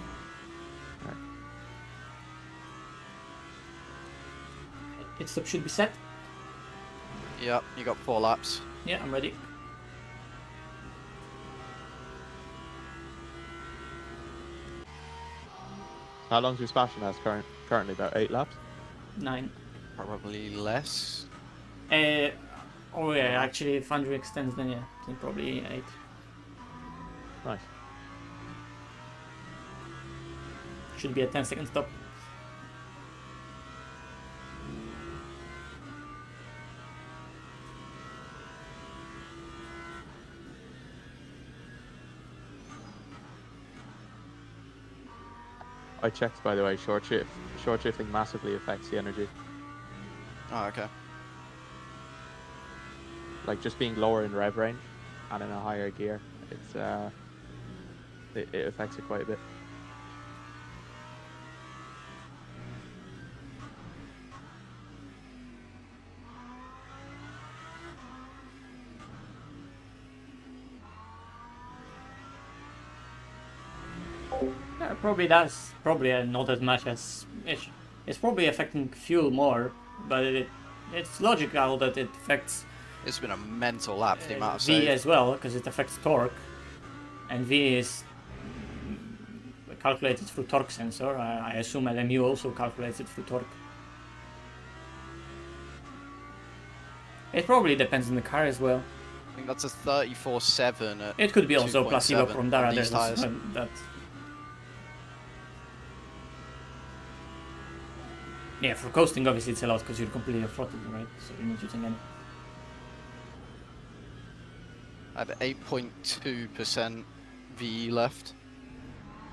Right. Pit stop should be set. Yep, you got 4 laps. Yeah, I'm ready. How long's your splashing last currently? About 8 laps? 9. Probably less. Oh yeah, actually if Andrew extends then yeah, then probably 8. Nice. Should be a 10-second stop. I checked, by the way, short shifting massively affects the energy. Oh, okay. Like just being lower in rev range and in a higher gear, it's it affects it quite a bit. Yeah, probably does. Probably not as much as it's probably affecting fuel more, but it's logical that it affects It's been a mental lap for the amount of V save. as well, because it affects torque, and V is calculated through torque sensor. I assume LMU also calculates it through torque. It probably depends on the car as well. I think that's a 34.7 at It could be also placebo 2.7 from Dara. on these There's tyres. that Yeah, for coasting, obviously it's a lot because you're completely off-throttled, right? So you're not using any. I have 8.2% VE left.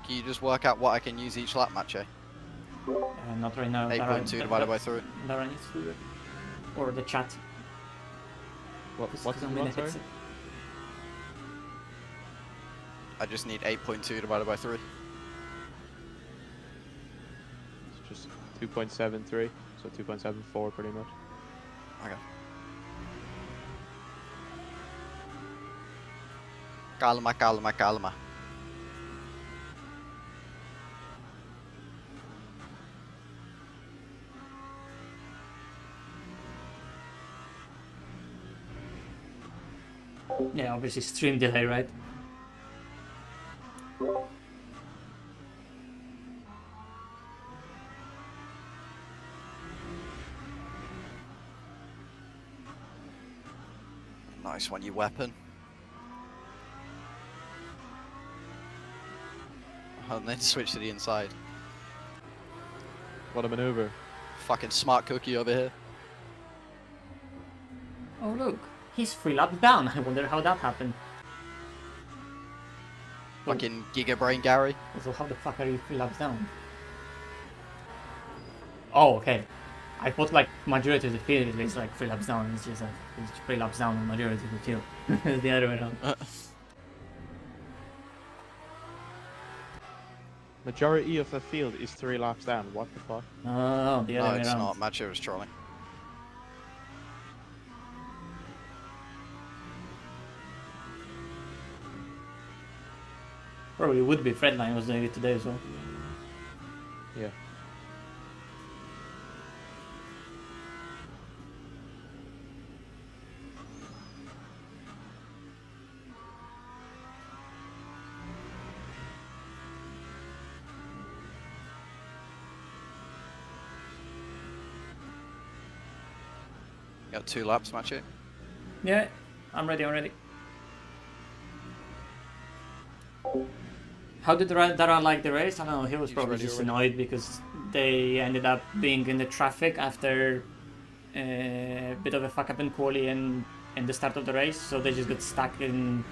Can you just work out what I can use each lap, Macho? Not right now. 8.2 divided by 3. Dara needs to do it. Or the chat. What Because did I'm you in want, a sorry? headset. I just need 8.2 divided by 3. It's just 2.73, so 2.74 pretty much. Okay. Calma, calma, calma. Yeah, obviously stream delay, right? Nice one, you weapon. And then switch to the inside. What a maneuver. Fucking smart cookie over here. Oh look, he's 3 laps down. I wonder how that happened. Fucking Giga Brain Gary. Also, how the fuck are you 3 laps down? Oh, okay. I thought like majority of the field is like 3 laps down. It's just like it's 3 laps down and majority of the field. It's the other way around. Majority of the field is 3 laps down. What the fuck? Oh, the No, other way it's around. not. Macho was trolling. Probably would be. Fredline was doing it today as well. Yeah. Got 2 laps, Macho. Yeah, I'm ready. How did Dara like the race? I don't know, he was He's probably ready just already. annoyed because they ended up being in the traffic after a bit of a fuck up in quali and the start of the race, so they just got stuck in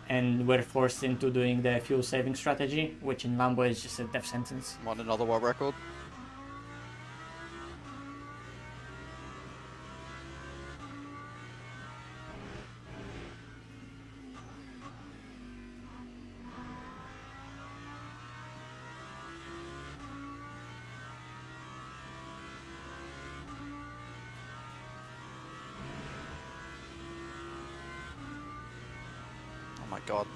and were forced into doing the fuel saving strategy, which in Lambo is just a death sentence. Want another world record? Oh my god.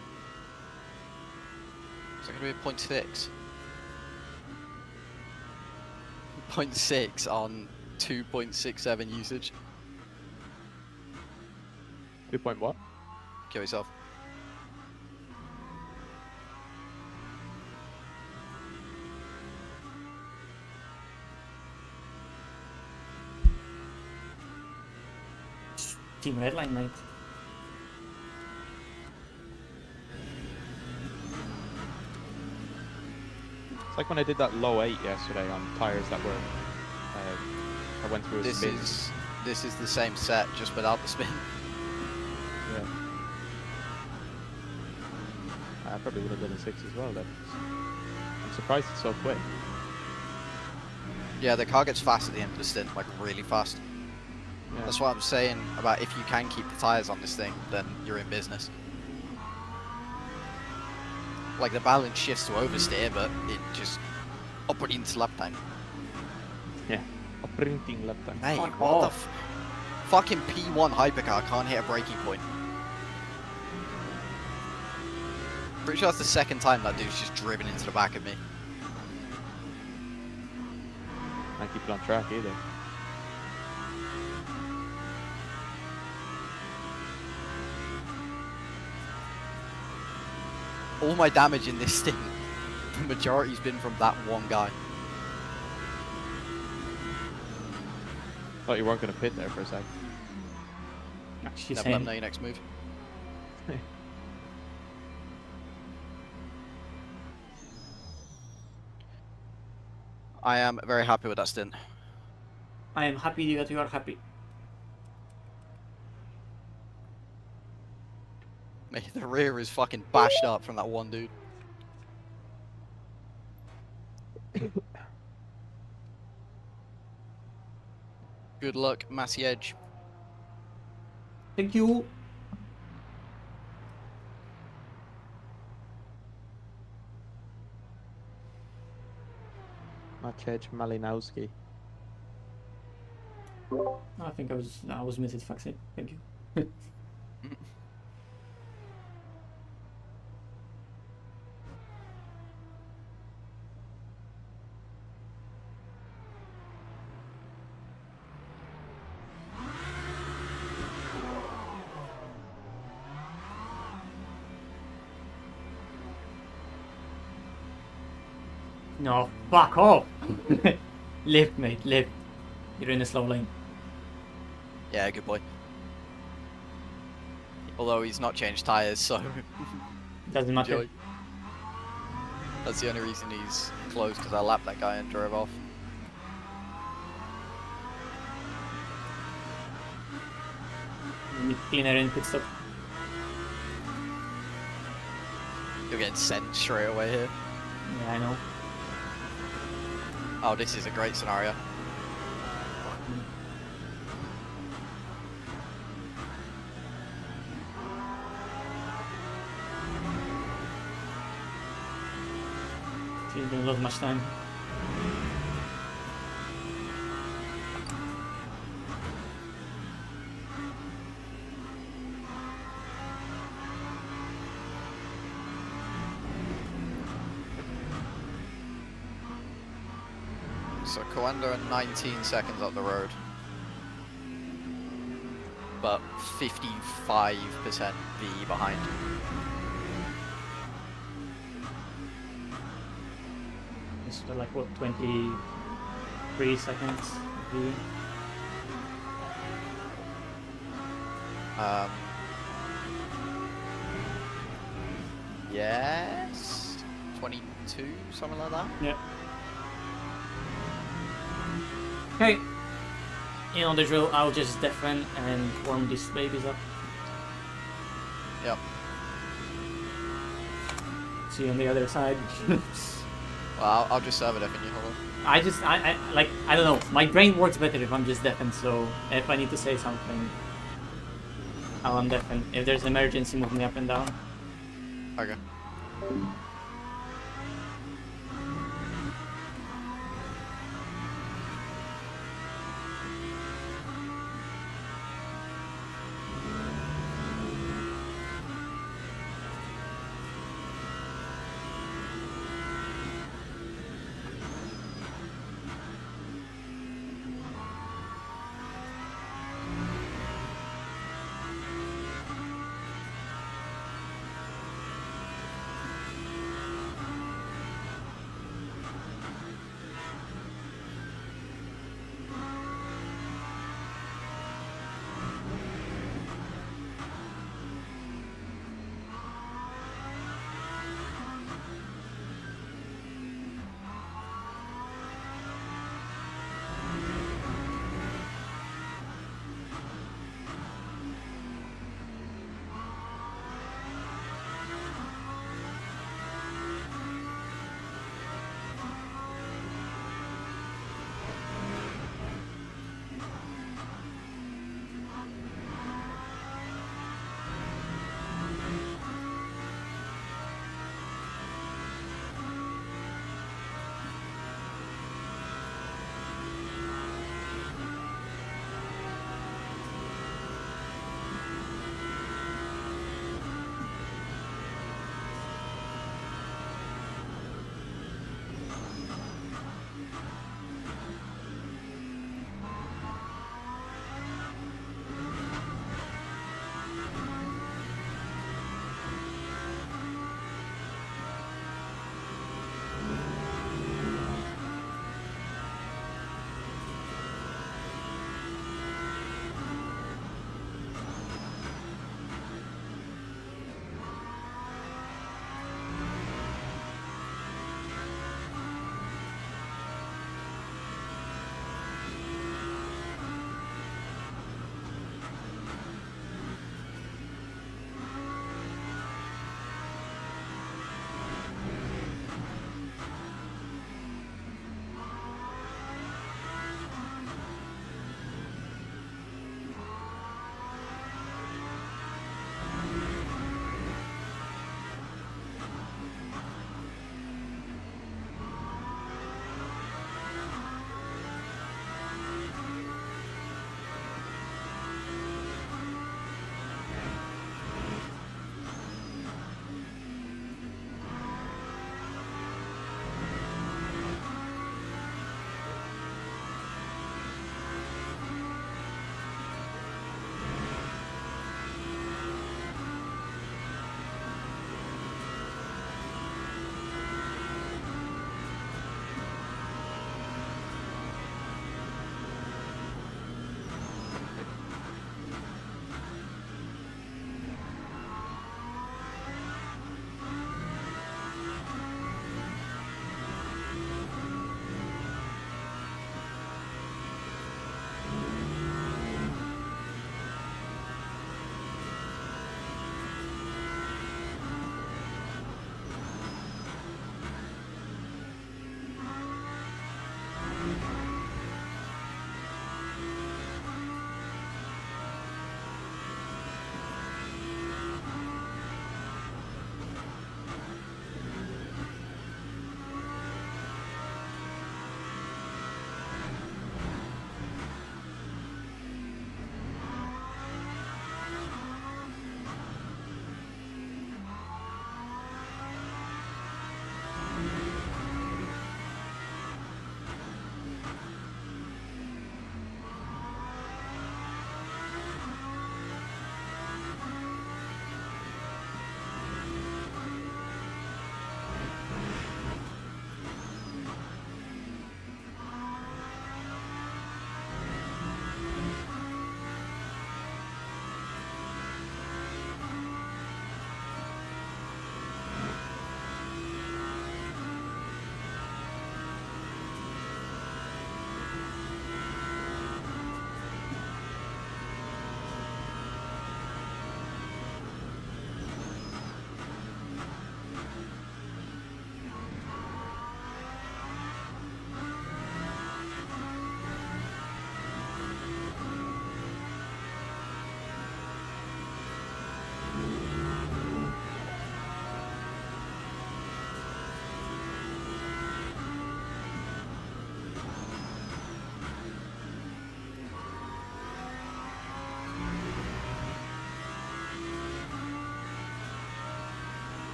Is that going to be a 0.6? 0.6 on 2.67 usage. 2 point what? Kill yourself. Team Redline, mate. It's like when I did that low 8 yesterday on tires that were. I went through a This spin. is the same set, just without the spin. Yeah. I probably would have done a 6 as well then. I'm surprised it's so quick. Yeah, the car gets fast at the end of the stint, like really fast. Yeah. That's what I'm saying about if you can keep the tyres on this thing, then you're in business. Like the balance shifts to oversteer, but it just up and into lap time. Yeah. A printing lap time. Hey, Fuck what the off. fucking P1 hypercar can't hit a braking point. Pretty sure that's the second time that dude's just driven into the back of me. Can't keep it on track either. All my damage in this stint, the majority's been from that one guy. Thought you weren't going to pit there for a sec. Actually, Never let same. me know your next move. I am very happy with that stint. I am happy that you are happy. Mate, the rear is fucking bashed up from that one dude. Good luck, Massey Edge. Thank you. Maciej Malinowski. I think I was muted. Fuck's sake. Thank you. No, fuck off. Lift, mate, lift. You're in a slow lane. Yeah, good boy. Although he's not changed tyres, so Doesn't matter. enjoy. That's the only reason he's closed, because I lapped that guy and drove off. You need cleaner in pit stop. You're getting sent straight away here. Yeah, I know. Oh, this is a great scenario. You didn't lose much time. So Coanda are 19 seconds up the road. But 55% V behind. It's like what, 23 seconds? V. Yes? 22, something like that? Yeah. Okay. You know the drill, I'll just deafen and warm these babies up. Yep. See you on the other side. Well, I'll just serve it if you hold on. I don't know, my brain works better if I'm just deafened, so if I need to say something, I'll undeafen. If there's an emergency, move me up and down. Okay.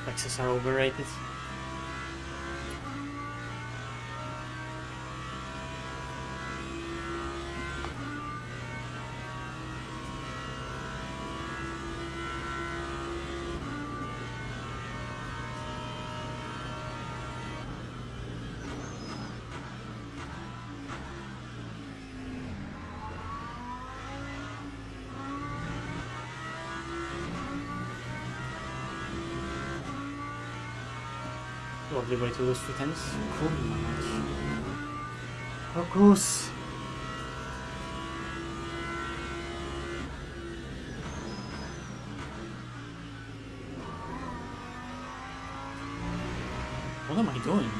Reflexes are overrated. Lovely way to lose 3 tenths. Cool match. Focus! What am I doing?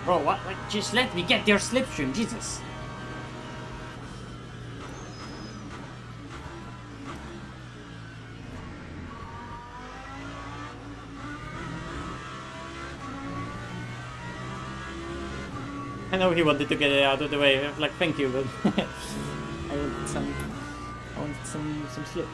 Bro, what? Just let me get your slipstream, Jesus. I know he wanted to get it out of the way. Like, thank you, but I want some slip.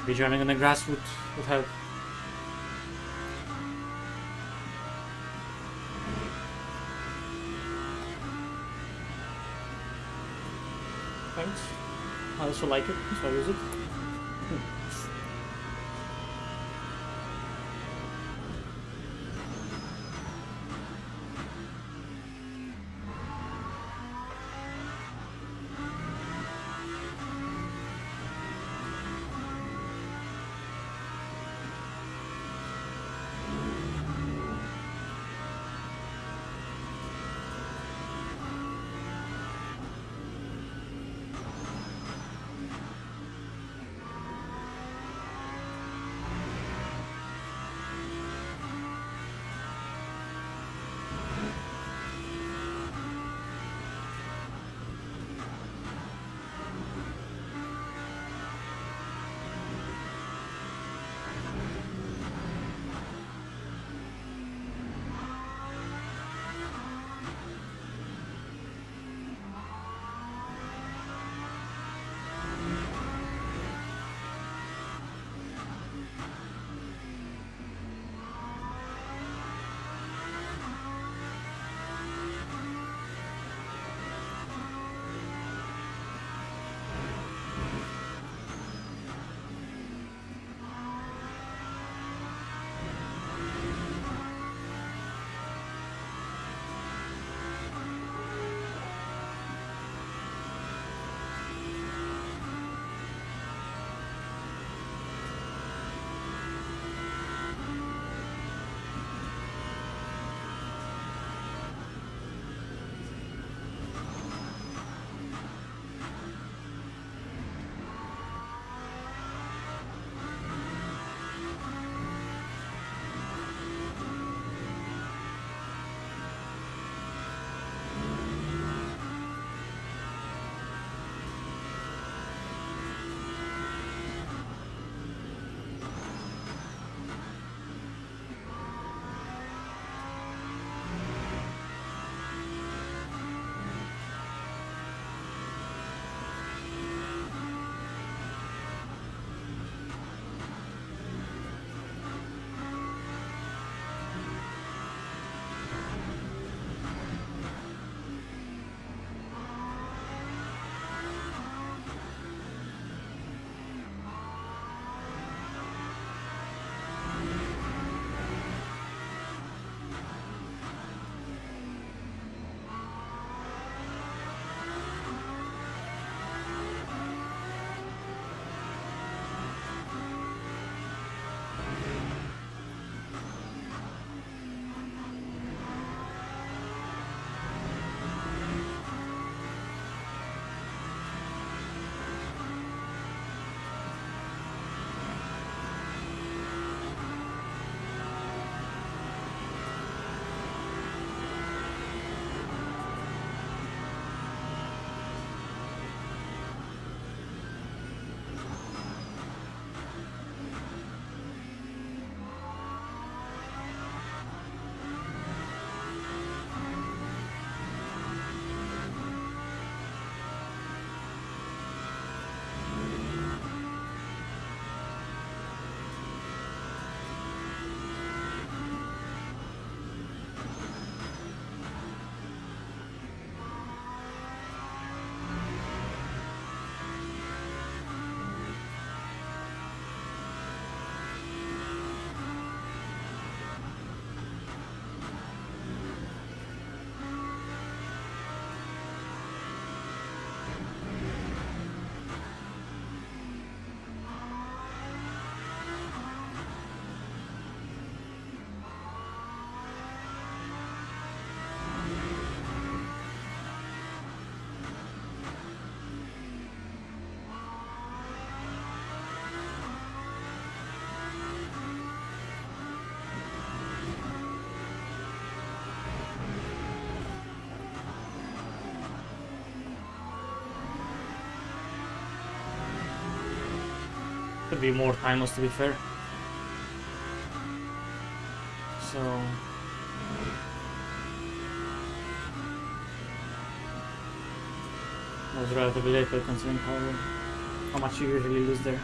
Be driving on the grass would help. Thanks. I also like it, so I use it. Could be more timeless, to be fair. So... was relatively little considering how much you usually lose there.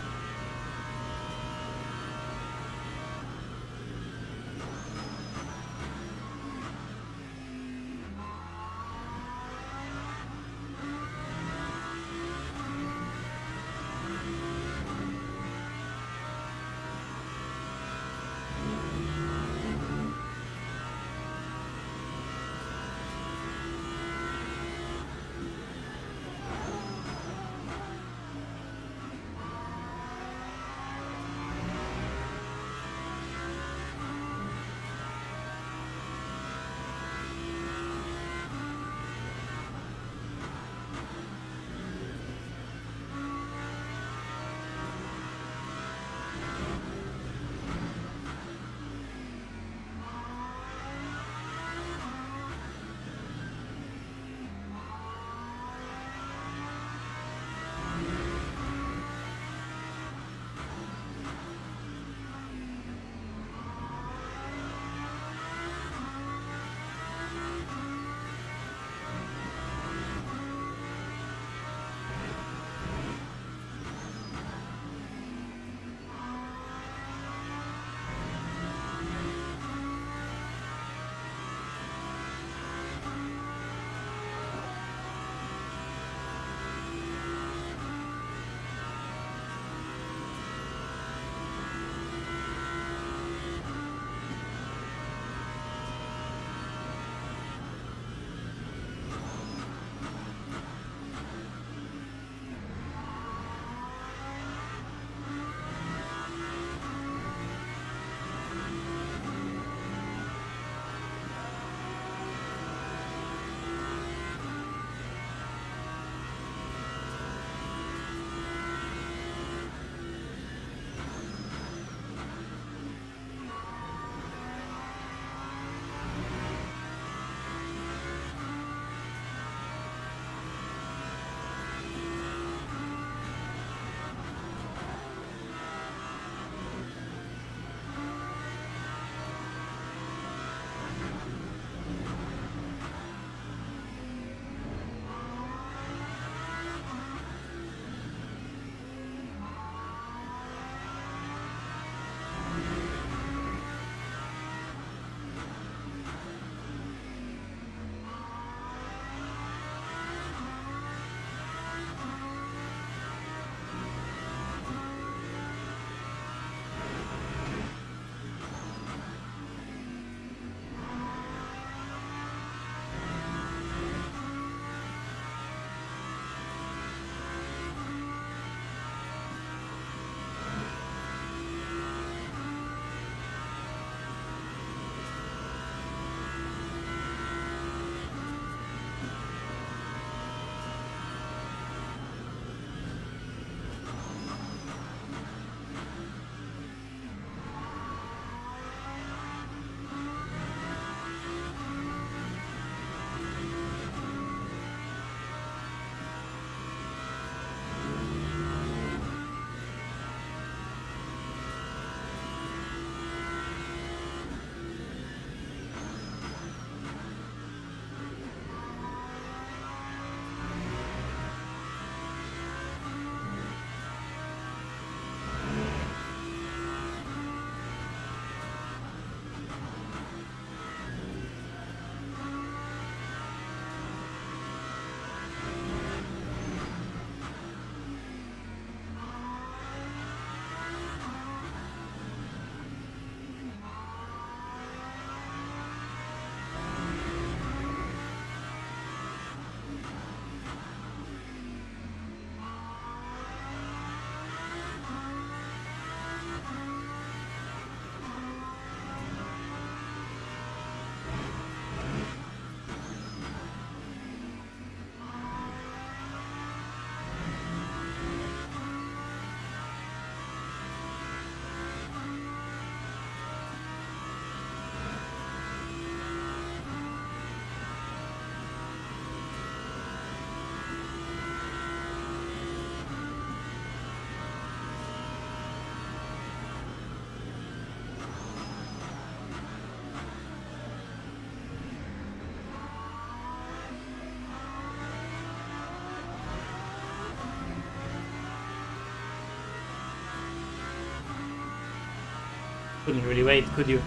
Couldn't really wait, could you?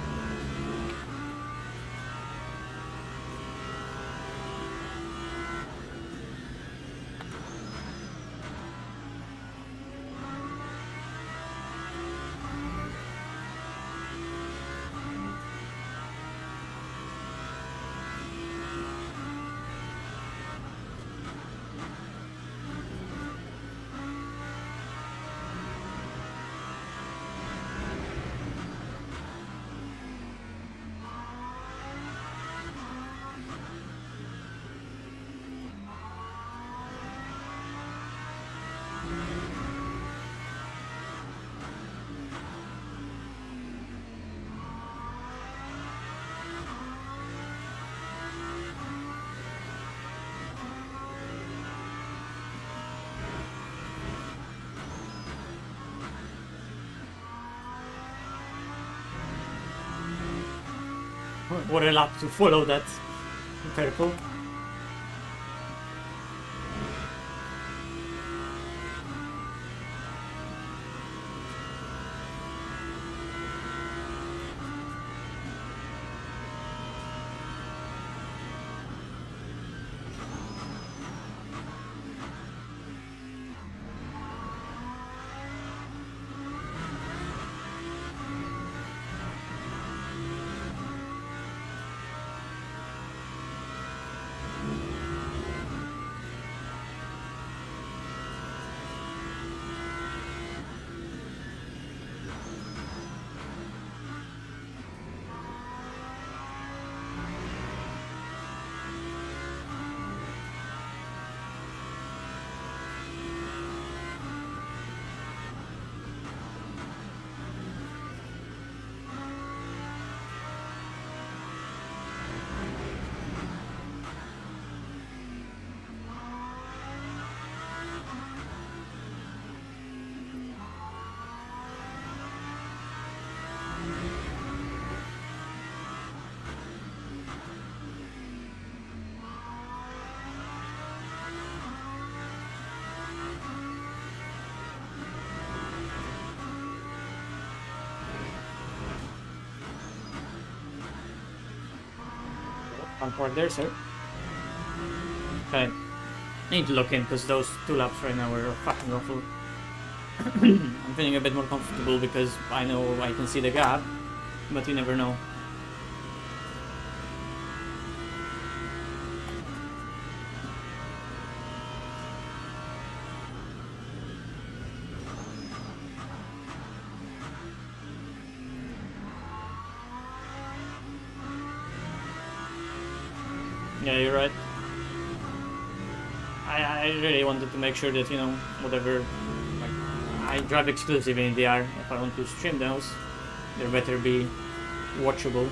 What a lap to follow that purple. One part there, sir. Okay. I need to look in because those 2 laps right now are fucking awful. I'm feeling a bit more comfortable because I know I can see the gap, but you never know. Yeah, you're right. I really wanted to make sure that, you know, whatever, like, I drive exclusively in VR. If I want to stream those, they better be watchable.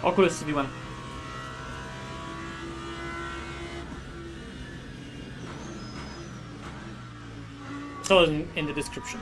Oculus CV1. It's all in the description.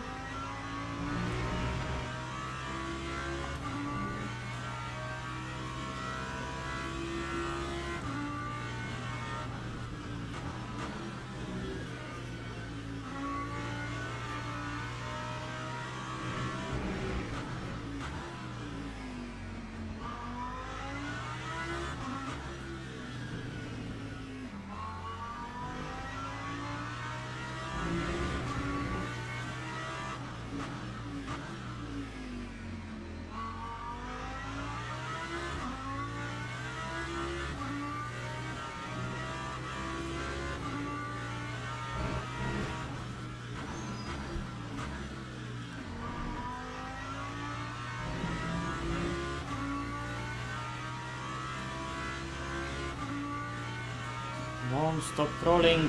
on, stop trolling.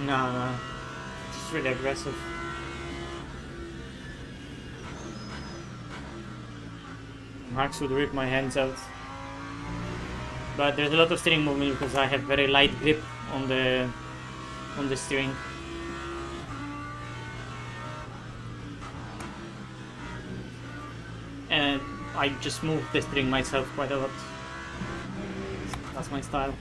No, just really aggressive. Max would rip my hands out. But there's a lot of steering movement because I have very light grip on the steering. And I just move the steering myself quite a lot. That's my style.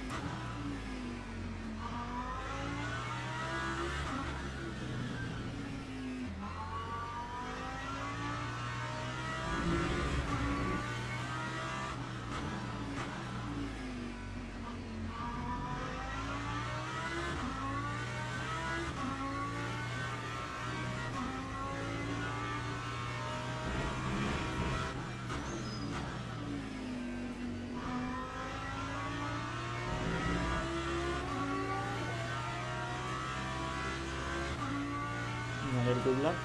Good luck.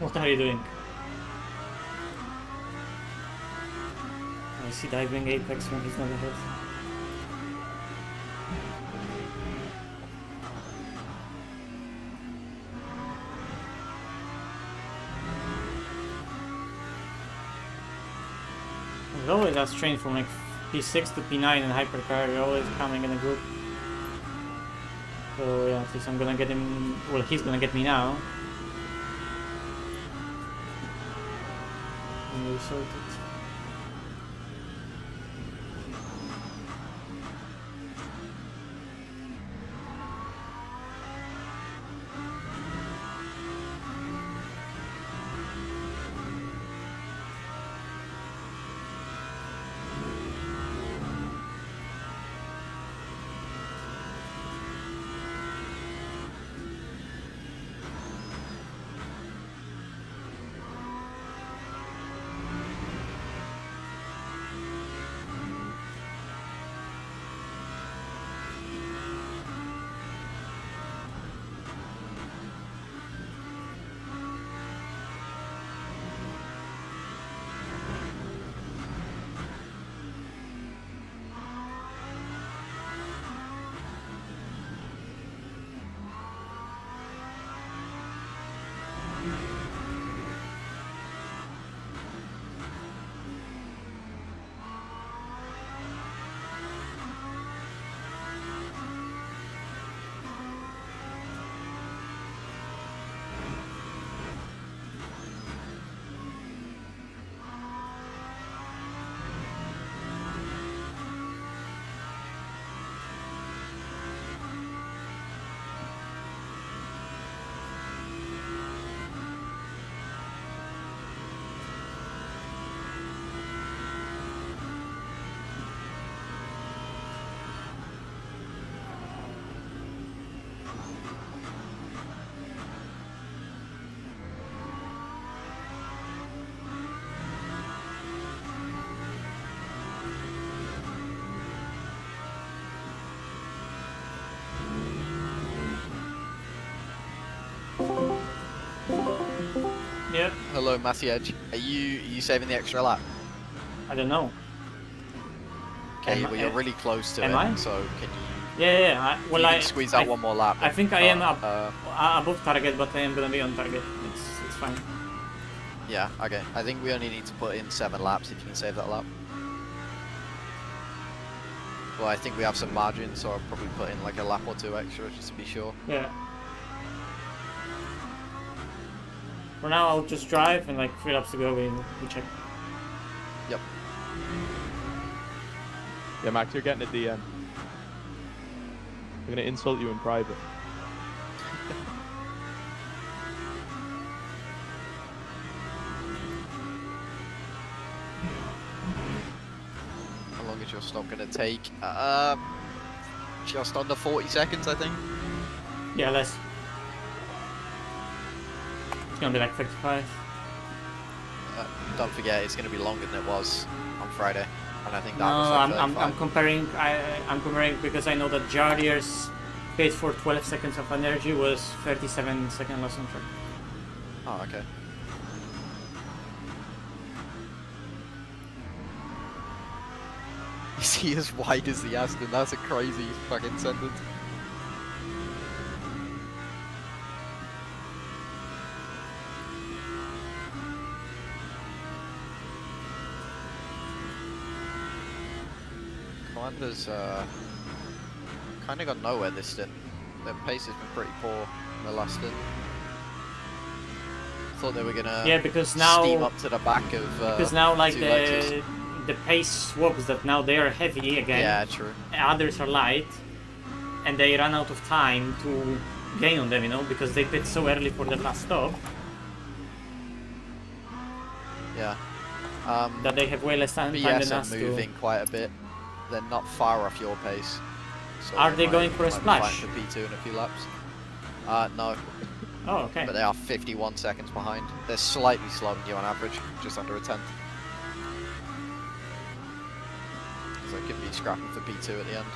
What are you doing? I see diving apex when he's not ahead. There's always that train from like P6 to P9 and hypercar, you're always coming in a group. So yeah, at least I'm gonna get him, well he's gonna get me now. And we sort it. Yeah. Hello, Matty Edge. Are you saving the extra lap? I don't know. Okay, Am well I- you're really close to am it. I? So can you? Yeah. Well, you can squeeze out one more lap. I think I am but, above target, but I am gonna be on target. It's fine. Yeah. Okay. I think we only need to put in 7 laps if you can save that lap. Well, I think we have some margin, so I'll probably put in like a lap or 2 extra just to be sure. Yeah. For now, I'll just drive and like 3 laps to go. We check. Yep. Yeah, Max, you're getting at the end. I'm gonna insult you in private. How long is your stop gonna take? Just under 40 seconds, I think. Yeah, less. It's gonna be like 35. Don't forget, it's gonna be longer than it was on Friday, and I think that No, was like I'm 35. comparing. I'm comparing because I know that Jardier's pace for 12 seconds of energy was 37 second loss on track. Oh, okay. Is he as wide as the Aston? That's a crazy fucking sentence. Commander's kind of got nowhere this stint. Their pace has been pretty poor in the last stint. Thought they were gonna Because now steam up to the back of because now like two Lexus. the pace swaps that now they are heavy again. Yeah, true. Others are light, and they run out of time to gain on them. You know, because they pit so early for the last stop Yeah. that they have way less time than BS us are to. moving quite a bit. They're not far off your pace. So Are they going for a might be splash? fighting for P2 in a few laps. No, Oh, okay. but they are 51 seconds behind. They're slightly slower than you on average, just under a tenth. So they could be scrapping for P2 at the end.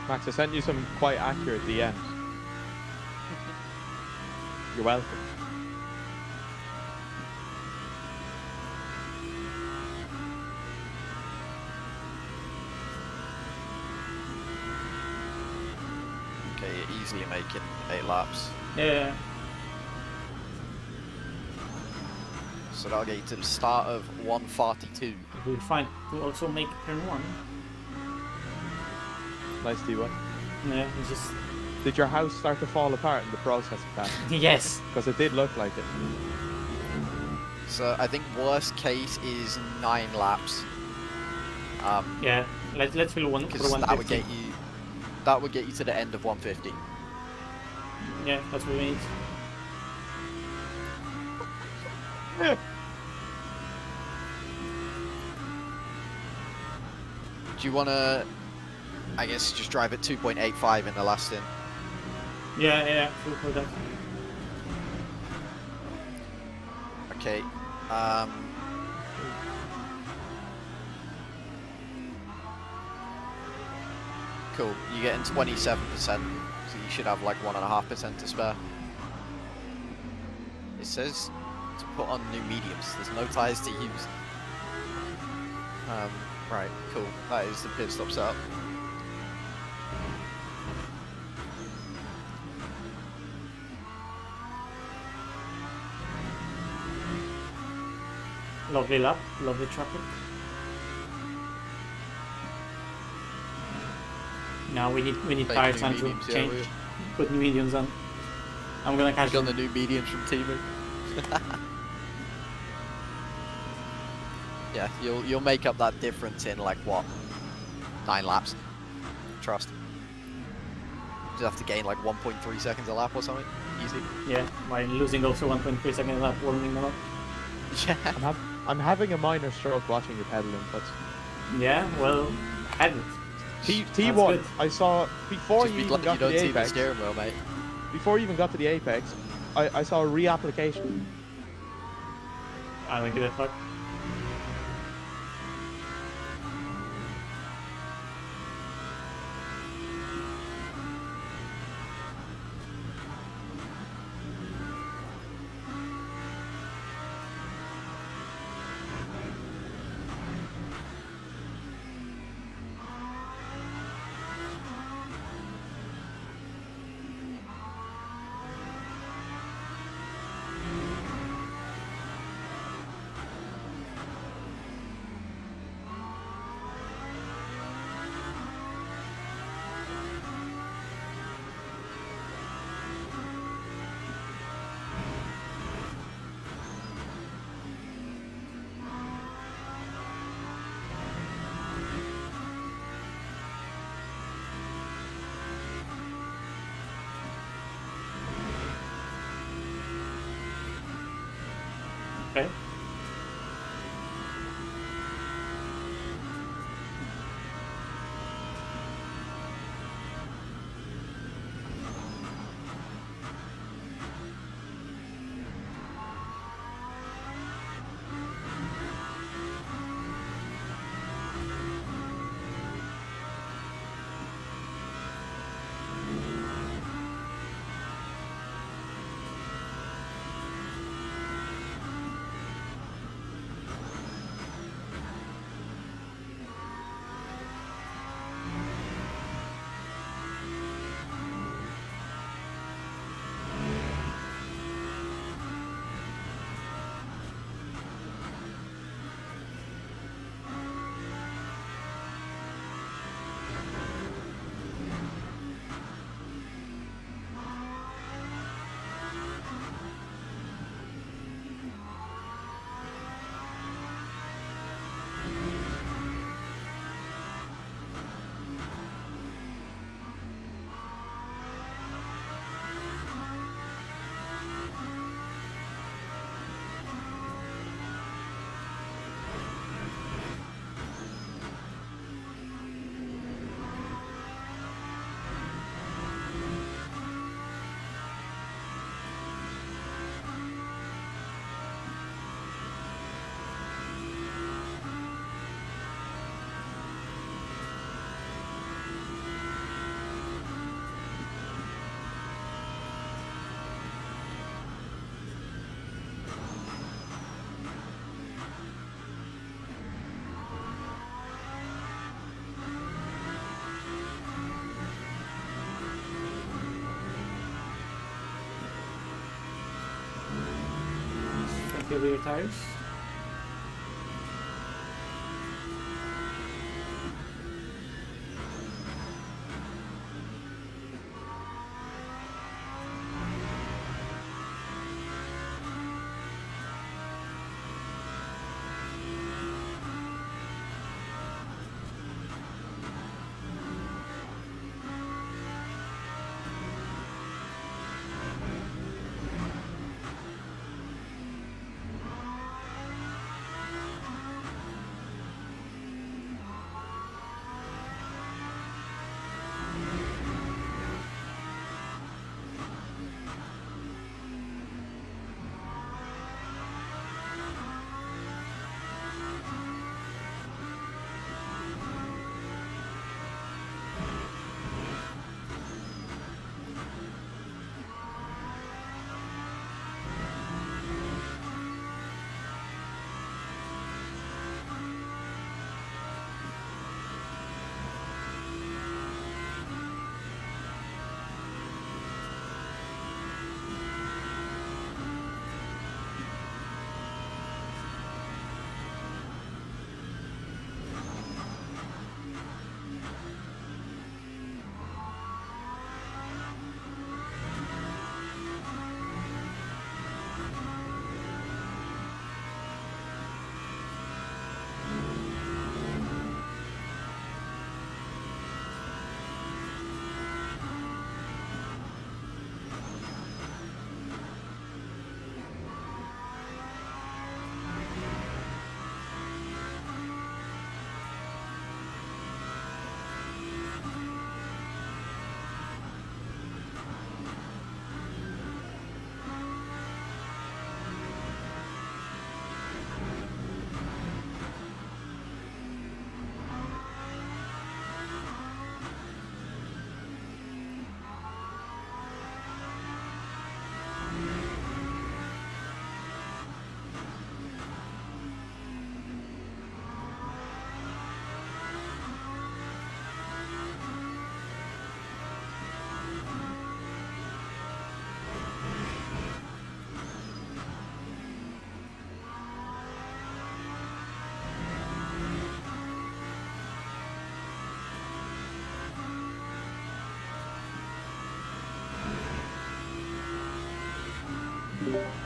Max, I sent you some quite accurate DMs. You're welcome. Okay, you're easily making 8 laps. Yeah. So that'll get you to the start of 142. We'll find to also make turn 1. Nice D1. Yeah, it's just Did your house start to fall apart in the process of that? yes. Because it did look like it. So I think worst case is 9 laps. Yeah. Let's fill one for Because 150. that would get you to the end of 150. Yeah, that's what we need. Do you want to, I guess, just drive at 2.85 in the last stint? Yeah, full for that. Okay. Cool. You're getting 27%, so you should have like 1.5% to spare. It says to put on new mediums. There's no tyres to use. Right, cool. That is the pit stop setup. Lovely lap, lovely traffic. Now we need Fake tires new on to mediums, yeah, change. we- Put new mediums on. I'm gonna catch Got them. the new mediums from Timu. Yeah, you'll make up that difference in like what, 9 laps. Trust. Just have to gain like 1.3 seconds a lap or something. Easy. Yeah, while losing also 1.3 seconds lap, warming them up. Yeah. I'm having a minor stroke watching you pedaling, but Yeah, well, had it. T1, good. I saw before Just you be even glad got you to don't the see the apex. steering wheel, mate. Before you even got to the apex, I saw a reapplication. I don't give a fuck. with your rear tires.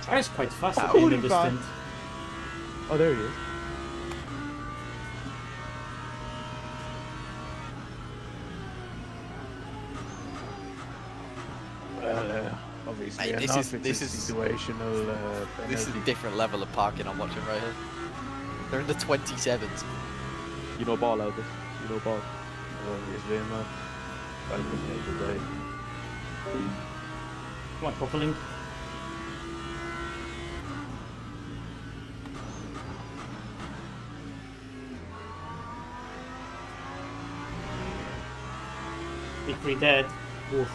Car is quite fast at the end of this stint. Oh, there he is. Well, obviously, Mate, this is situational. This is a penalty. different level of parking I'm watching right here. They're in the 27s. You know ball, Albert. You know ball. Obviously, man. I can make the day. Come on, coupling. Victory dead. Oof.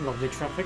Lovely traffic.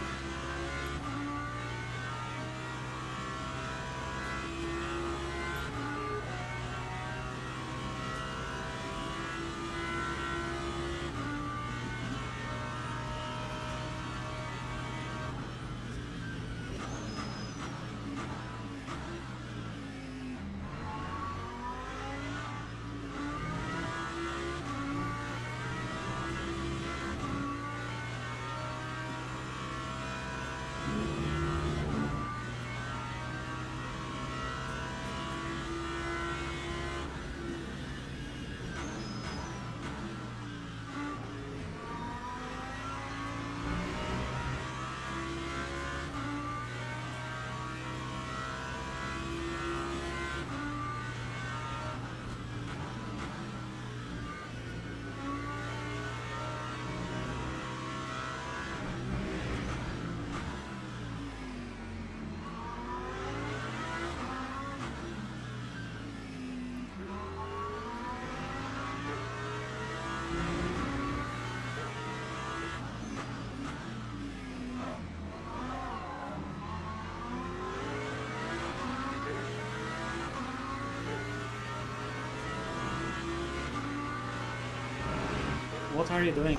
What are you doing?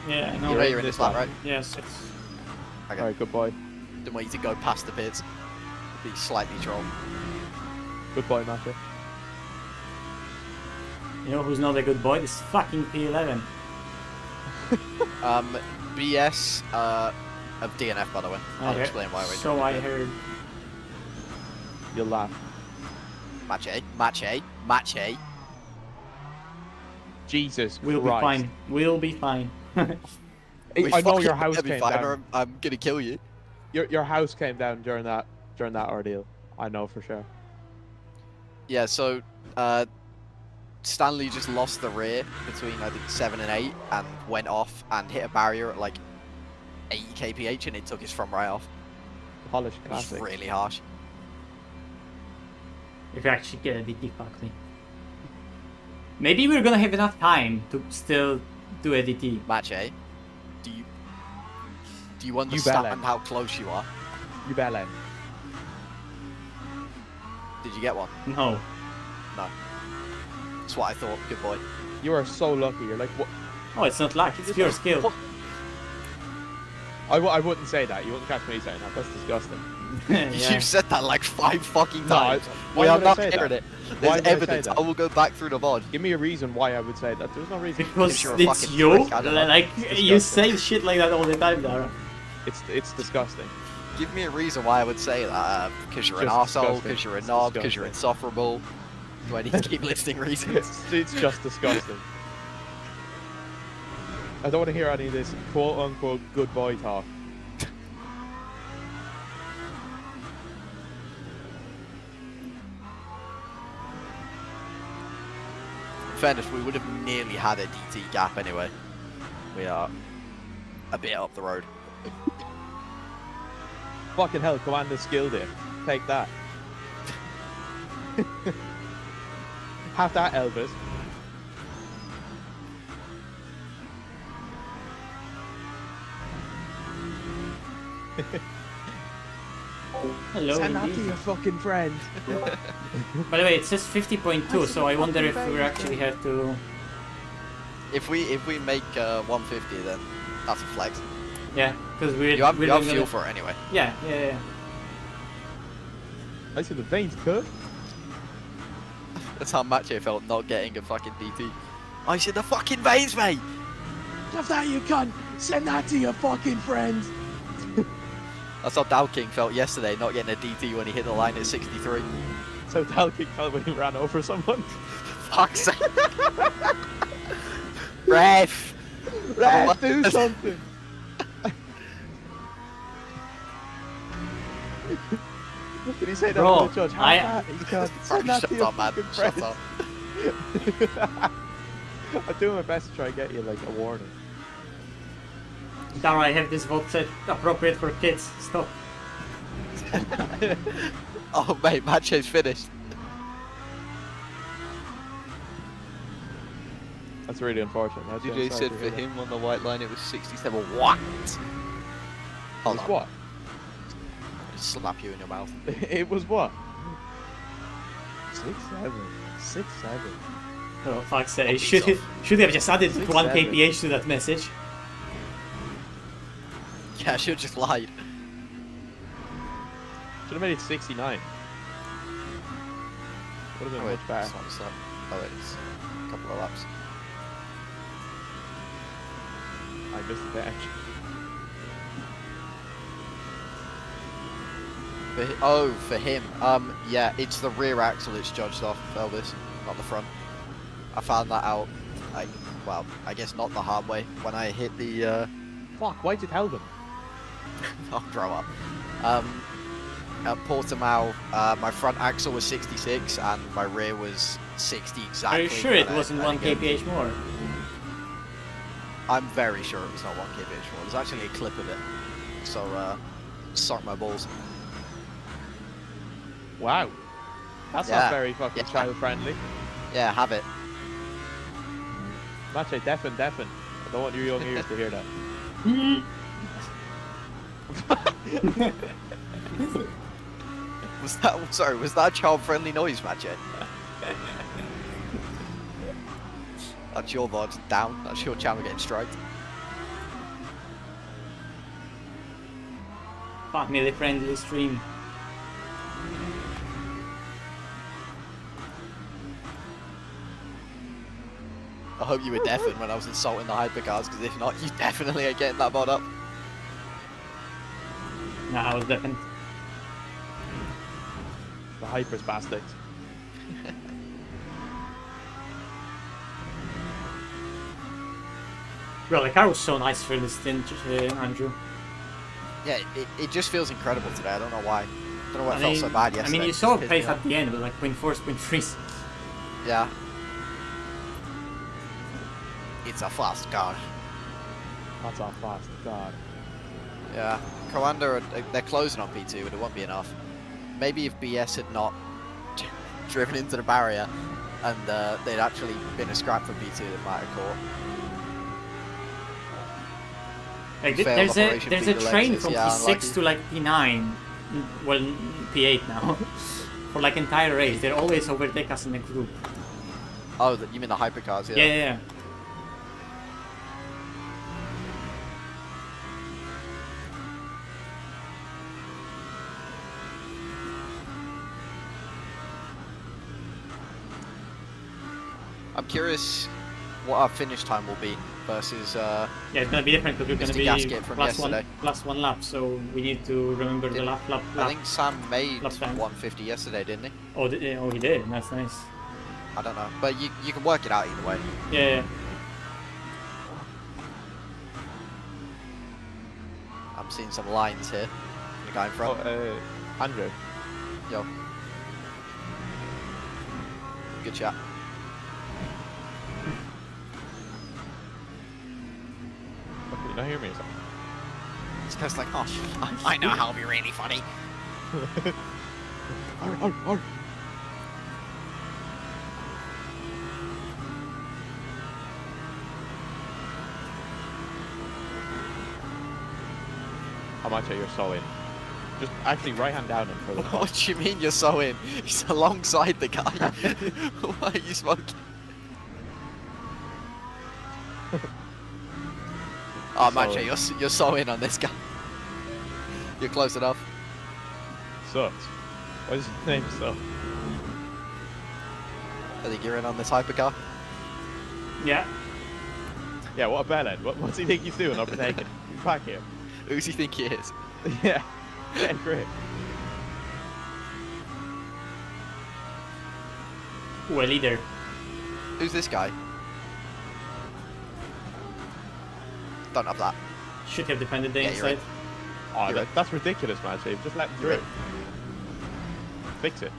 Yeah, I know. You're in this lap, right? Yes, it's... Okay. Alright, good boy. Didn't want you to go past the pits. Be slightly troll. Good boy, Matthew. You know who's not a good boy? This fucking P11. BS of DNF, by the way. I'll Okay. explain why we're So doing I it. heard. You'll laugh. Match A, match A, match A. Jesus We'll be Christ. fine. We'll be fine. We I know fucking your house better be came fine, down. or I'm gonna kill you. Your house came down during that ordeal. I know for sure. Yeah, so Stanley just lost the rear between I think 7 and 8 and went off and hit a barrier at like 80 kph and it took his front right off. Polish It was classic. really harsh. If you actually get a DT, fuck me. Maybe we're gonna have enough time to still do a DT. Match A. Do you bet. understand how close you are? You better. Did you get one? No. No. That's what I thought. Good boy. You are so lucky. You're like, what? Oh, it's not luck, it's pure skill. I wouldn't say that. You wouldn't catch me saying that. That's disgusting. Yeah. You've said that like 5 fucking No, times. why We are would I not say hearing that? it. Why There's would I say evidence. that? I will go back through the VOD. Give me a reason why I would say that. There's no reason. Because you're a it's fucking you. prick, I don't know. Like, It's you disgusting. say shit like that all the time, Dara. It's disgusting. Give me a reason why I would say that. Because you're an Just arsehole, disgusting. because you're a It's knob, because you're disgusting. insufferable. Do I need to keep listing reasons? It's just disgusting. I don't want to hear any of this quote unquote good boy talk. In fairness, we would have nearly had a DT gap anyway. We are a bit up the road. Fucking hell, Commander skill there. Take that. Have that, Elvis. Hello, Send that to indeed. your fucking friend. By the way, it says 50.2, so I wonder if we actually have to... If we make 150, then that's a flex. Yeah, because we're... You have we're fuel gonna- for it anyway. Yeah, yeah, yeah. I see the veins cut. That's how Macho felt not getting a fucking DT. I said the fucking veins, mate! Have that, you cunt. Send that to your fucking friends. That's how Dow King felt yesterday, not getting a DT when he hit the line at 63. So Dalkick felt when he ran over someone. Fuck's sake! Ref! Ref, do something. Did he say that Bro, to the judge? I- Have that, you cunt. Send that Shut to your up, man. fucking Shut friends. up. I'm doing my best to try and get you like a warning. Dara, I have this vote set appropriate for kids. Stop. Oh, mate, Macho's finished. That's really unfortunate. That's DJ sorry said to for hear that. him on the white line it was 67. What? Hold It was on. what? I'll slap you in your mouth. It was what? 6-7. 6-7. Oh, fuck's sake. Oh, Should piss have just added 1 6-7. kph to that message. Yeah, I should have just lied. Should have made it 69. Would have been much better. It's not a slap. Oh, it's a couple of laps. I missed the dash. For him. Yeah, it's the rear axle it's judged off, Elvis, not the front. I found that out. Well, I guess not the hard way. When I hit the. Fuck, why'd you tell them? I'll grow up. At Portimao, my front axle was 66 and my rear was 60 exactly. Are you sure it wasn't 1 kph more? I'm very sure it was not 1 kph more. There's actually a clip of it. So, suck my balls. Wow. That's Yeah. not very fucking Yeah. child friendly. Yeah, have it. Match it, deafen. I don't want your young ears to hear that. Was that a child-friendly noise, Magic? That's your VOD down. That's your channel getting striked. Family friendly stream. I hope you were deafened when I was insulting the hypercars, because if not, you definitely are getting that VOD up. Nah, I was deafened. The hyperspastics. Well, the car was so nice for this stint, Andrew. Yeah, it just feels incredible today. I don't know why. I don't know why it felt so bad yesterday. I mean, you It saw a just pace pissed me at the end, but like 0.4, 0.3. off. Yeah. It's a fast car. That's all fast. God. Yeah. Coanda, they're closing on P2, but it won't be enough. Maybe if BS had not driven into the barrier and they'd actually been a scrap for P2, they might have caught. Like, Failed there's operation a for the train Lexus, from yeah, P6 unlucky. to like P9, well P8 now, for like entire race. They're always overtake us in a group. Oh, you mean the hypercars? Yeah. Yeah. I'm curious what our finish time will be versus. Yeah, it's gonna be different because we're gonna Mr. be Gasket from yesterday. plus one lap, so we need to remember the lap. I think Sam made lap time. 150 yesterday, didn't he? Oh, he did. That's nice. I don't know, but you can work it out either way. Yeah. I'm seeing some lines here. The guy in front. Oh, Andrew. Yo. Good chat. Can you not hear me? Or something? This guy's like, oh, I know how to be really funny. Arr. How much are you so in? Just actually right hand down and for the What do you mean you're so in? He's alongside the guy. Why are you smoking? Oh, man, you're so in on this guy. You're close enough. Sucks. Why is his name so? I think you're in on this hypercar. Yeah. Yeah, what about it? What's he think he's doing? Overtaking? He's back here. Who's he think he is? Yeah. Yeah, great. Ooh, a leader. Who's this guy? Don't have that. Should have defended the Yeah, you're inside. Oh, You're right. that's ridiculous, man. Shave. Just let him You're through. Fix it.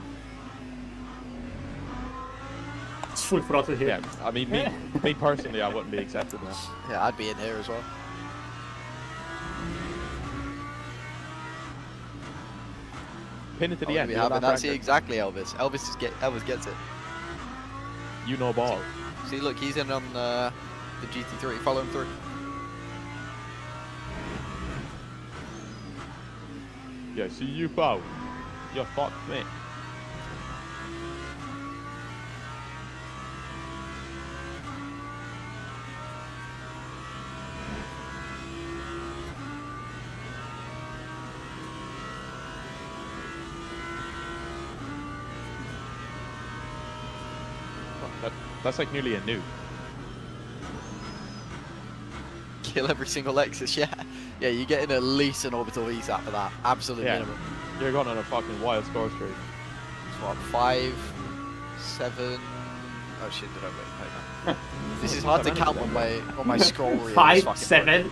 It's full throttle here. Yeah, I mean, me personally, I wouldn't be accepting that. Yeah, I'd be in here as well. Pin it to the What end. do we do a have? lap And that's it record. exactly, Elvis. Elvis gets it. You know ball. See, look, he's in on the GT3. Follow him through. Yeah, see you, pal. You're fucked, mate. That's like nearly a nuke. Kill every single Lexus, yeah. Yeah, you're getting at least an orbital VSAT for that. Absolute minimum. You're going on a fucking wild score streak. It's what, 5, 7... Oh shit, did I wait? Wait, no. This is hard to count on my scroll reel. 5, 7.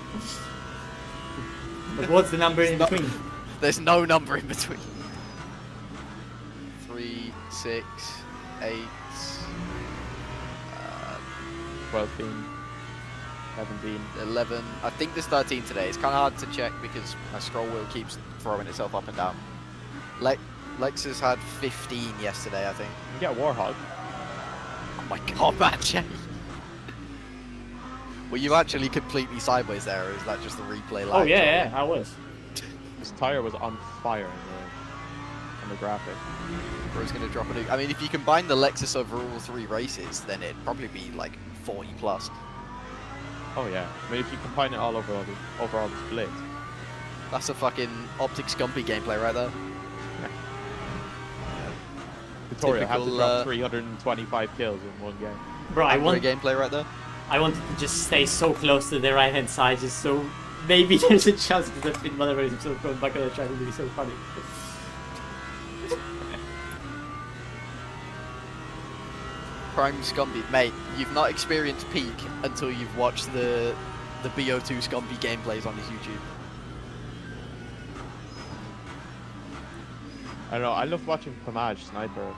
But what's the number in between? There's no number in between. 3, 6, 8... 12, 17, 11. I think there's 13 today. It's kind of hard to check because my scroll wheel keeps throwing itself up and down. Lexus had 15 yesterday, I think. You get a Warhog. Oh my god, man, Jay. Were you actually completely sideways there, or is that just the replay lag? Oh yeah, I was. This tire was on fire in the graphic. Bro's gonna drop a nuke. I mean, if you combine the Lexus over all 3 races, then it'd probably be like 40 plus. Oh yeah. I mean, if you combine it all over all the splits. That's a fucking Optic Scumpy gameplay right there. Victoria had to Typical, drop 325 kills in one game. Bro, I want gameplay right there. I wanted to just stay so close to the right hand side, just so maybe there's a chance that in one of those episodes going back on the track would be so funny. Prime Scumpy, mate, you've not experienced peak until you've watched the BO2 Scumpy gameplays on his YouTube. I don't know, I love watching Pamaj Sniper.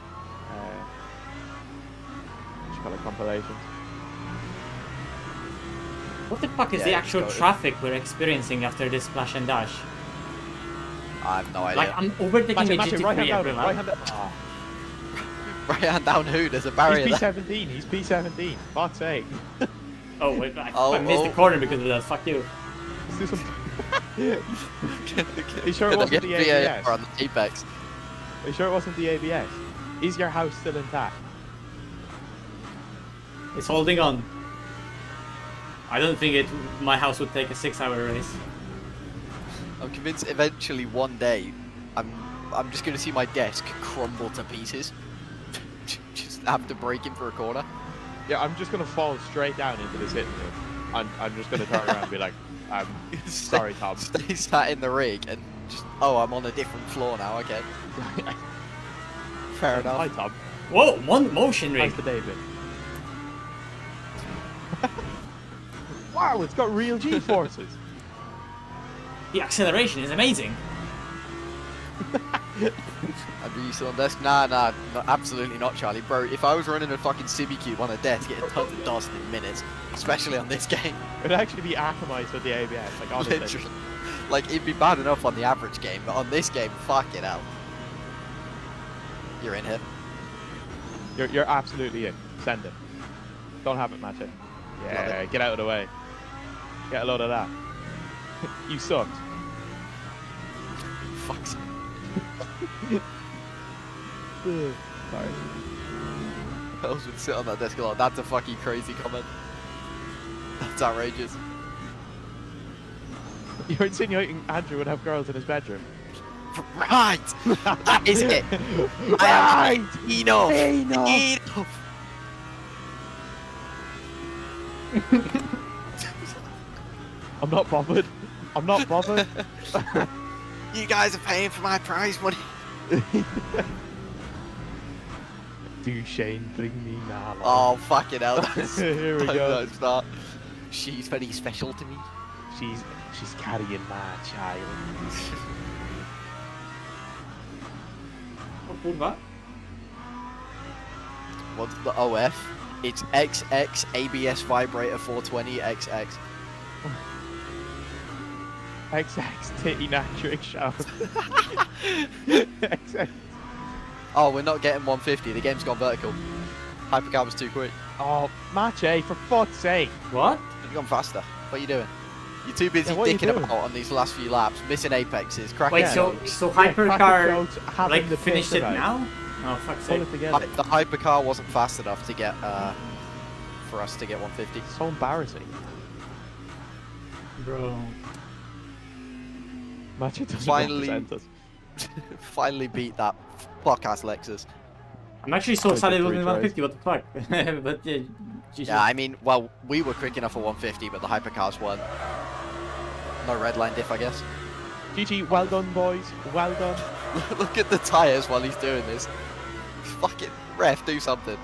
What you call it, compilations. What the fuck is Yeah, the it's actual got- traffic we're experiencing after this splash and dash? I have no idea. Like, I'm overtaking Match the it, match it, right hand GT3 down, everywhere. right hand down. Ah, Right hand down who? There's a barrier he's there. P17, he's P17. Fuck's sake. Oh wait, I Oh, missed the oh. corner because of that. Fuck you. Let's do some... Are you sure it wasn't the ABS? Or on the Apex. Are you sure it wasn't the ABS? Is your house still intact? It's holding on. I don't think my house would take a 6-hour race. I'm convinced eventually one day I'm just gonna see my desk crumble to pieces. Just have to break in for a corner. Yeah, I'm just gonna fall straight down into this hit. I'm just gonna turn around and be like, sorry, Tom. Stay sat in the rig and just, oh, I'm on a different floor now, okay. Fair enough. Hi, Tom. Whoa, motion rig. How's the day been? Wow, it's got real G-forces. The acceleration is amazing. Andrew, you still on desk? Nah, no, absolutely not, Charlie. Bro, if I was running a fucking Simucube on a desk, getting tons of dust in minutes, especially on this game. It'd actually be atomized with the ABS, like honestly. Literally. Like, it'd be bad enough on the average game, but on this game, fuck it out. You're in here. You're absolutely in. Send it. Don't have it, match it. Yeah, get out of the way. Get a load of that. You sucked. Fuck's sake. Sorry. Else would sit on that desk a lot. That's a fucking crazy comment. That's outrageous. You're insinuating Andrew would have girls in his bedroom. Right! That is it! I am enough! Enough! I'm not bothered. I'm not bothered. You guys are paying for my prize money. Do Shane bring me now? Oh, fucking hell. That's, Here we go. That's not. She's very special to me. She's carrying my child. What? What's the OF? It's XX ABS vibrator 420 XX. XX titty natric shout. XX. Oh, we're not getting 150. The game's gone vertical. Hypercar was too quick. Oh, Mache, for fuck's sake. What? You've gone faster. What are you doing? You're too busy what are you dicking doing? about on these last few laps, missing apexes, cracking Wait, so codes. Hypercar having like the finished piss it about now? Oh fuck's Pull sake! it together. The hypercar wasn't fast enough to get for us to get 150. So embarrassing. Bro. Mache doesn't Finally- represent us. Finally beat that fuck-ass Lexus. I'm actually so Good excited it was victory, 150. What the fuck? But yeah, Jesus. Yeah, I mean, well, we were quick enough for 150, but the hypercars weren't. No red line diff, I guess. GG, well done, boys. Well done. Look at the tyres while he's doing this. Fucking ref, do something.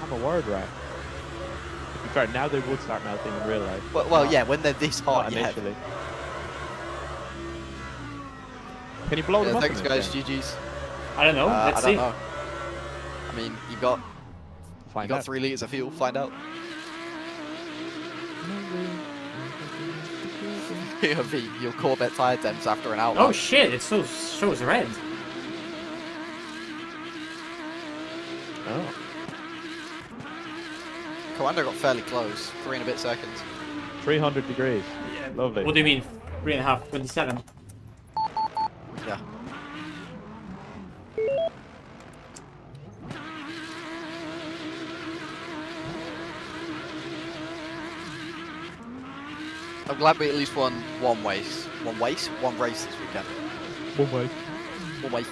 I'm a word, right? To be fair, now they would start melting in real life. Well, yeah, when they're this hot, Not yeah. initially. Can you blow them Yeah, up? thanks, in it guys. then? GG's. I don't know. I Let's don't see. know. I mean, you got Find 3 litres of fuel. Find out. Your Corvette tyre temps after an hour. Oh shit! It so shows red. Oh. Coanda got fairly close. 3 and a bit seconds. 300 degrees. Lovely. What do you mean? 3.5, 27. Yeah. I'm glad we at least won one race. One race this weekend. One way. One race.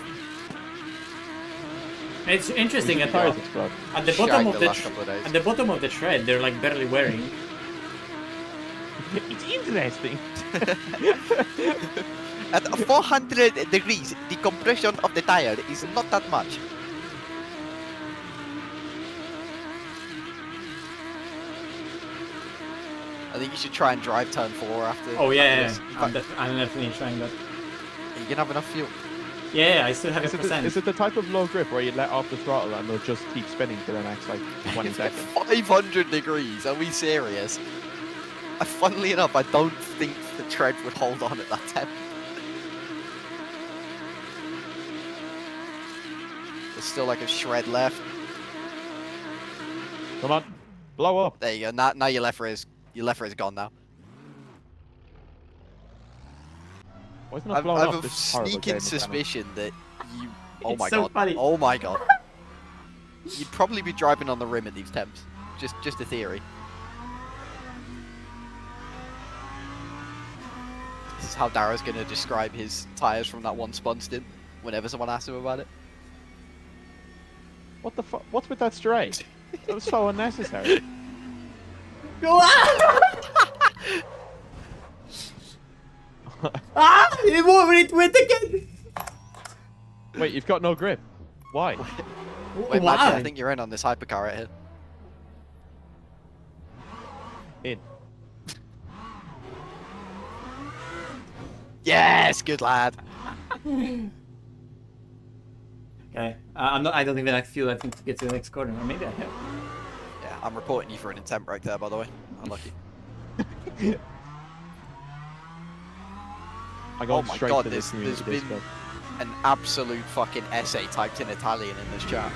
It's interesting at Tires the explode. at the bottom Shagged of the the last couple of days. at the bottom of the tread. They're like barely wearing. It's interesting. At 400 degrees, the compression of the tire is not that much. I think you should try and drive turn 4 after. Oh yeah, yeah, after yeah. this. I'm definitely trying that. You can have enough fuel. Yeah, I still have Is a it, percent. is it the type of low grip where you let off the throttle and they'll just keep spinning for the next like 20 seconds? 500 degrees, are we serious? Funnily enough, I don't think the tread would hold on at that temp. There's still like a shred left. Come on, blow up. There you go. Now your left rear is gone now. Why isn't it I've blowing a up this horrible game sneaking of tennis? suspicion that you. Oh It's my so god! funny. Oh my god! You'd probably be driving on the rim at these temps. Just a theory. This is how Dara's gonna describe his tires from that one spun stint whenever someone asks him about it. What the fuck? What's with that straight? That was so unnecessary. Ah! It went again! Wait, you've got no grip. Why? Wait, Why? Magic, I think you're in on this hypercar right here. In. Yes, good lad. Okay, I don't even feel I think to get to the next corner, or maybe I have. Yeah, I'm reporting you for an intent break there, by the way. Unlucky. I go Oh my straight god, to this there's community been Discord. an absolute fucking essay typed in Italian in this chat.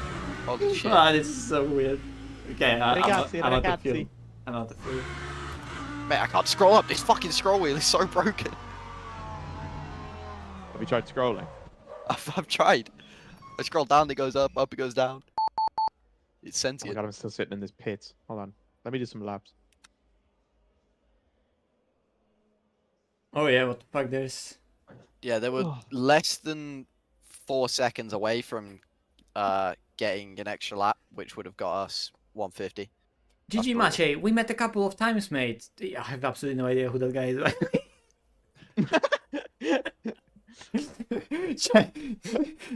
Holy shit. Ah, this is so weird. Okay, Ragazzi, I'm out the ragazzi. fuel. I'm out the fuel. Mate, I can't scroll up. This fucking scroll wheel is so broken. Have you tried scrolling? I've tried. I scroll down, it goes up it goes down. It's Oh my sentient. god, I'm still sitting in this pit. Hold on. Let me do some laps. Oh yeah, what the fuck? There's. Yeah, they were less than 4 seconds away from getting an extra lap, which would have got us 150. That's GG brutal. Mache, we met a couple of times, mate. I have absolutely no idea who that guy is.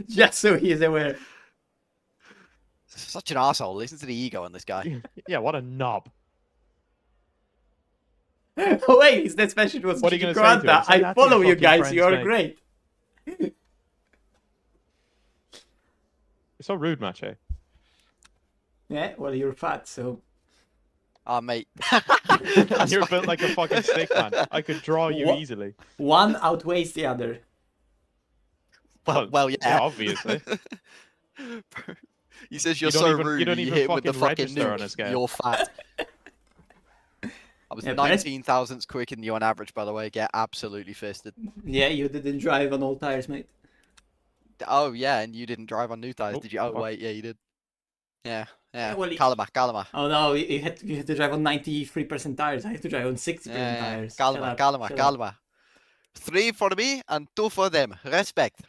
Just so he is aware. Such an asshole. Listen to the ego on this guy. Yeah, what a knob. Oh wait, his next message was What are you GG gonna say to him? Granta. Say I that to follow your you fucking guys, friends, you're mate. great. You're so rude, Mache. Yeah, well you're fat, so. Ah, mate. And you're built like a fucking stick man. I could draw you What? easily. One outweighs the other. Well, yeah. Obviously. He says You you're don't so even- you rude. don't and even hit him with the fucking fucking register on nuke. this game. You're fat. I was Yeah, press- 19 thousandths quicker than you on average, by the way. Get absolutely fisted. Yeah, you didn't drive on old tires, mate. Oh yeah, and you didn't drive on new tires, Oh, did you? Oh fuck. wait, yeah, you did. Yeah, Yeah, yeah. well, Calma. Oh no, you had to drive on 93% tires. I had to drive on 60% Yeah, tires. Shut up, shut up. calma. 3 for me and 2 for them. Respect.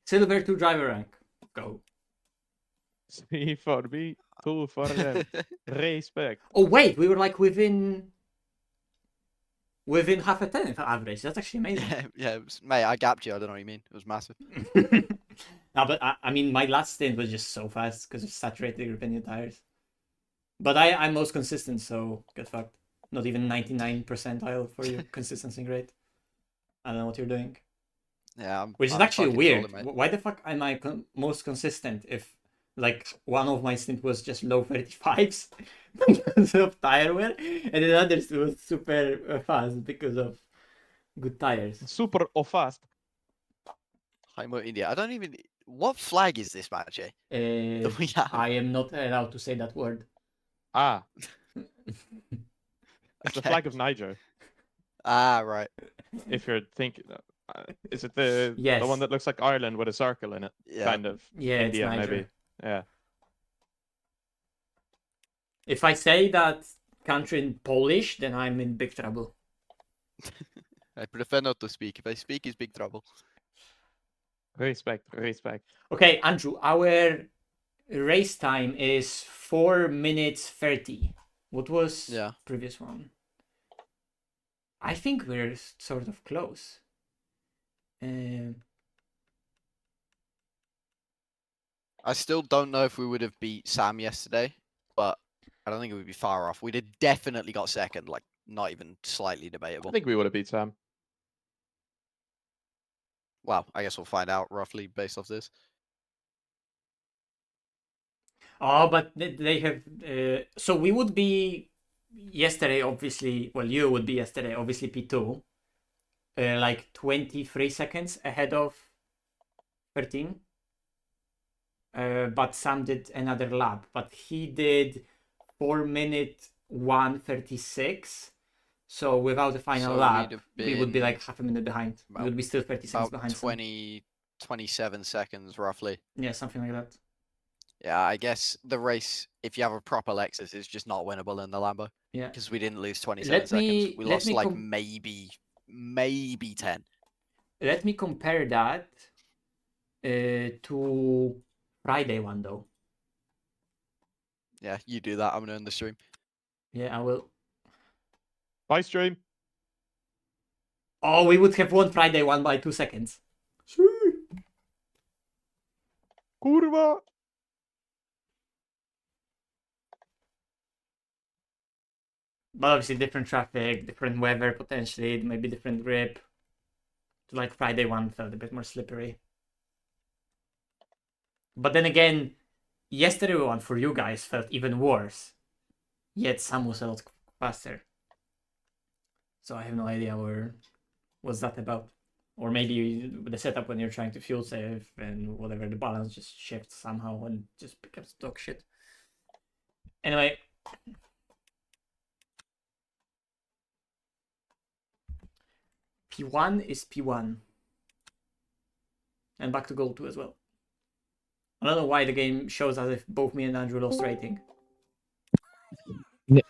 Silver to driver rank. Go. 3 for me, 2 for them. Respect. Oh wait, we were like within half a 10 average. That's actually amazing. yeah, mate, I gapped you. I don't know what you mean. It was massive. No, but I mean, my last stint was just so fast because of saturated grip in your tires. But I'm most consistent, so get fucked. Not even 99 percentile for you. Consistency grade. I don't know what you're doing. Yeah, Which is I'm actually fucking weird. trolling, mate. Why the fuck am I most consistent if, like, one of my stint was just low 35s because of tire wear, and the others was super fast because of good tires? Super or fast. Hymo India. I don't even. What flag is this match, eh? That we have? I am not allowed to say that word. Ah, it's the Okay. flag of Niger. Ah, right. If you're thinking, is it the Yes. one that looks like Ireland with a circle in it? Yeah. Kind of. Yeah, it's India, Niger. maybe. Yeah. If I say that country in Polish, then I'm in big trouble. I prefer not to speak. If I speak, it's big trouble. Respect. Okay, Andrew, our race time is 4 minutes 30. What was Yeah. previous one? I think we're sort of close. I still don't know if we would have beat Sam yesterday, but I don't think it would be far off. We'd have definitely got second, like not even slightly I debatable. think we would have beat Sam. Well, I guess we'll find out roughly based off this. Oh, but they have. So we would be yesterday, obviously. Well, you would be yesterday, obviously P2. Like 23 seconds ahead of 13. But Sam did another lap, but he did 4 minute 1:36. So without a final So lap, we'd have we would be been like half a minute behind. We would be still 30 seconds About behind. Sam. 27 seconds roughly. Yeah, something like that. Yeah, I guess the race, if you have a proper Lexus, is just not winnable in the Lambo. Yeah. Because we didn't lose 27 Let seconds. me- We let lost me like maybe 10. Let me compare that to Friday one though. Yeah, you do that. I'm gonna end the stream. Yeah, I will. Bye, stream. Oh, we would have won Friday one by 2 seconds. Kurwa. But obviously different traffic, different weather potentially, maybe different grip. Like Friday one felt a bit more slippery. But then again, yesterday one for you guys felt even worse. Yet Sam was a lot faster. So I have no idea what's that about. Or maybe the setup when you're trying to fuel save and whatever, the balance just shifts somehow and just becomes dog shit. Anyway. P1 is P1. And back to goal 2 as well. I don't know why the game shows as if both me and Andrew lost rating. Whoa,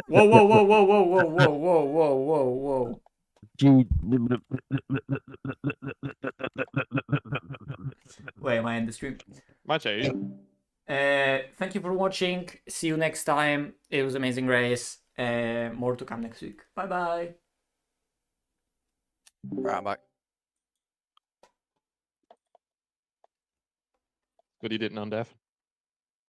whoa, whoa, whoa, whoa, whoa, whoa, whoa, whoa, whoa, whoa. Wait, am I in the stream? Much age. Thank you for watching. See you next time. It was an amazing race. More to come next week. Bye bye. Right, I'm back. But he didn't on deaf.